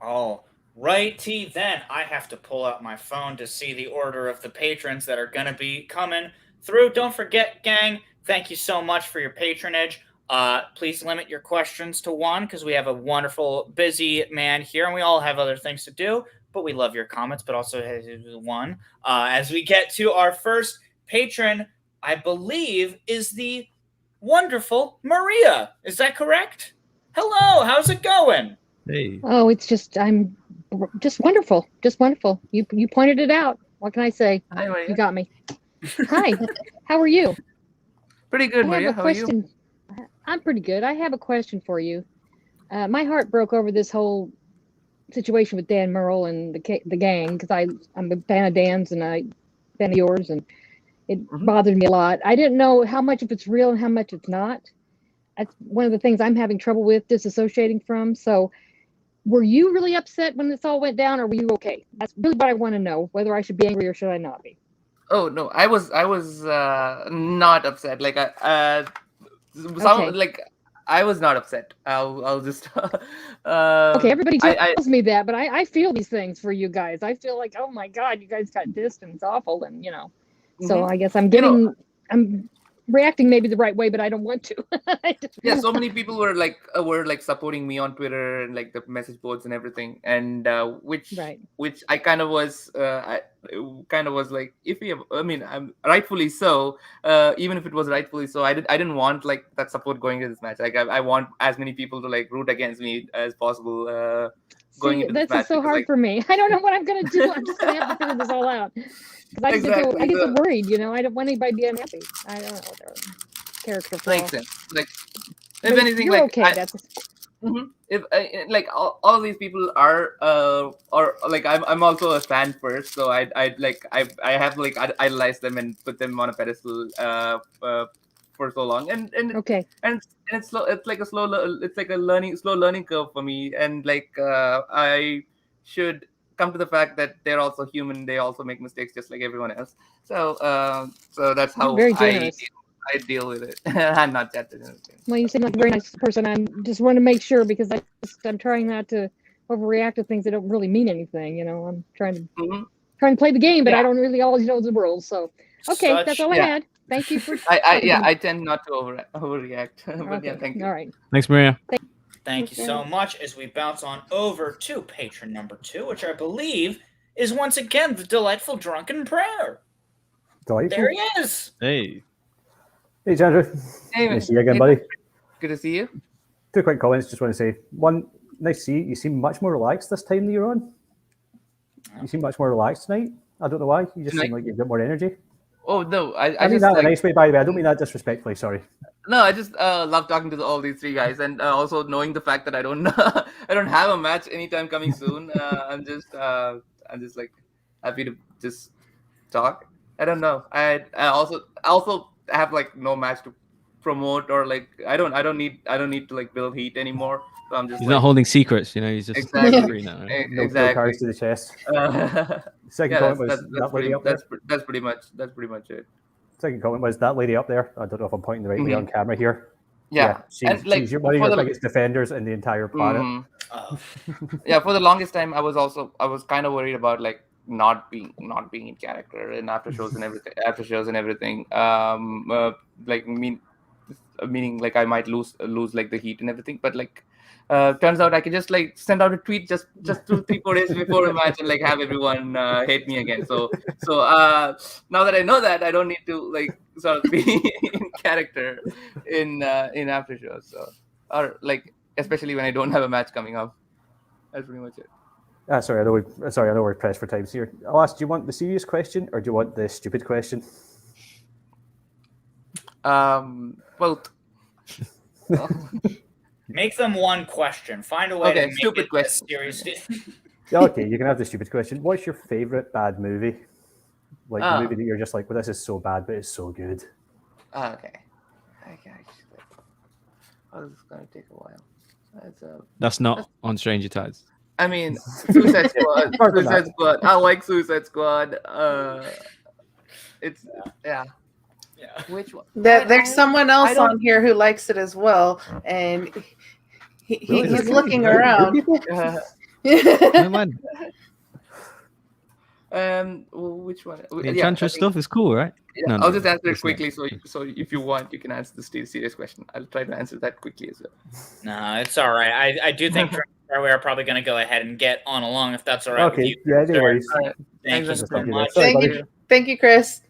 All righty then. I have to pull out my phone to see the order of the patrons that are going to be coming through. Don't forget, gang, thank you so much for your patronage. Please limit your questions to 1 because we have a wonderful, busy man here, and we all have other things to do. But we love your comments, but also 1. As we get to our first patron, I believe, is the wonderful Maria. Is that correct? Hello, how's it going? Hey. Oh, I'm just wonderful. Just wonderful. You pointed it out. What can I say? Hi, Maria. You got me. Hi. How are you? Pretty good, Maria. How are you? I'm pretty good. I have a question for you. My heart broke over this whole situation with Dan Murrell and the gang because I'm a fan of Dan's and I'm a fan of yours, and it bothered me a lot. I didn't know how much of it's real and how much it's not. That's one of the things I'm having trouble with disassociating from. So were you really upset when this all went down, or were you okay? That's really what I want to know, whether I should be angry or should I not be. Oh no, I was not upset. Like I was not upset. I'll just okay, everybody tells me that, but I feel these things for you guys. I feel like, oh my God, you guys got distance, awful, and so I guess I'm reacting maybe the right way, but I don't want to. Yeah, so many people were supporting me on Twitter and like the message boards and everything, and which I kind of was like iffy. I mean, I'm rightfully so. Even if it was rightfully so, I didn't want like that support going into this match. Like I want as many people to like root against me as possible. Going into this match, that's so hard for me. I don't know what I'm gonna do. I'm just gonna have to figure this all out. I get so worried, I don't want anybody to be unhappy. I don't know what their character flaw. Makes sense. Like, if anything, like, okay, if like all these people are or like I'm also a fan first, so I have like idolized them and put them on a pedestal for so long, and okay, and it's slow. It's like a slow learning curve for me, and like I should come to the fact that they're also human. They also make mistakes just like everyone else. So that's how I deal with it. I'm not that. Well, you seem like a very nice person. I just want to make sure because I'm trying not to overreact to things that don't really mean anything. I'm trying to trying to play the game, but I Yeah. don't really always know the rules. So, okay, that's all I yeah. had. Thank you for. I tend not to overreact. But Okay. yeah, thank you. All right. Thanks, Maria. Thank you so much. As we bounce on over to patron number 2, which I believe is once again the delightful Drunken Prayer. Delightful. There he is. Hey. Hey, Chandru. Hey, Nice to see you again, buddy. Good to see you. 2 quick comments. Just want to say, one, nice to see you. You seem much more relaxed this time that you're on. You seem much more relaxed tonight. I don't know why. You just seem like you've got more energy. Oh no, I mean just that in a like, nice way, by the way. I don't mean that disrespectfully. Sorry. no, I just love talking to all these 3 guys, and also knowing the fact that I don't I don't have a match anytime coming soon. I'm just like happy to just talk. I don't know. I also have like no match to promote, or like I don't need to like build heat anymore. So I'm just He's like, not holding secrets, he's just Exactly. free now. Right? No exactly. cards to the chest. Second Yeah, comment was that's that lady up there. that's pretty much it. Second comment was that lady up there. I don't know if I'm pointing the right way on camera here. Yeah, she's, and like she's one of for your the- biggest defenders in the entire planet. Oh. Yeah, for the longest time I was kind of worried about like not being in character in after shows and everything. Like meaning like I might lose like the heat and everything, but like turns out I can just like send out a tweet just 2-3-4 days before a match and like have everyone hate me again. So now that I know that, I don't need to like sort of be in character in after shows. So, or like especially when I don't have a match coming up. That's pretty much it. Sorry, I know we're pressed for time here. I'll ask, do you want the serious question or do you want the stupid question? Both. Make them one question. Find a way to Okay, make stupid it question. serious. Okay, you can have the stupid question. What's your favorite bad movie? Like the movie that you're just like, well, this is so bad, but it's so good. Okay. Oh, this is gonna take a while. That's not on Stranger Tides. I mean, Suicide Squad. Apart from Suicide that. Squad. I like Suicide Squad. It's yeah. Yeah. Which one? There's someone I else don't- on here who likes it as well, and Really? he's Okay. looking Really? around. People? No, man. Which one? The Yeah, Enchantress I think- stuff is cool, right? Yeah, No, I'll no, just answer it it's not. quickly. So if you want, you can answer the serious question. I'll try to answer that quickly as well. No, it's all right. I do think we are probably going to go ahead and get on along if that's all right with Okay, you. yeah, no sir. worries. Thank you so Thank you. much. Sorry, Thank buddy. you, thank you, Chris.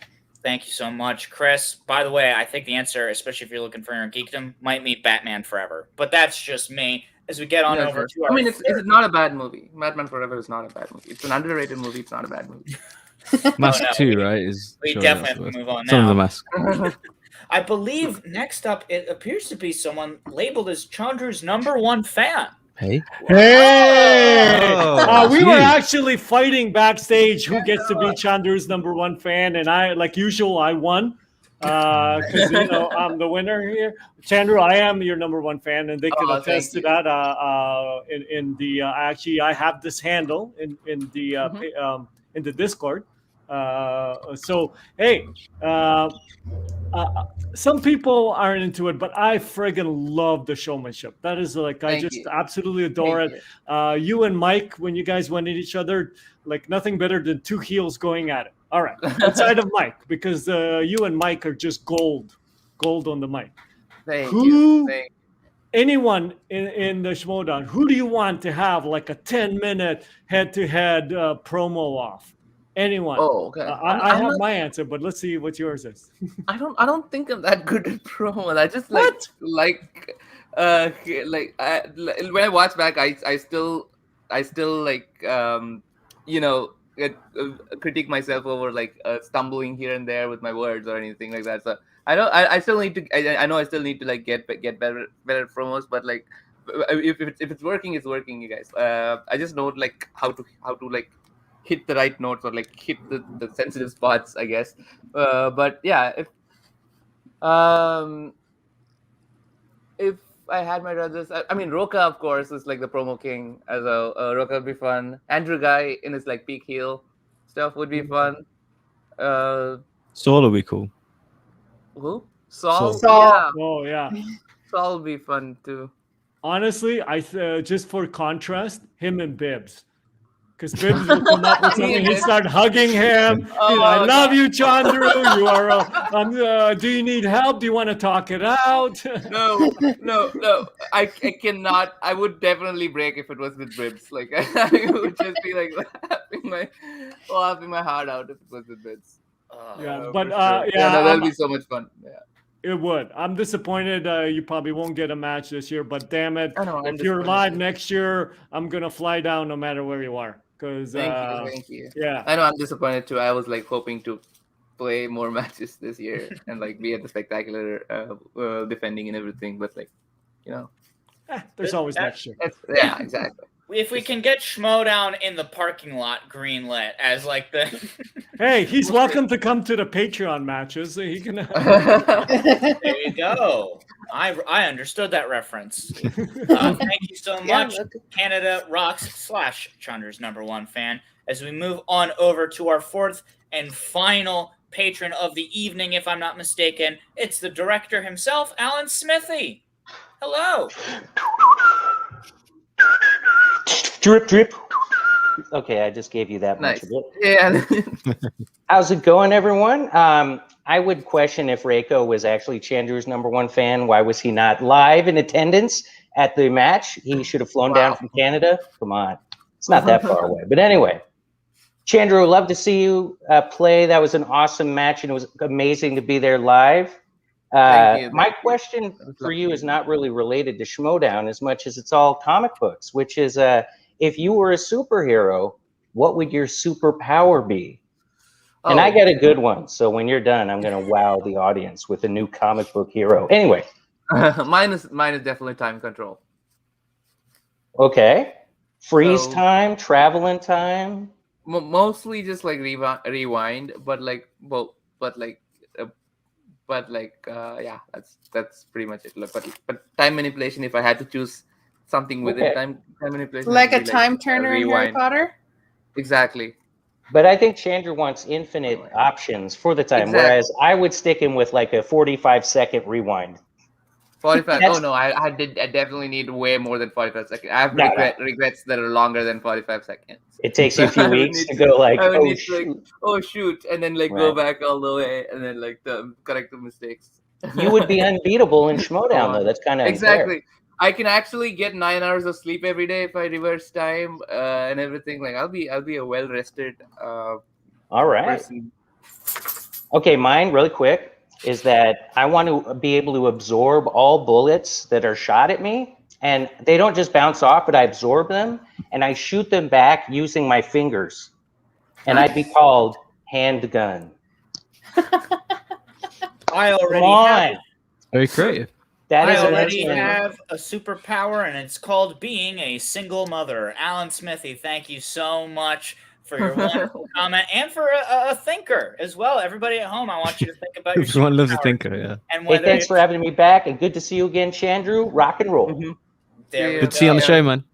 Thank you so much, Chris. By the way, I think the answer, especially if you're looking for your geekdom, might mean Batman Forever. But that's just me. As we get on Yeah, over sure. to our I mean, it's not a bad movie. Batman Forever is not a bad movie. It's an underrated movie. It's not a bad movie. Mask no, 2, right? Is we surely definitely that's have to the move on worst. Son of the now. Mask. I believe next up, it appears to be someone labeled as Chandru's #1 fan. Hey. Hey! Oh, We were gee. actually fighting backstage who gets to be Chandru's #1 fan, and I, like usual, I won because I'm the winner here. Chandru, I am your #1 fan, and they can Oh, attest to thank that. In the actually, I have this handle in the Discord. So hey. Some people aren't into it, but I friggin' love the showmanship. That is like, I Thank just you. absolutely adore Thank it. You and Mike, when you guys went at each other, like nothing better than 2 heels going at it. All right, outside of Mike, because you and Mike are just gold on the mic. Thank Who- you. Thank Anyone in the Schmoedown, who do you want to have like a 10-minute head-to-head promo off? Anyone? Oh, okay. I have my answer, but let's see what yours is. I don't think I'm that good at promo. I just What? like when I watch back, I still like critique myself over like stumbling here and there with my words or anything like that. So I still need to. I know I still need to like get better promos, but like if it's working, it's working, you guys. I just know like how to like hit the right notes or like hit the sensitive spots, I guess. But yeah, if I had my brothers, I mean Roka of course is like the promo king as well. Roka would be fun. Andrew Guy in his like peak heel stuff would be fun. Saul will be cool. Who? Saul? Saul. Yeah, Oh yeah. Saul would be fun too. Honestly, I just for contrast, him and Bibbs, Because Bibbs will come up with something. He'd start hugging him. Oh, I love God. you, Chandru. You are. Do you need help? Do you want to talk it out? No. I cannot. I would definitely break if it was with Bibbs. Like I would just be like laughing my heart out if it was with Bibbs. Yeah, For but sure. yeah, no, that'll be so much fun. Yeah. it would. I'm disappointed. You probably won't get a match this year, but damn it, I know, I'm if you're disappointed live too. next year, I'm gonna fly down no matter where you are. Because Thank you. yeah, I know I'm disappointed too. I was like hoping to play more matches this year and like be at the spectacular defending and everything, but like, you know, there's always next year. yeah, exactly. If we can get Schmoedown in the parking lot greenlit as like the Hey, he's welcome to come to the Patreon matches. He can. there you go. I understood that reference. Thank you so much, Canada Rocks / Chandru's #1 fan. As we move on over to our fourth and final patron of the evening, if I'm not mistaken, it's the director himself, Alan Smithy. Hello. Drip, drip. Okay, I just gave you that Nice. much of it. Yeah. How's it going, everyone? I would question if Reiko was actually Chandru's #1 fan. Why was he not live in attendance at the match? He should have flown down from Canada. Come on. It's not that far away. But anyway, Chandru, love to see you play. That was an awesome match, and it was amazing to be there live. Thank you. My question for you is not really related to Schmoedown as much as it's all comic books, which is if you were a superhero, what would your superpower be? And I got a good one. So when you're done, I'm going to wow the audience with a new comic book hero. Anyway. mine is definitely time control. Okay. Freeze time, travel in time. Mostly just like rewind, yeah, that's pretty much it. But time manipulation, if I had to choose something within time manipulation, like a time turner in Harry Potter. Exactly. But I think Chandru wants infinite options for the time, whereas I would stick him with like a 45-second rewind. 45. Oh no, I definitely need way more than 45 seconds. I have regrets that are longer than 45 seconds. It takes you a few weeks to go like, oh shoot, and then like go back all the way, and then like correct the mistakes. You would be unbeatable in Schmoedown though. That's kind of exactly. Unfair. I can actually get 9 hours of sleep every day if I reverse time and everything. Like I'll be a well rested. All right. Person. Okay, mine really quick is that I want to be able to absorb all bullets that are shot at me, and they don't just bounce off, but I absorb them and I shoot them back using my fingers, and I'd be called Handgun. I already have. Very creative. I already have a superpower, and it's called being a single mother. Alan Smithy, thank you so much for your wonderful comment and for a thinker as well. Everybody at home, I want you to think about your Everyone loves a thinker, yeah. And hey, thanks for having me back, and good to see you again, Chandru. Rock and roll. Mm-hmm. Good to see you on the show, man.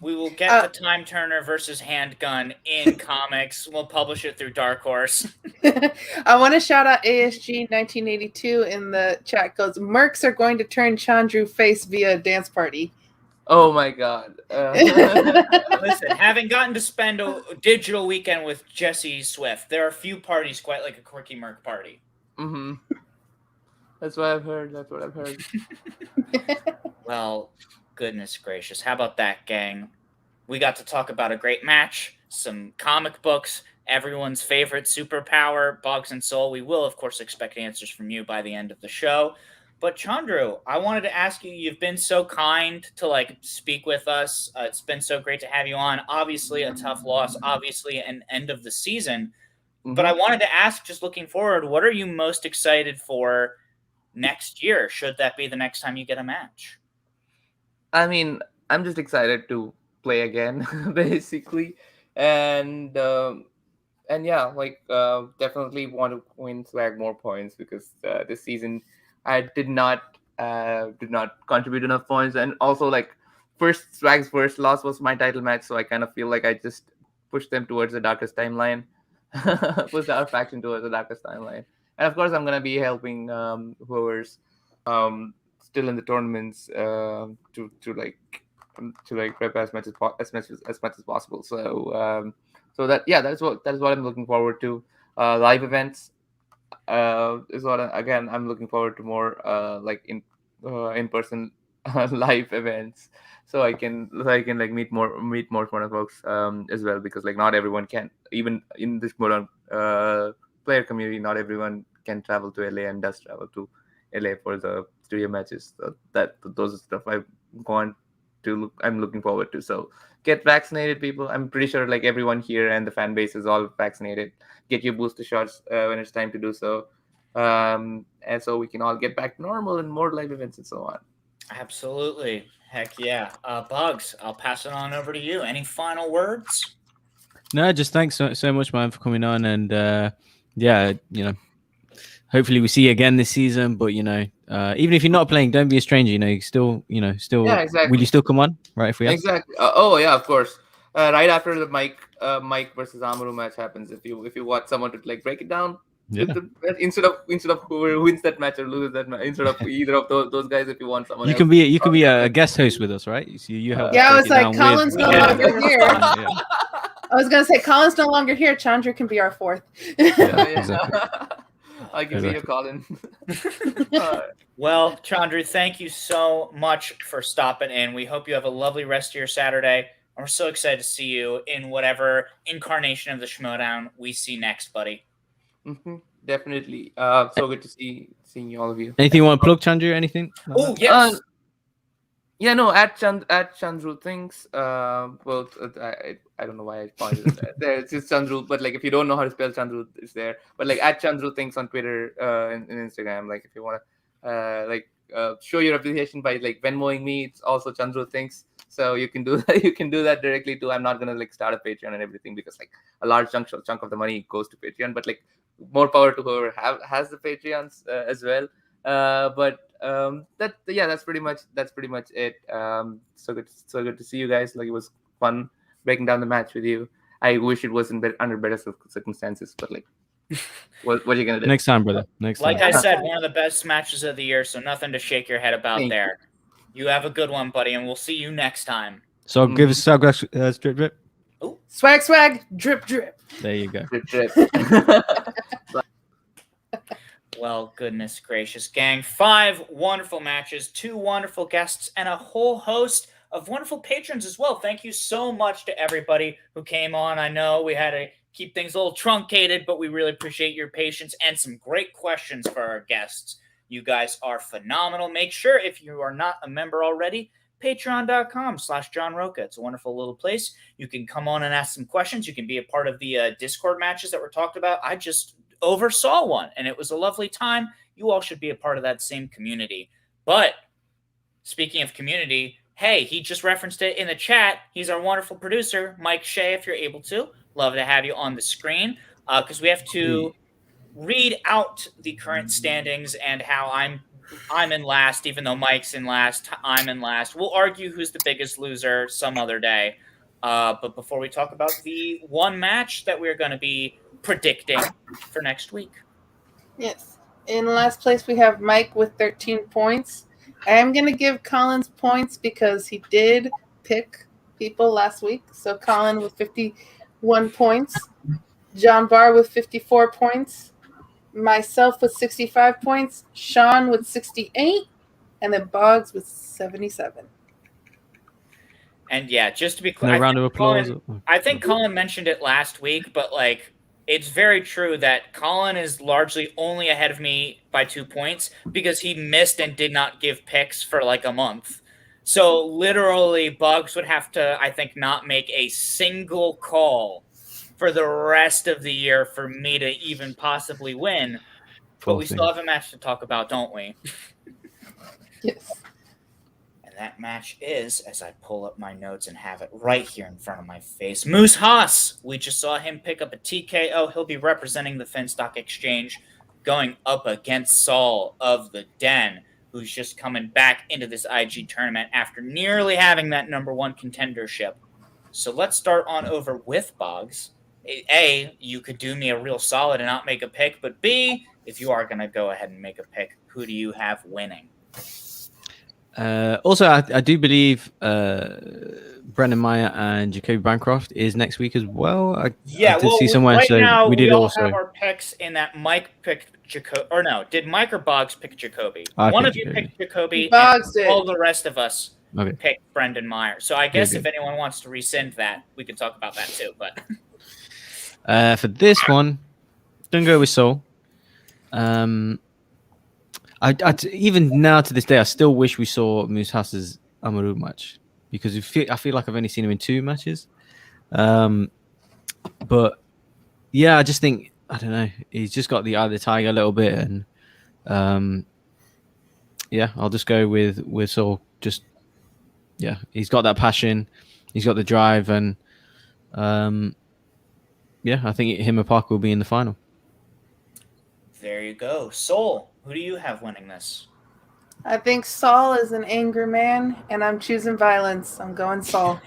We will get the Time Turner versus Handgun in comics. We'll publish it through Dark Horse. I want to shout out ASG 1982 in the chat. Goes, Mercs are going to turn Chandru face via a dance party. Oh my God. Listen, having gotten to spend a digital weekend with Jesse Swift, there are few parties quite like a Quirky Merc party. Mm-hmm. That's what I've heard. Well, goodness gracious. How about that, gang? We got to talk about a great match, some comic books, everyone's favorite superpower, Boggs and Soul. We will, of course, expect answers from you by the end of the show. But Chandru, I wanted to ask you, you've been so kind to speak with us. It's been so great to have you on. Obviously a tough loss, obviously an end of the season. Mm-hmm. But I wanted to ask, just looking forward, what are you most excited for next year? Should that be the next time you get a match? I mean, I'm just excited to play again, basically. And yeah, definitely want to win SWAG more points because this season I did not contribute enough points, and also SWAG's first loss was my title match, so I kind of feel like I just pushed them towards the darkest timeline, pushed our faction towards the darkest timeline, and of course I'm gonna be helping whoever's still in the tournaments to to like rep as much as possible. So that's what I'm looking forward to. Live events is what again I'm looking forward to more like in person live events, so I can like meet more fun folks as well, because like not everyone can, even in this Schmoedown player community, not everyone can travel to LA and does travel to LA for the studio matches. So those are stuff I'm looking forward to. So get vaccinated, people. I'm pretty sure like everyone here and the fan base is all vaccinated. Get your booster shots when it's time to do so, and so we can all get back to normal and more live events and so on. Absolutely. Heck yeah. Bugs, I'll pass it on over to you. Any final words? No, just thanks so much, man, for coming on. And yeah, hopefully we see you again this season. But even if you're not playing, don't be a stranger. You still. Yeah, exactly. Will you still come on, right? If we have? Exactly. Oh yeah, of course. Right after the Mike versus Amaru match happens, if you want someone to like break it down, Yeah. instead of whoever wins that match or loses that match, instead of either of those guys, if you want someone, you can be a guest host with us, right? So you help. Yeah, I was like, Colin's no longer here. Yeah. I was gonna say Colin's no longer here. Chandru can be our fourth. Exactly. I can be your Colin. Well, Chandru, thank you so much for stopping in. We hope you have a lovely rest of your Saturday. We're so excited to see you in whatever incarnation of the Schmoedown we see next, buddy. Mm-hmm. Definitely. So good to seeing all of you. Anything you want to plug, Chandru? Anything? Oh yes. Yeah, no. At Chandru Thinks. Well, I don't know why I pointed at that. There, it's just Chandru, but like if you don't know how to spell Chandru, it's there. But like at Chandru Thinks on Twitter and Instagram. Like if you want to show your appreciation by like Venmoing me, it's also Chandru Thinks. So you can do that. You can do that directly too. I'm not gonna like start a Patreon and everything, because like a large chunk of the money goes to Patreon. But like more power to whoever has the Patreons as well. That's pretty much it. So good to see you guys. Like it was fun breaking down the match with you. I wish it wasn't under better circumstances, but like, what are you gonna do? Next time, brother. Next time. Like I said, one of the best matches of the year, so nothing to shake your head about there. You have a good one, buddy, and we'll see you next time. So give us drip drip. Ooh. Swag, drip drip. There you go. Drip. Well, goodness gracious, gang. 5 wonderful matches, 2 wonderful guests, and a whole host of wonderful patrons as well. Thank you so much to everybody who came on. I know we had to keep things a little truncated, but we really appreciate your patience and some great questions for our guests. You guys are phenomenal. Make sure, if you are not a member already, patreon.com/John Roca. It's a wonderful little place. You can come on and ask some questions. You can be a part of the Discord matches that were talked about. I just oversaw one, and it was a lovely time. You all should be a part of that same community. But speaking of community, hey, he just referenced it in the chat. He's our wonderful producer, Mike Shea, if you're able to. Love to have you on the screen, because we have to read out the current standings and how I'm in last, even though Mike's in last, I'm in last. We'll argue who's the biggest loser some other day. But before we talk about the one match that we're going to be predicting for next week. Yes. In last place, we have Mike with 13 points. I am going to give Colin's points because he did pick people last week. So Colin with 51 points. John Barr with 54 points. Myself with 65 points. Sean with 68. And then Boggs with 77. And yeah, just to be clear, No round of applause. I think Colin mentioned it last week, but like, it's very true that Colin is largely only ahead of me by 2 points because he missed and did not give picks for like a month. So literally, Bugs would have to, I think, not make a single call for the rest of the year for me to even possibly win. But we still have a match to talk about, don't we? Yes. And that match is, as I pull up my notes and have it right here in front of my face, Moose Haas. We just saw him pick up a TKO. He'll be representing the Finstock Exchange, going up against Saul of the Den, who's just coming back into this IG tournament after nearly having that #1 contendership. So let's start on over with Boggs. A, you could do me a real solid and not make a pick, but B, if you are going to go ahead and make a pick, who do you have winning? Also, I do believe Brendan Meyer and Jacoby Bancroft is next week as well. I did see somewhere. Right so now we did all also. have our picks in that Mike picked Jacoby, or no, did Mike or Boggs pick Jacoby? I One of picked you Jacoby. picked Jacoby, Boggs and did. all the rest of us Okay. picked Brendan Meyer. So I guess Good. if anyone wants to rescind that, we can talk about that too. But For this one, don't go with Soul. Even now to this day, I still wish we saw Moose Haas's Amaru match because I feel like I've only seen him in 2 matches. But yeah, I just think I don't know. He's just got the eye of the tiger a little bit, and yeah, I'll just go with Soul. Just yeah, he's got that passion, he's got the drive, and yeah, I think him and Parker will be in the final. there you go. Soul, who do you have winning this? I think Saul is an angry man, and I'm choosing violence. I'm going Saul.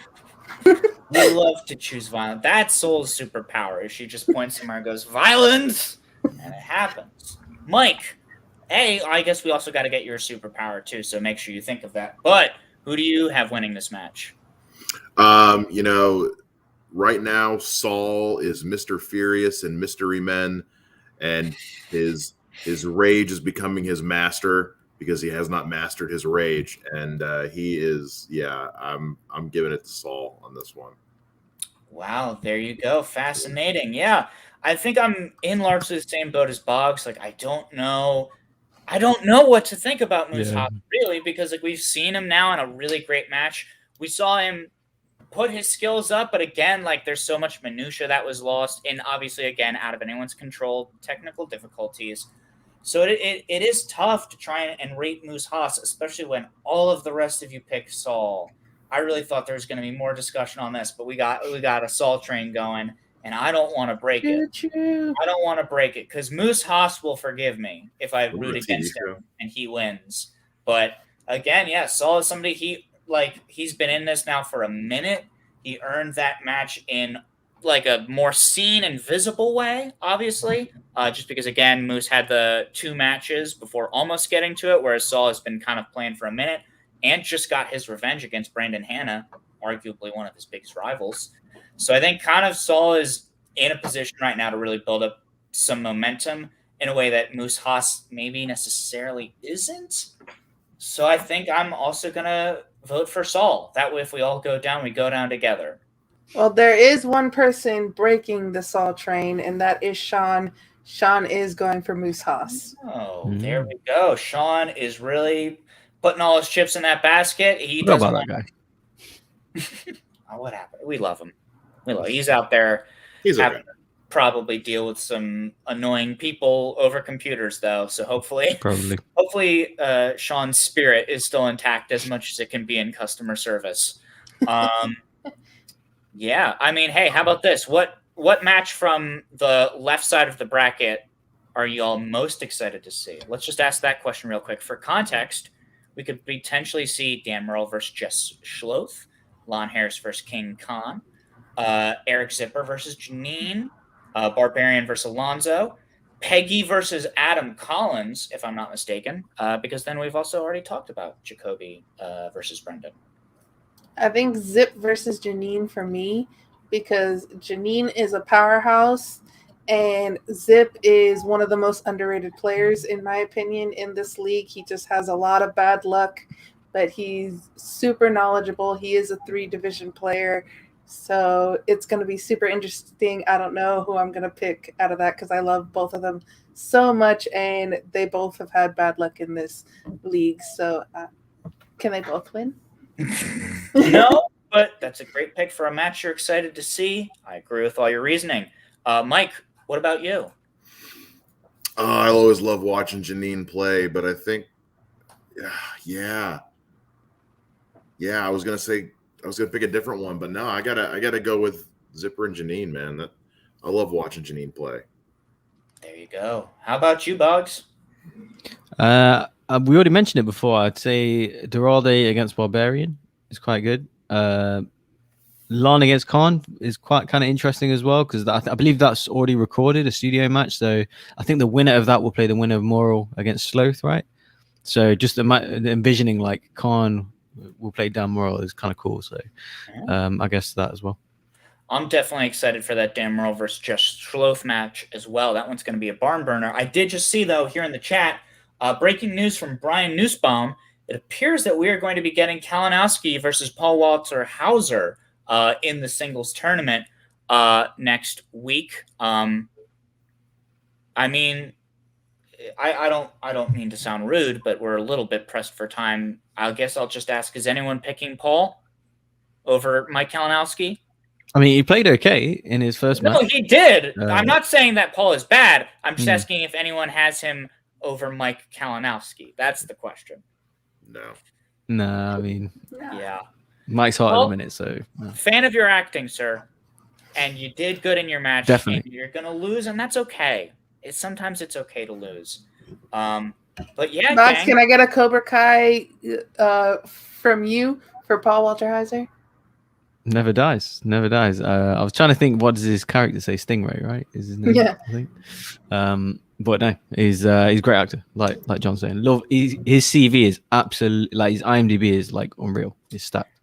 We love to choose violence. That's Soul's superpower. If she just points somewhere and goes, violence, and it happens. Mike, I guess we also got to get your superpower too, so make sure you think of that. But who do you have winning this match? You know, right now Saul is Mr. Furious and Mystery Men, and his rage is becoming his master because he has not mastered his rage, and he is. Yeah, I'm giving it to Saul on this one. Wow, there you go. Fascinating. Yeah, I think I'm in largely the same boat as Boggs. Like, I don't know what to think about Moose Haas, really, because like we've seen him now in a really great match. We saw him put his skills up, but again, like there's so much minutia that was lost, and obviously, again, out of anyone's control, technical difficulties. So it is tough to try and rate Moose Haas, especially when all of the rest of you pick Saul. I really thought there was going to be more discussion on this, but we got a Saul train going, and I don't want to break it. I don't want to break it because Moose Haas will forgive me if I root against him and he wins. But again, yeah, Saul is somebody he's been in this now for a minute. He earned that match in like a more seen and visible way, obviously, just because again Moose had the 2 matches before almost getting to it, whereas Saul has been kind of playing for a minute and just got his revenge against Brandon Hanna, arguably one of his biggest rivals. So I think kind of Saul is in a position right now to really build up some momentum in a way that Moose Haas maybe necessarily isn't. So I think I'm also gonna vote for Saul. That way, if we all go down, we go down together. Well, there is one person breaking the Saul train, and that is Sean. Sean is going for Moose Haas. Oh, there we go. Sean is really putting all his chips in that basket. He What doesn't about that guy? Oh, what happened? We love him. He's out there. He's having okay. to probably deal with some annoying people over computers, though. So hopefully, Sean's spirit is still intact as much as it can be in customer service. Yeah, I mean, hey, how about this? What match from the left side of the bracket are you all most excited to see? Let's just ask that question real quick. For context, we could potentially see Dan Merle versus Jess Schloth, Lon Harris versus King Khan, Eric Zipper versus Janine, Barbarian versus Alonzo, Peggy versus Adam Collins, if I'm not mistaken, because then we've also already talked about Jacoby versus Brendan. I think Zip versus Janine for me, because Janine is a powerhouse and Zip is one of the most underrated players, in my opinion, in this league. He just has a lot of bad luck, but he's super knowledgeable. He is a 3-division player. So it's going to be super interesting. I don't know who I'm going to pick out of that because I love both of them so much, and they both have had bad luck in this league. So can they both win? No, but that's a great pick for a match you're excited to see. I agree with all your reasoning. Mike, what about you? I always love watching Janine play, but I think, yeah. I was gonna pick a different one, but no, I gotta go with Zipper and Janine, man. I love watching Janine play. There you go. How about you, Boggs? We already mentioned it before. I'd say Duralde against Barbarian is quite good. Lon against Khan is quite kind of interesting as well because I believe that's already recorded, a studio match. So I think the winner of that will play the winner of Moral against Sloth, right? So just envisioning like Khan will play Dan Morrell is kind of cool. So I guess that as well. I'm definitely excited for that Dan Morrell versus Josh Schloth match as well. That one's going to be a barn burner. I did just see, though, here in the chat, breaking news from Brian Nussbaum. It appears that we are going to be getting Kalinowski versus Paul Walter Hauser in the singles tournament next week. I mean, I don't mean to sound rude, but we're a little bit pressed for time. I guess I'll just ask: is anyone picking Paul over Mike Kalinowski? I mean, he played okay in his first match. No, he did. I'm not saying that Paul is bad. I'm just asking if anyone has him over Mike Kalinowski. That's the question. No. I mean, yeah. Mike's hot at the minute, so. Fan of your acting, sir. And you did good in your match. Definitely. You're going to lose, and that's okay. Sometimes it's okay to lose. But yeah, Max, can I get a Cobra Kai from you for Paul Walter Hauser? Never dies. I was trying to think, what does his character say? Stingray, right? Is his name? Yeah. I think. But no, he's a great actor. Like John's saying, his CV is absolutely, like, his IMDb is like unreal. It's stacked.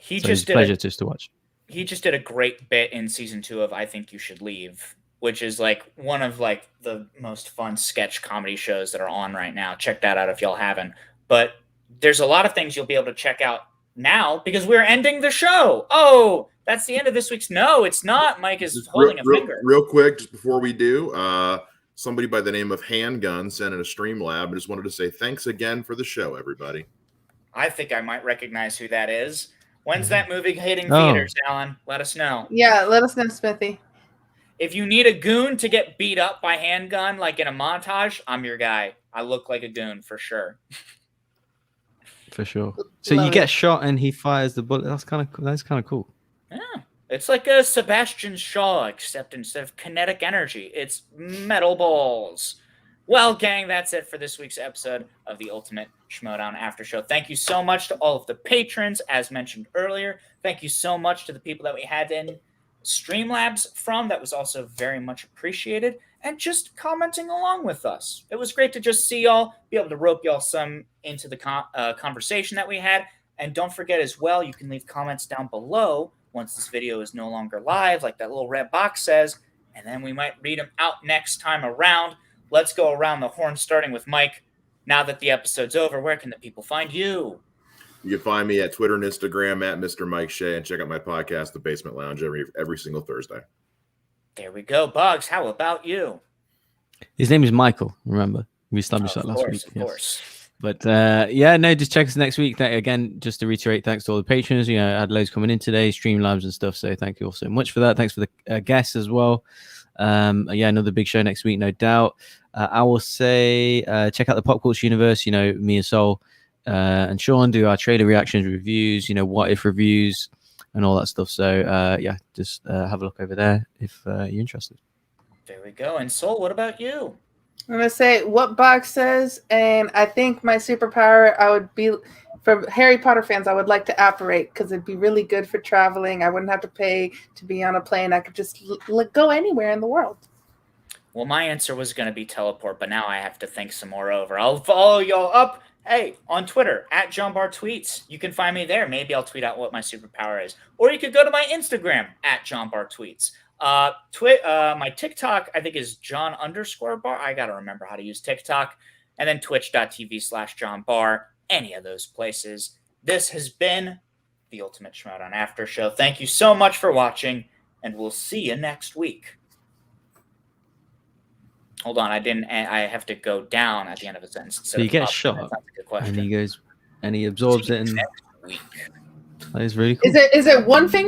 It's a pleasure just to watch. He just did a great bit in season 2 of I Think You Should Leave, which is like one of like the most fun sketch comedy shows that are on right now. Check that out if y'all haven't. But there's a lot of things you'll be able to check out now because we're ending the show. Oh, that's the end of this week's. No, it's not. Mike is holding a finger. Real quick, just before we do, somebody by the name of Handgun sent in a Streamlab. I just wanted to say thanks again for the show, everybody. I think I might recognize who that is. When's that movie hitting theaters, Alan? Let us know. Yeah, let us know, Smithy. If you need a goon to get beat up by Handgun, like in a montage, I'm your guy. I look like a goon for sure. For sure. So you get shot and he fires the bullet. That's kind of cool. Yeah, it's like a Sebastian Shaw, except instead of kinetic energy, it's metal balls. Well, gang, that's it for this week's episode of the Ultimate Schmoedown After Show. Thank you so much to all of the patrons, as mentioned earlier. Thank you so much to the people that we had in Streamlabs from. That was also very much appreciated. And just commenting along with us. It was great to just see y'all, be able to rope y'all some into the conversation that we had. And don't forget as well, you can leave comments down below once this video is no longer live, like that little red box says. And then we might read them out next time around. Let's go around the horn, starting with Mike. Now that the episode's over, where can the people find you? You can find me at Twitter and Instagram at Mr. Mike Shea, and check out my podcast, The Basement Lounge, every single Thursday. There we go. Bugs, how about you? His name is Michael, remember? We established that last week. Of course. But just check us next week. Again, just to reiterate, thanks to all the patrons. I had loads coming in today, Streamlabs and stuff. So thank you all so much for that. Thanks for the guests as well. Another big show next week, no doubt. I will say check out the Pop Culture Universe. Me and Sol and Sean do our trailer reactions, reviews, what if reviews and all that stuff. So just have a look over there if you're interested. There we go. And Sol, what about you? I'm going to say what Box says, and I think my superpower, I would be, for Harry Potter fans, I would like to apparate because it'd be really good for traveling. I wouldn't have to pay to be on a plane. I could just go anywhere in the world. Well, my answer was going to be teleport, but now I have to think some more over. I'll follow y'all up. Hey, on Twitter, at JohnBarTweets. You can find me there. Maybe I'll tweet out what my superpower is. Or you could go to my Instagram, at JohnBarTweets. My TikTok, I think, is John_Bar. I got to remember how to use TikTok. And then twitch.tv/JohnBar. Any of those places. This has been the Ultimate Schmoedown After Show. Thank you so much for watching, and we'll see you next week. Hold on, I have to go down at the end of a sentence. So you get shot, and he goes, and he absorbs it, and that is really cool. Is it one finger?